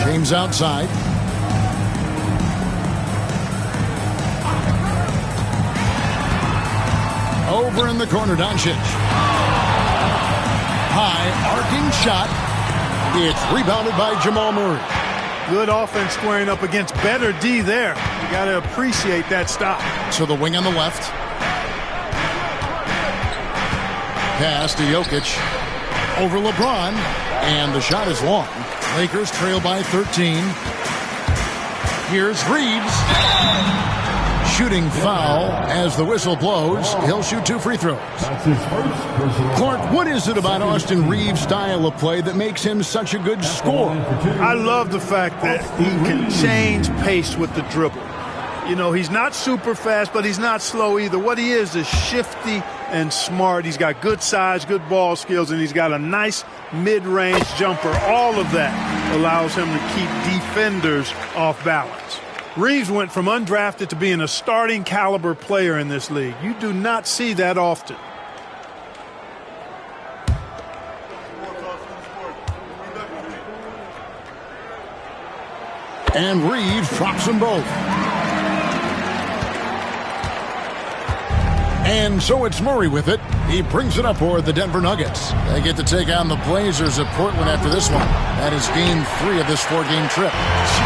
James outside. Over in the corner, Doncic. High, arcing shot. It's rebounded by Jamal Murray. Good offense squaring up against better D there. You got to appreciate that stop. So the wing on the left. Pass to Jokic. Over LeBron. And the shot is long. Lakers trail by 13. Here's Reeves. Shooting foul as the whistle blows. He'll shoot 2 free throws. Clark, what is it about Austin Reeves' style of play that makes him such a good scorer? I love the fact that he can change pace with the dribble. You know, he's not super fast, but he's not slow either. What he is shifty and smart. He's got good size, good ball skills, and he's got a nice mid-range jumper. All of that allows him to keep defenders off balance. Reeves went from undrafted to being a starting caliber player in this league. You do not see that often. And Reeves drops them both. And so it's Murray with it. He brings it up for the Denver Nuggets. They get to take on the Blazers of Portland after this one. That is game 3 of this 4-game trip.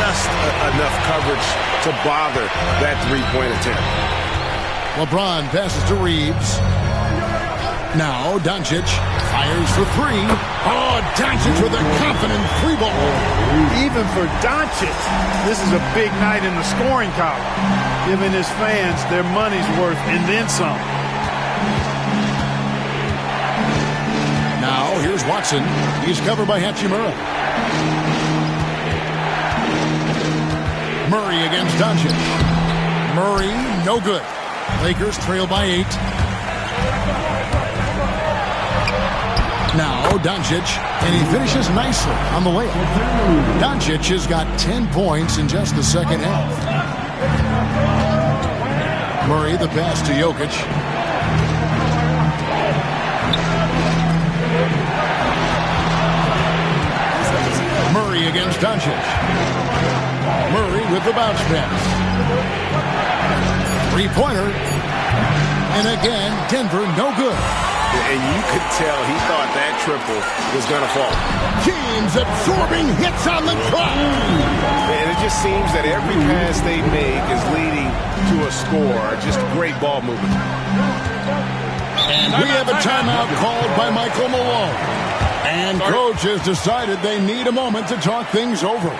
Just enough coverage to bother that three-point attempt. LeBron passes to Reeves. Now Doncic fires for 3. Oh, Doncic with a confident 3-ball. Even for Doncic, this is a big night in the scoring column, giving his fans their money's worth and then some. Now here's Watson. He's covered by Hachimura. Murray against Doncic. Murray, no good. Lakers trail by 8. Now Doncic, and he finishes nicely on the layup. Doncic has got 10 points in just the second half. Murray, the pass to Jokic. Murray against Doncic. Murray with the bounce pass. 3-pointer. And again, Denver no good. And you could tell he thought that triple was going to fall. James absorbing hits on the clock. And it just seems that every pass they make is leading to a score. Just great ball movement. And we have a timeout called by Michael Malone. And coach has decided they need a moment to talk things over.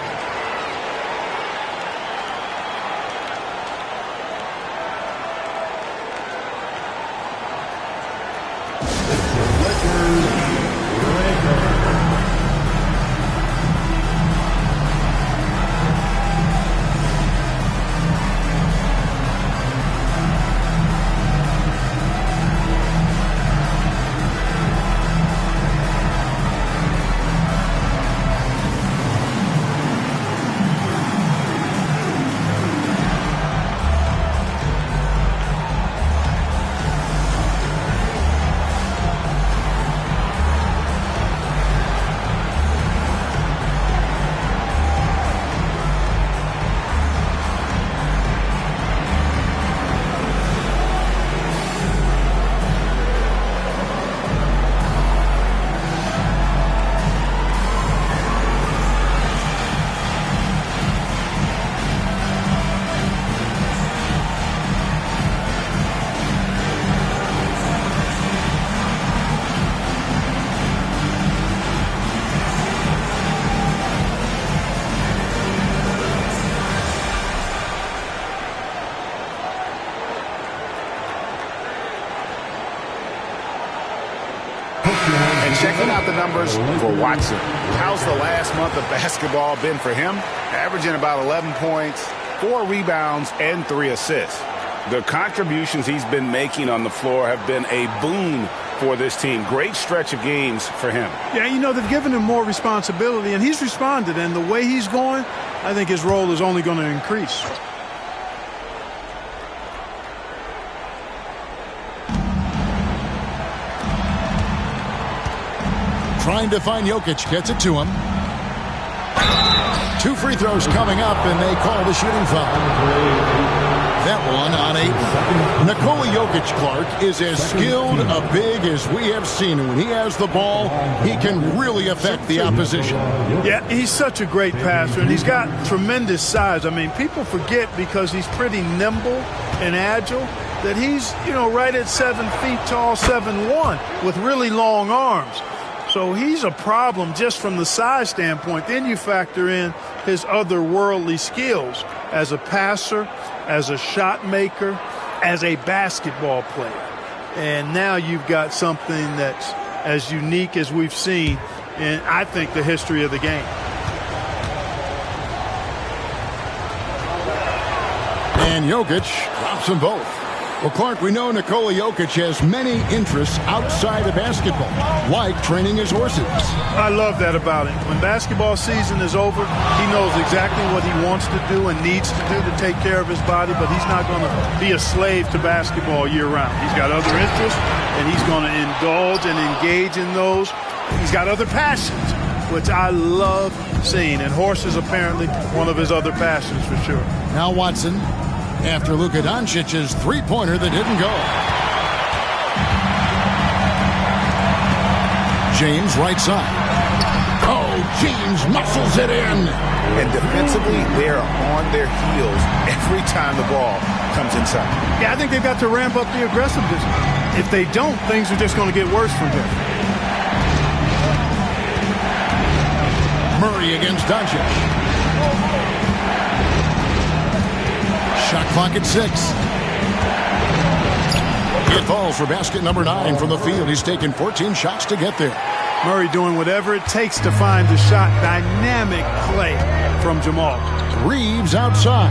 Checking out the numbers for Watson. How's the last month of basketball been for him? Averaging about 11 points, 4 rebounds, and 3 assists. The contributions he's been making on the floor have been a boon for this team. Great stretch of games for him. Yeah, you know, they've given him more responsibility, and he's responded. And the way he's going, I think his role is only going to increase. Trying to find Jokic, gets it to him. 2 free throws coming up, and they call the shooting foul. That one on 8. Nikola Jokic, Clark, is as skilled a big as we have seen. When he has the ball, he can really affect the opposition. Yeah, he's such a great passer, and he's got tremendous size. I mean, people forget because he's pretty nimble and agile that he's, you know, right at 7 feet tall, 7'1", with really long arms. So he's a problem just from the size standpoint. Then you factor in his otherworldly skills as a passer, as a shot maker, as a basketball player. And now you've got something that's as unique as we've seen in, I think, the history of the game. And Jokic drops them both. Well, Clark, we know Nikola Jokic has many interests outside of basketball, like training his horses. I love that about him. When basketball season is over, he knows exactly what he wants to do and needs to do to take care of his body, but he's not going to be a slave to basketball year-round. He's got other interests, and he's going to indulge and engage in those. He's got other passions, which I love seeing, and horses apparently one of his other passions for sure. Now Watson, after Luka Doncic's three-pointer that didn't go. James right side. Oh, James muscles it in. And defensively, they're on their heels every time the ball comes inside. Yeah, I think they've got to ramp up the aggressiveness. If they don't, things are just going to get worse from here. Murray against Doncic. Shot clock at 6. It falls for basket number 9 from the field. He's taken 14 shots to get there. Murray doing whatever it takes to find the shot. Dynamic play from Jamal. Reeves outside.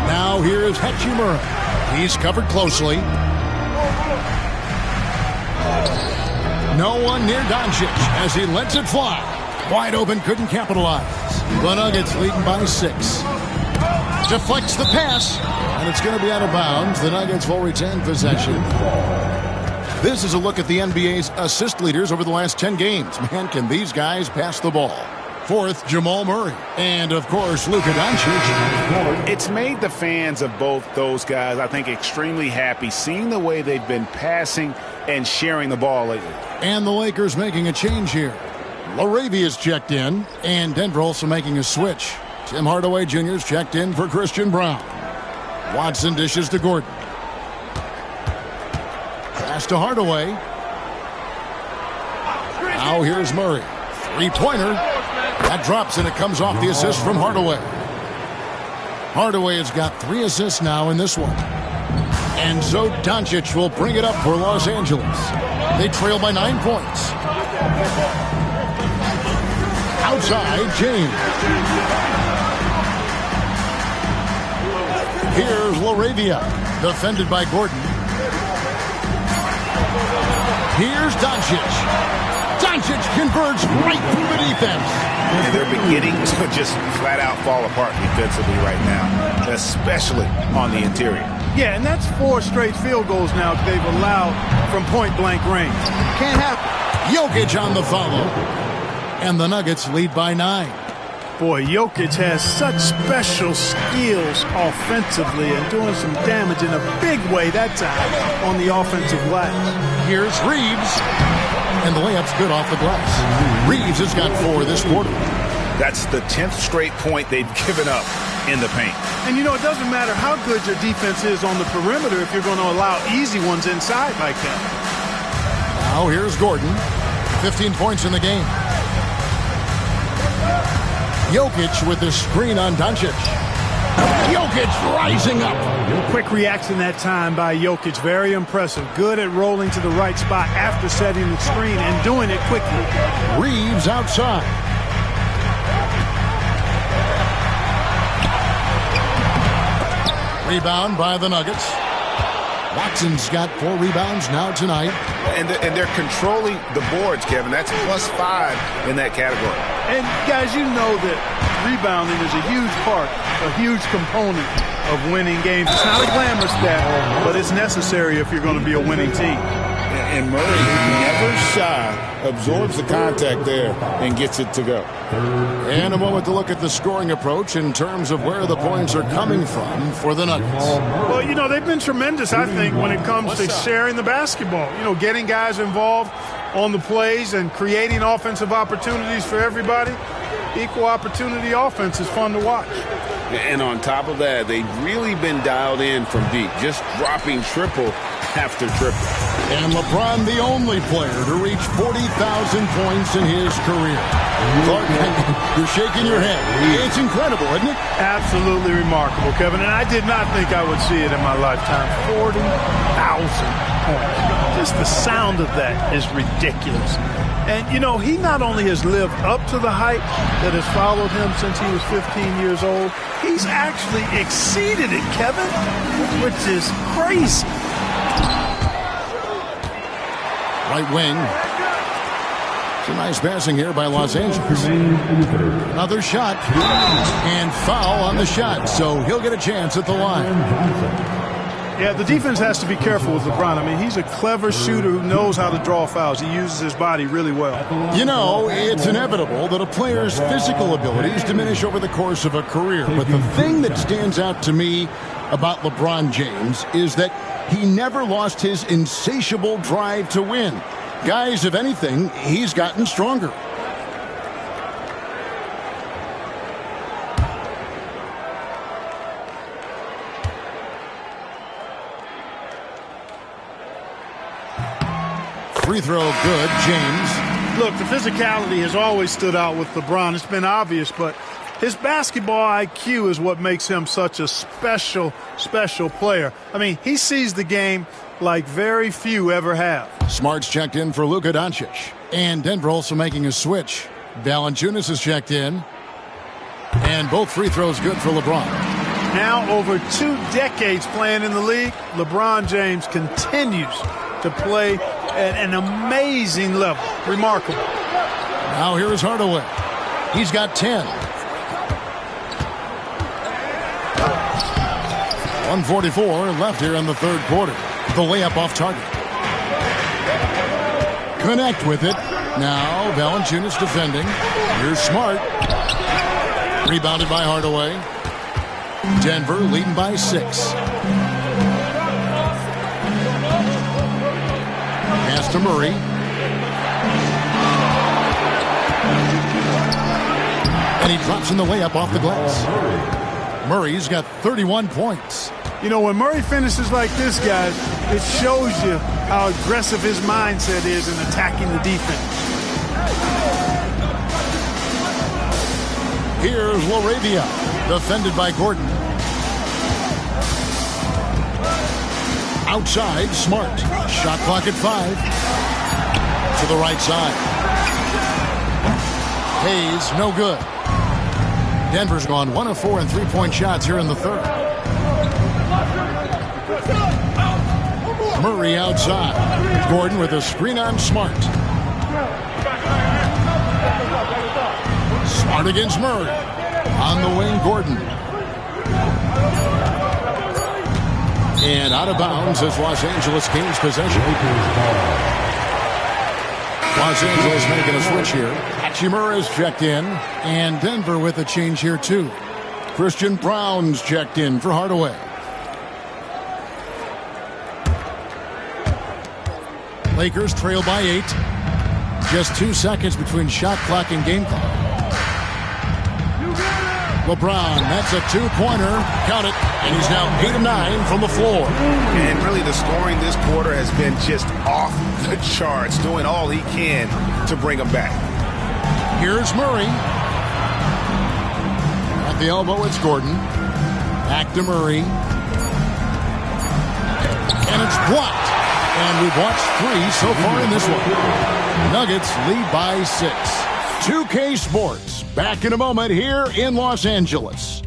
Now here's Hachimura. He's covered closely. No one near Doncic as he lets it fly. Wide open, couldn't capitalize. The Nuggets leading by 6. Deflects the pass, and it's going to be out of bounds. The Nuggets will retain possession. This is a look at the NBA's assist leaders over the last 10 games. Man, can these guys pass the ball? 4th, Jamal Murray. And, of course, Luka Doncic. It's made the fans of both those guys, I think, extremely happy, seeing the way they've been passing and sharing the ball lately. And the Lakers making a change here. LaRavia's checked in, and Denver also making a switch. Tim Hardaway Jr.'s checked in for Christian Brown. Watson dishes to Gordon. Pass to Hardaway. Now here's Murray. Three-pointer. That drops, and it comes off the assist from Hardaway. Hardaway has got 3 assists now in this one. And so Doncic will bring it up for Los Angeles. They trail by 9 points. Outside, James. Here's LaRavia, defended by Gordon. Here's Doncic. Doncic converts right through the defense. And they're beginning to just flat out fall apart defensively right now, especially on the interior. Yeah, and that's 4 straight field goals now they've allowed from point-blank range. Can't happen. Jokic on the follow. And the Nuggets lead by 9. Boy, Jokic has such special skills offensively and doing some damage in a big way that time on the offensive glass. Here's Reeves. And the layup's good off the glass. Reeves has got 4 this quarter. That's the 10th straight point they've given up in the paint. And, you know, it doesn't matter how good your defense is on the perimeter if you're going to allow easy ones inside like that. Now here's Gordon. 15 points in the game. Jokic with the screen on Doncic. Jokic rising up. Quick reaction that time by Jokic. Very impressive. Good at rolling to the right spot after setting the screen and doing it quickly. Reeves outside. Rebound by the Nuggets. Watson's got 4 rebounds now tonight. And they're controlling the boards, Kevin. That's +5 in that category. And, guys, you know that rebounding is a huge part, a huge component of winning games. It's not a glamorous stat, but it's necessary if you're going to be a winning team. And Murray, never shy, absorbs the contact there and gets it to go. And a moment to look at the scoring approach in terms of where the points are coming from for the Nuggets. Well, you know, they've been tremendous, I think, when it comes to sharing the basketball. You know, getting guys involved on the plays and creating offensive opportunities for everybody. Equal opportunity offense is fun to watch. And on top of that, they've really been dialed in from deep, just dropping triple after triple. And LeBron, the only player to reach 40,000 points in his career. Clark, you're shaking your head. It's incredible, isn't it? Absolutely remarkable, Kevin. And I did not think I would see it in my lifetime. 40,000 points. Just the sound of that is ridiculous. And, you know, he not only has lived up to the hype that has followed him since he was 15 years old, he's actually exceeded it, Kevin, which is crazy. Right wing. It's a nice passing here by Los Angeles. Another shot. And foul on the shot, so he'll get a chance at the line. Yeah, the defense has to be careful with LeBron. I mean, he's a clever shooter who knows how to draw fouls. He uses his body really well. You know, it's inevitable that a player's physical abilities diminish over the course of a career. But the thing that stands out to me about LeBron James is that he never lost his insatiable drive to win. Guys, if anything, he's gotten stronger. Free throw good, James. Look, the physicality has always stood out with LeBron. It's been obvious, but his basketball IQ is what makes him such a special player. I mean, he sees the game like very few ever have. Smart's checked in for Luka Doncic. And Denver also making a switch. Valanciunas is checked in. And both free throws good for LeBron. Now over 2 decades playing in the league, LeBron James continues to play at an amazing level. Remarkable. Now here is Hardaway. He's got 10. 1:44 left here in the third quarter. The layup off target. Connect with it. Now Valanciunas defending. Here's Smart. Rebounded by Hardaway. Denver leading by 6. Pass to Murray. And he drops in the layup off the glass. Murray's got 31 points. You know, when Murray finishes like this, guys, it shows you how aggressive his mindset is in attacking the defense. Here's Laravia, defended by Gordon. Outside, Smart. Shot clock at 5. To the right side. Hayes, no good. Denver's gone 1 of 4 in three-point shots here in the third. Murray outside. Gordon with a screen on Smart. Smart against Murray. On the wing, Gordon. And out of bounds as Los Angeles gains possession. Los Angeles making a switch here. Hachimura is checked in. And Denver with a change here, too. Christian Brown's checked in for Hardaway. Lakers trail by 8. Just 2 seconds between shot clock and game clock. LeBron, that's a 2-pointer. Count it. And he's now 8 of 9 from the floor. And really the scoring this quarter has been just off the charts, doing all he can to bring them back. Here's Murray. At the elbow, it's Gordon. Back to Murray. And it's blocked. And we've watched 3 so far in this one. Nuggets lead by 6. 2K Sports, back in a moment here in Los Angeles.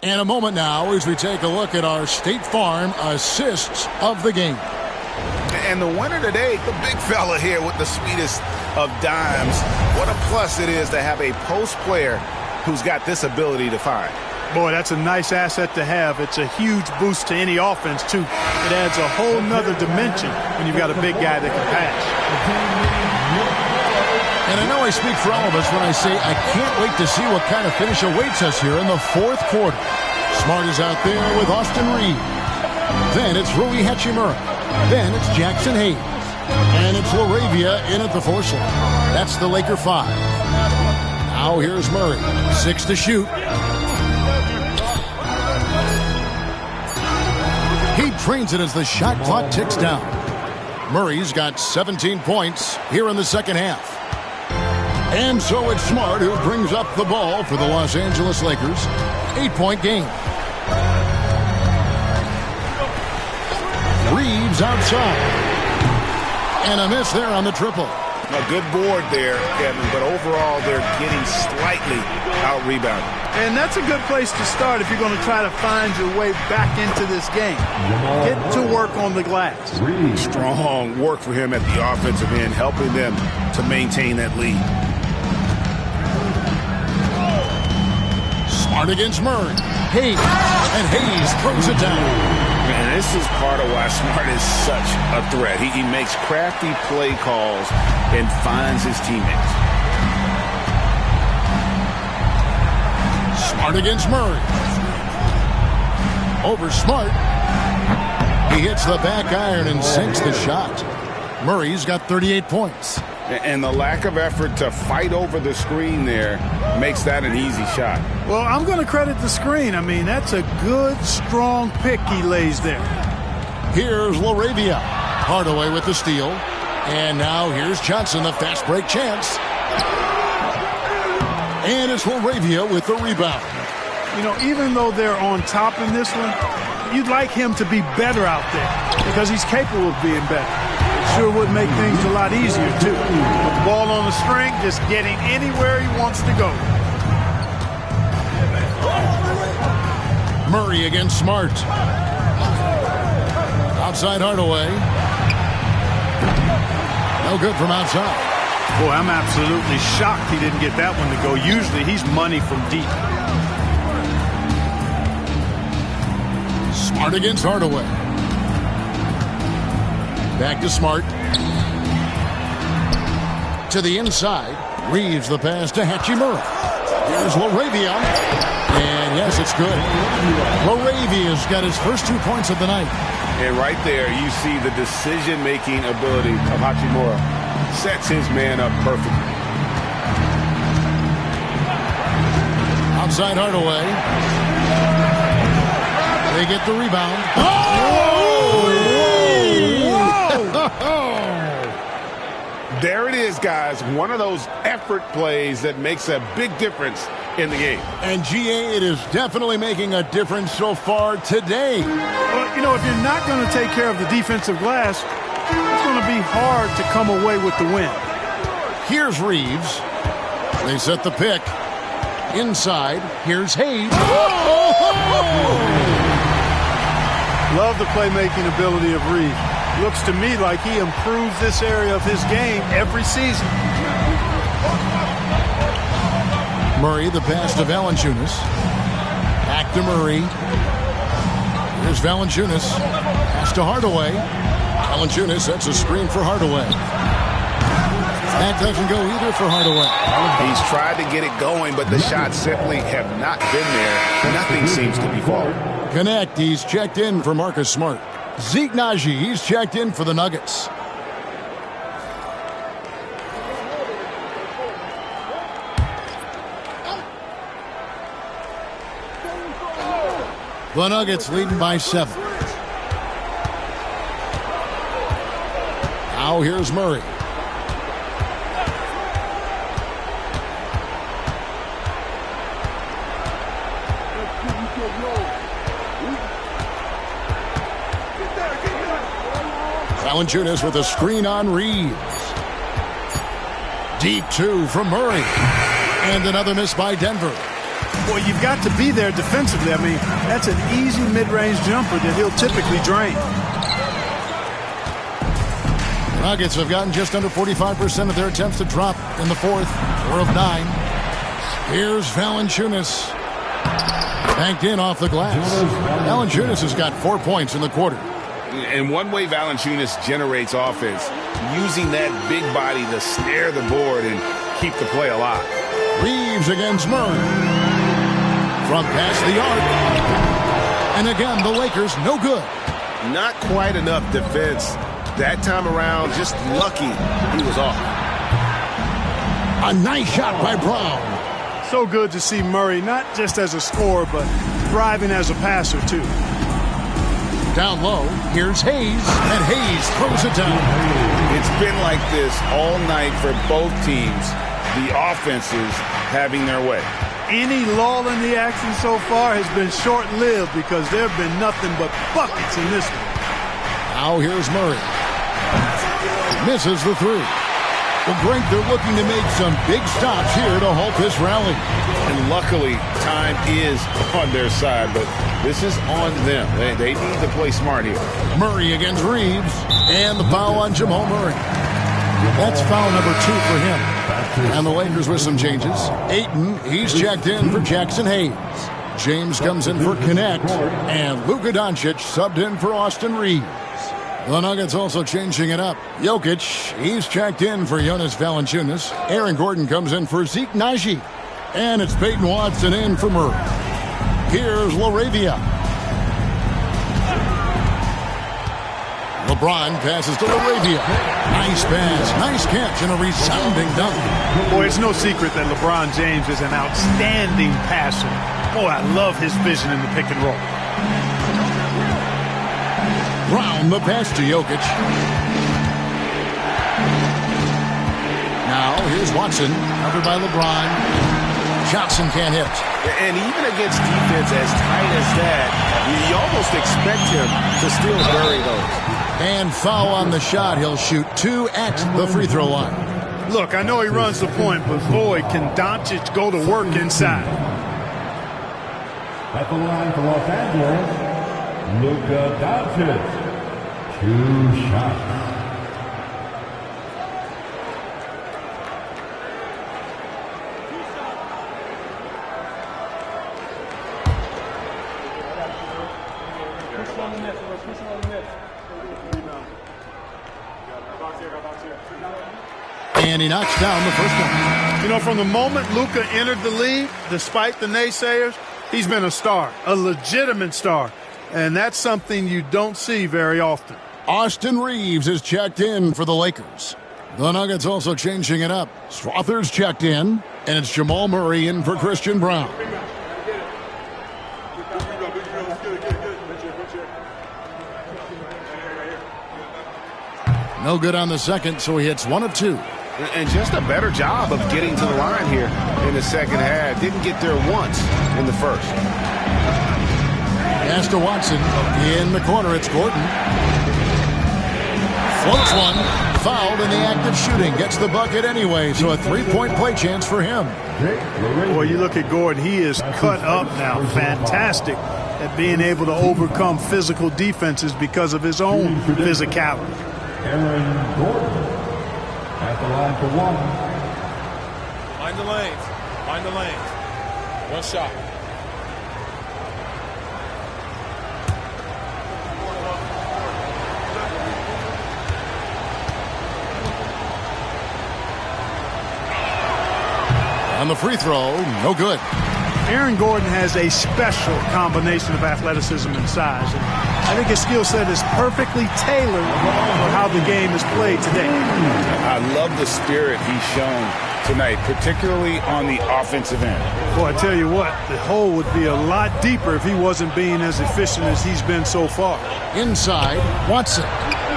And a moment now as we take a look at our State Farm assists of the game. And the winner today, the big fella here with the sweetest of dimes. What a plus it is to have a post player who's got this ability to find. Boy, that's a nice asset to have. It's a huge boost to any offense, too. It adds a whole nother dimension when you've got a big guy that can pass. And I know I speak for all of us when I say I can't wait to see what kind of finish awaits us here in the 4th quarter. Smart is out there with Austin Reed. Then it's Rui Hachimura. Then it's Jackson Hayes. And it's LaRavia in at the force line. That's the Laker 5. Now here's Murray. 6 to shoot. He trains it as the shot clock ticks down. Murray's got 17 points here in the second half. And so it's Smart who brings up the ball for the Los Angeles Lakers. 8-point game. Reeves outside. And a miss there on the triple. A good board there, Kevin, but overall they're getting slightly out-rebounded. And that's a good place to start if you're going to try to find your way back into this game. Get to work on the glass. Strong work for him at the offensive end, helping them to maintain that lead. Smart against Murray. Hayes. And Hayes throws it down. And this is part of why Smart is such a threat. He makes crafty play calls and finds his teammates. Smart against Murray. Over Smart. He hits the back iron and sinks the shot. Murray's got 38 points. And the lack of effort to fight over the screen there makes that an easy shot. Well, I'm going to credit the screen. I mean, that's a good, strong pick he lays there. Here's LaRavia. Hardaway with the steal. And now here's Johnson, the fast break chance. And it's LaRavia with the rebound. You know, even though they're on top in this one, you'd like him to be better out there because he's capable of being better. Sure would make things a lot easier, too. With the ball on the string, just getting anywhere he wants to go. Murray against Smart. Outside Hardaway. No good from outside. Boy, I'm absolutely shocked he didn't get that one to go. Usually he's money from deep. Smart against Hardaway. Back to Smart. To the inside. Reeves the pass to Hachimura. Here's LaRavia. And yes, it's good. LaRavia's got his first 2 points of the night. And right there, you see the decision-making ability of Hachimura. Sets his man up perfectly. Outside Hardaway. They get the rebound. There it is, guys. One of those effort plays that makes a big difference in the game. And GA, it is definitely making a difference so far today. Well, you know, if you're not going to take care of the defensive glass, it's going to be hard to come away with the win. Here's Reeves. They set the pick. Inside, here's Hayes. Love the playmaking ability of Reeves. Looks to me like he improves this area of his game every season. Murray, the pass to Valanciunas. Back to Murray. Here's Valanciunas. Pass to Hardaway. Valanciunas sets a screen for Hardaway. That doesn't go either for Hardaway. He's tried to get it going, but the shots simply have not been there. Nothing seems to be falling. Connect, he's checked in for Marcus Smart. Zeke Naji, he's checked in for the Nuggets. The Nuggets leading by 7. Now here's Murray. Valanciunas with a screen on Reeves. Deep 2 from Murray. And another miss by Denver. Well, you've got to be there defensively. I mean, that's an easy mid-range jumper that he'll typically drain. The Nuggets have gotten just under 45% of their attempts to drop in the fourth. 4 of 9. Here's Valanciunas. Banked in off the glass. Valanciunas has got 4 points in the quarter. And one way Valanciunas generates offense, using that big body to snare the board and keep the play alive. Reeves against Murray. From past the arc. And again, the Lakers no good. Not quite enough defense. That time around, just lucky he was off. A nice shot by Brown. So good to see Murray, not just as a scorer, but thriving as a passer, too. Down low, here's Hayes, and Hayes throws it down. It's been like this all night for both teams. The offenses having their way. Any lull in the action so far has been short-lived because there have been nothing but buckets in this one. Now here's Murray. Misses the 3. Well, Greg, they're looking to make some big stops here to halt this rally. And luckily, time is on their side, but this is on them. They need to play smart here. Murray against Reeves, and the foul on Jamal Murray. That's foul number 2 for him. And the Lakers with some changes. Ayton, he's checked in for Jackson Hayes. James comes in for Connect, and Luka Doncic subbed in for Austin Reeves. The Nuggets also changing it up. Jokic, he's checked in for Jonas Valanciunas. Aaron Gordon comes in for Zeke Naji. And it's Peyton Watson in for Murray. Here's LaRavia. LeBron passes to LaRavia. Nice pass, nice catch, and a resounding dunk. Boy, it's no secret that LeBron James is an outstanding passer. Boy, I love his vision in the pick and roll. Brown, the pass to Jokic. Now, here's Watson, covered by LeBron. Johnson can't hit. And even against defense as tight as that, you almost expect him to still bury those. And foul on the shot. He'll shoot 2 at the free throw line. Look, I know he runs the point, but boy, can Doncic go to work inside. At the line for Los Angeles, Luka Doncic. 2 shots. And he knocks down the first one. You know, from the moment Luka entered the league, despite the naysayers, he's been a star, a legitimate star. And that's something you don't see very often. Austin Reeves is checked in for the Lakers. The Nuggets also changing it up. Strother's checked in, and it's Jamal Murray in for Christian Brown. No good on the second, so he hits 1 of 2. And just a better job of getting to the line here in the second half. Didn't get there once in the first. Pass to Watson. In the corner, it's Gordon. Floats one. Fouled in the act of shooting. Gets the bucket anyway, so a 3-point play chance for him. Boy, you look at Gordon. He is cut up now. Fantastic at being able to overcome physical defenses because of his own physicality. Aaron Gordon at the line for 1. Find the lanes. Find the lanes. 1 shot. On the free throw, no good. Aaron Gordon has a special combination of athleticism and size. And I think his skill set is perfectly tailored for how the game is played today. I love the spirit he's shown tonight, particularly on the offensive end. Boy, I tell you what, the hole would be a lot deeper if he wasn't being as efficient as he's been so far. Inside, Watson.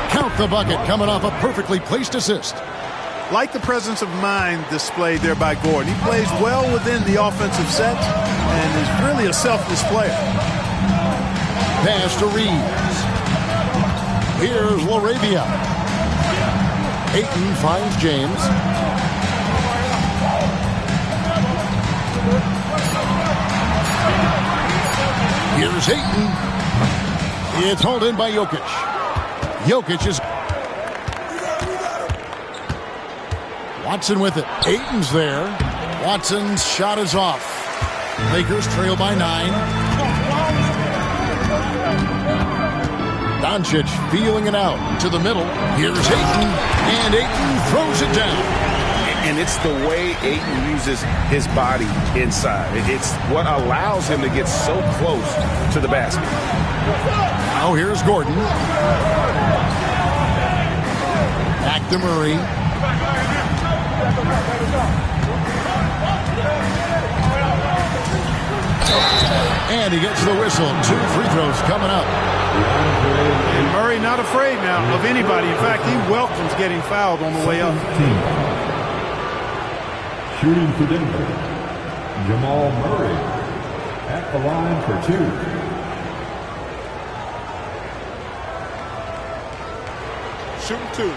Count the bucket coming off a perfectly placed assist. Like the presence of mind displayed there by Gordon. He plays well within the offensive set and is really a selfless player. Pass to Reeves. Here's LaRavia. Ayton finds James. Here's Ayton. It's hauled in by Jokic. Jokic is... Watson with it. Ayton's there. Watson's shot is off. Lakers trail by 9. Doncic feeling it out to the middle. Here's Ayton, and Ayton throws it down. And it's the way Ayton uses his body inside. It's what allows him to get so close to the basket. Now here's Gordon. Back to Murray. And he gets the whistle. 2 free throws coming up. And Murray not afraid now of anybody. In fact, he welcomes getting fouled on the way up. Shooting for Denver, Jamal Murray at the line for 2. Shooting 2.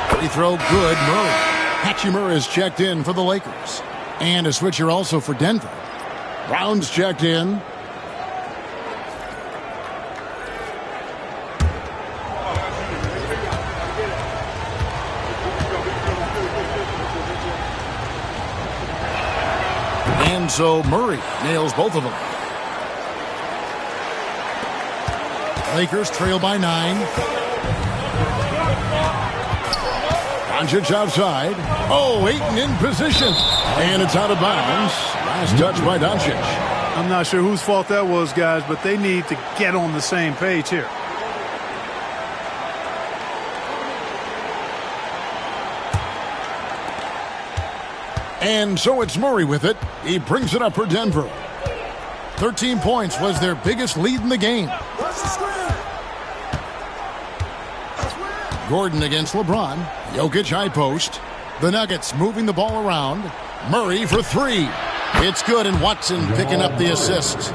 Free throw good. Murray. Hachimura is checked in for the Lakers. And a switcher also for Denver. Brown's checked in. And so Murray nails both of them. Lakers trail by 9. Doncic outside. Oh, Ayton in position. And it's out of bounds. Last touch by Doncic. I'm not sure whose fault that was, guys, but they need to get on the same page here. And so it's Murray with it. He brings it up for Denver. 13 points was their biggest lead in the game. Gordon against LeBron. Jokic high post. The Nuggets moving the ball around. Murray for 3. It's good, and Watson picking up the assist.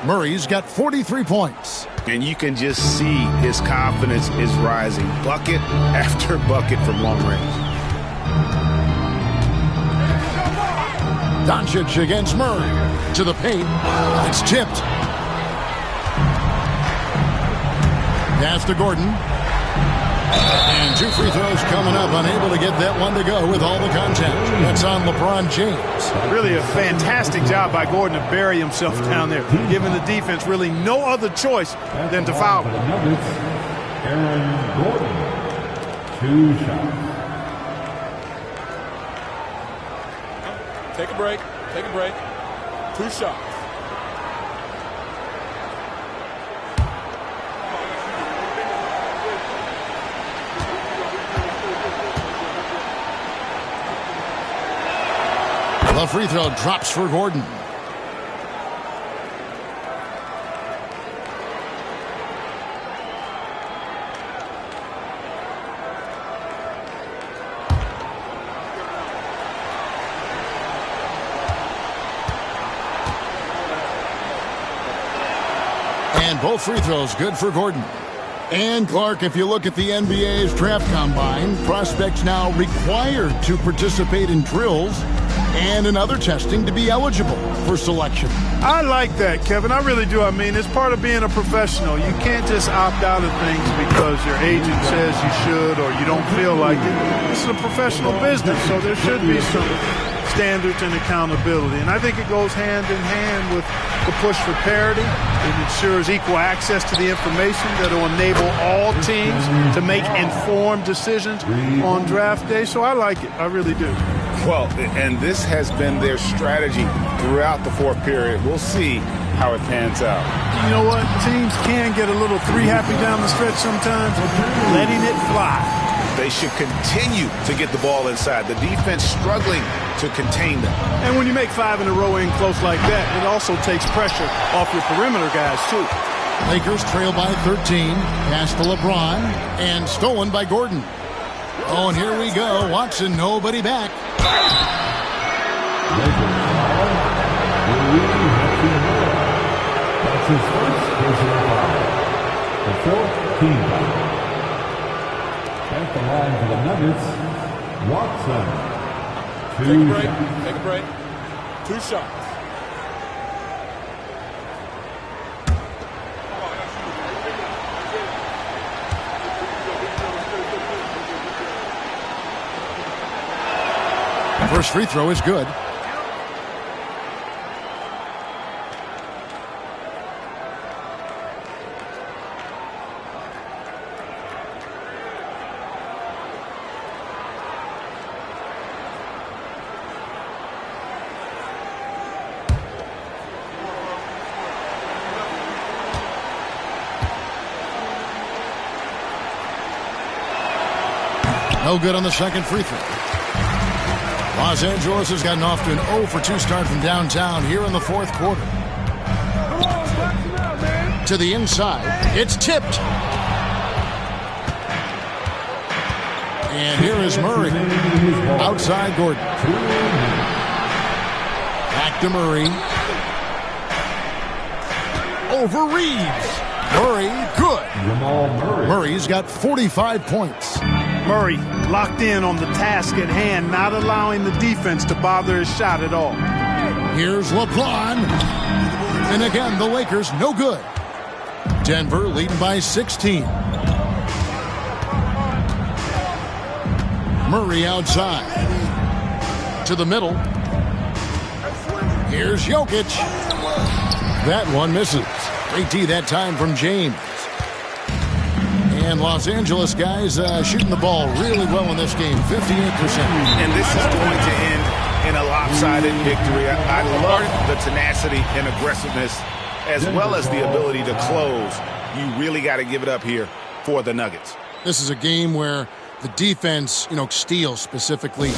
Murray's got 43 points. And you can just see his confidence is rising. Bucket after bucket from long range. Doncic against Murray. To the paint. It's tipped. Pass to Gordon. And 2 free throws coming up. Unable to get that one to go with all the contact. That's on LeBron James. Really a fantastic job by Gordon to bury himself down there, giving the defense really no other choice than to foul him. Aaron Gordon, 2 shots. Take a break. Take a break. 2 shots. The free throw drops for Gordon. And both free throws good for Gordon. And Clark, if you look at the NBA's draft combine, prospects now required to participate in drills and in other testing to be eligible for selection. I like that, Kevin. I really do. I mean, it's part of being a professional. You can't just opt out of things because your agent says you should or you don't feel like it. This is a professional business, so there should be some standards and accountability. And I think it goes hand in hand with the push for parity. It ensures equal access to the information that will enable all teams to make informed decisions on draft day. So I like it. I really do. Well, and this has been their strategy throughout the fourth period. We'll see how it pans out. You know what? Teams can get a little three happy down the stretch sometimes, letting it fly. They should continue to get the ball inside. The defense struggling to contain them. And when you make 5 in a row in close like that, it also takes pressure off your perimeter guys, too. Lakers trail by 13. Pass to LeBron. And stolen by Gordon. Oh, and here we go. Watson, nobody back. That's his first personal foul. The fourth team foul. At the line for the Nuggets, Watson. Take a break. 2 shots. First free throw is good. No good on the second free throw. Los Angeles has gotten off to an 0 for 2 start from downtown here in the fourth quarter. To the inside. It's tipped. And here is Murray. Outside Gordon. Back to Murray. Over Reeves. Murray, good. Murray's got 45 points. Murray locked in on the task at hand, not allowing the defense to bother his shot at all. Here's LeBron. And again, the Lakers no good. Denver leading by 16. Murray outside. To the middle. Here's Jokic. That one misses. Great D that time from James. And Los Angeles guys shooting the ball really well in this game, 58%. And this is going to end in a lopsided victory. I love the tenacity and aggressiveness as well as the ability to close. You really got to give it up here for the Nuggets. This is a game where the defense, steals specifically,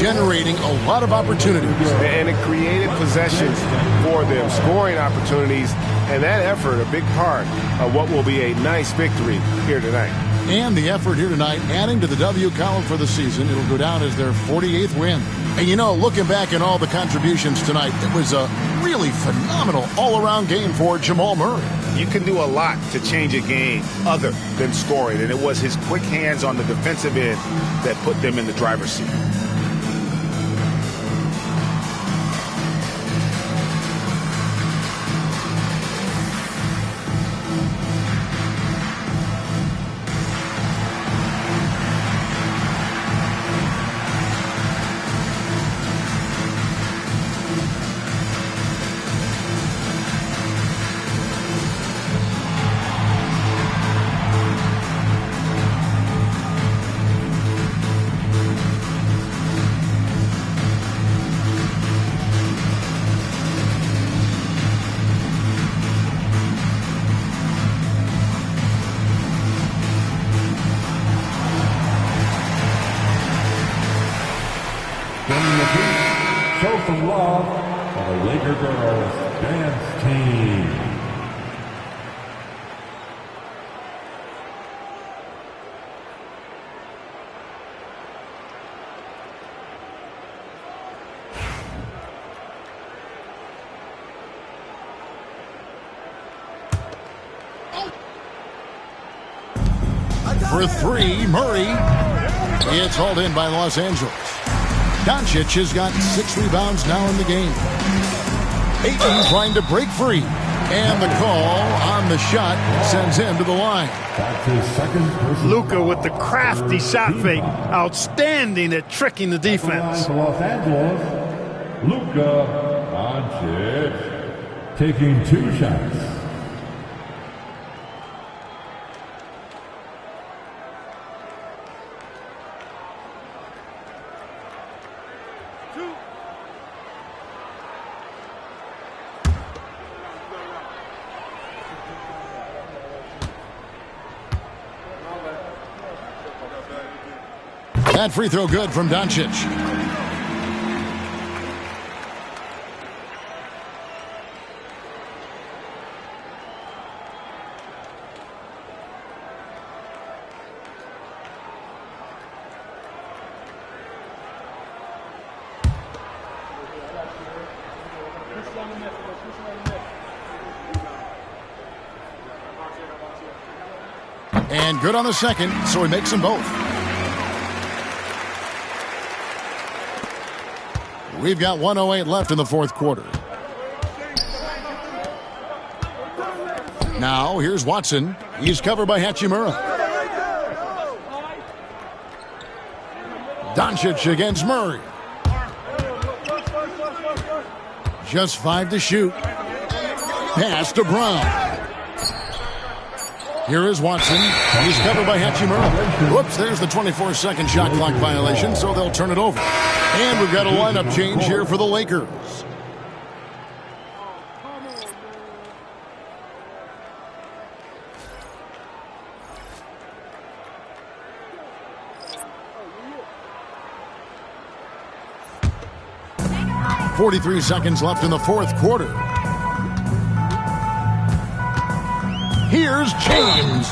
generating a lot of opportunities. And it created possessions for them, scoring opportunities, and that effort, a big part of what will be a nice victory here tonight. And the effort here tonight, adding to the W column for the season. It'll go down as their 48th win. And looking back at all the contributions tonight, it was a really phenomenal all-around game for Jamal Murray. You can do a lot to change a game other than scoring, and it was his quick hands on the defensive end that put them in the driver's seat. Show some love for the Laker girls dance team. For 3, Murray. It's hauled in by Los Angeles. Doncic has got 6 rebounds now in the game. Ayton trying to break free. And the call on the shot sends him to the line. That's his second. Luka with the crafty shot fake. Outstanding at tricking the defense. Los Angeles, Luka Doncic taking 2 shots. That free throw good from Doncic. And good on the second, so he makes them both. We've got 1:08 left in the fourth quarter. Now, here's Watson. He's covered by Hachimura. Doncic against Murray. Just 5 to shoot. Pass to Brown. Here is Watson. He's covered by Hachimura. Whoops, there's the 24-second shot clock violation, so they'll turn it over. And we've got a lineup change here for the Lakers. .43 seconds left in the fourth quarter. Here's James.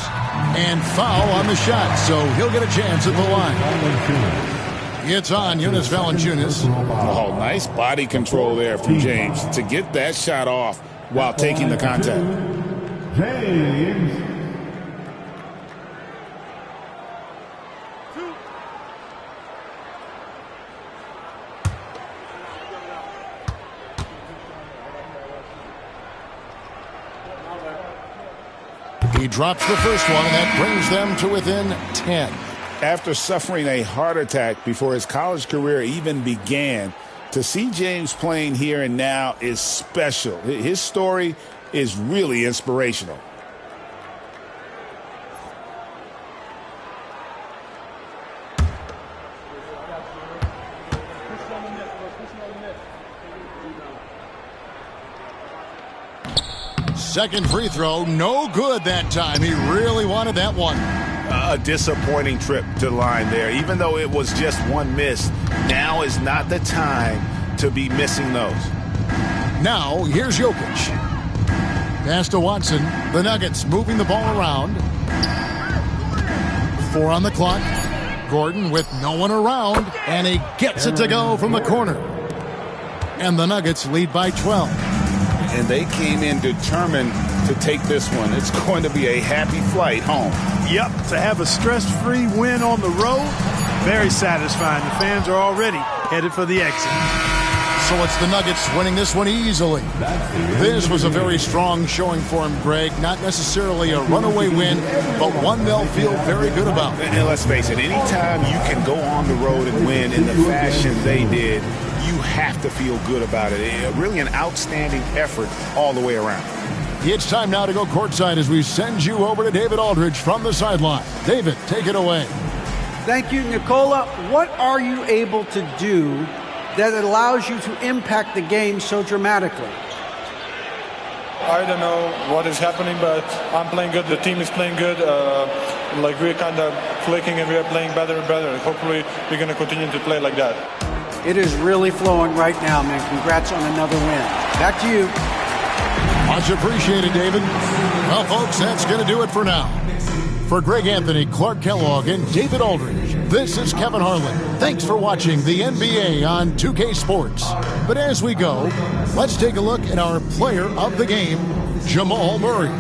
And foul on the shot, so he'll get a chance at the line. It's on Jonas Valanciunas. Oh, nice body control there from James to get that shot off while taking the contact. James. He drops the first one, and that brings them to within 10. After suffering a heart attack before his college career even began, to see James playing here and now is special. His story is really inspirational. Second free throw, no good that time. He really wanted that one. A disappointing trip to the line there. Even though it was just one miss, now is not the time to be missing those. Now, here's Jokic. Pass to Watson. The Nuggets moving the ball around. 4 on the clock. Gordon with no one around, and he gets it to go from the corner. And the Nuggets lead by 12. And they came in determined to take this one. It's going to be a happy flight home. Yep, to have a stress-free win on the road, very satisfying. The fans are already headed for the exit. So it's the Nuggets winning this one easily. This was a very strong showing for him, Greg. Not necessarily a runaway win, but one they'll feel very good about. And let's face it, anytime you can go on the road and win in the fashion they did, you have to feel good about it. Really an outstanding effort all the way around. It's time now to go courtside as we send you over to David Aldridge from the sideline. David, take it away. Thank you, Nicola. What are you able to do that allows you to impact the game so dramatically? I don't know what is happening, but I'm playing good. The team is playing good. We're kind of clicking and we're playing better and better. Hopefully, we're going to continue to play like that. It is really flowing right now, man. Congrats on another win. Back to you. Much appreciated, David. Well, folks, that's going to do it for now. For Greg Anthony, Clark Kellogg, and David Aldridge, this is Kevin Harlan. Thanks for watching the NBA on 2K Sports. But as we go, let's take a look at our player of the game, Jamal Murray.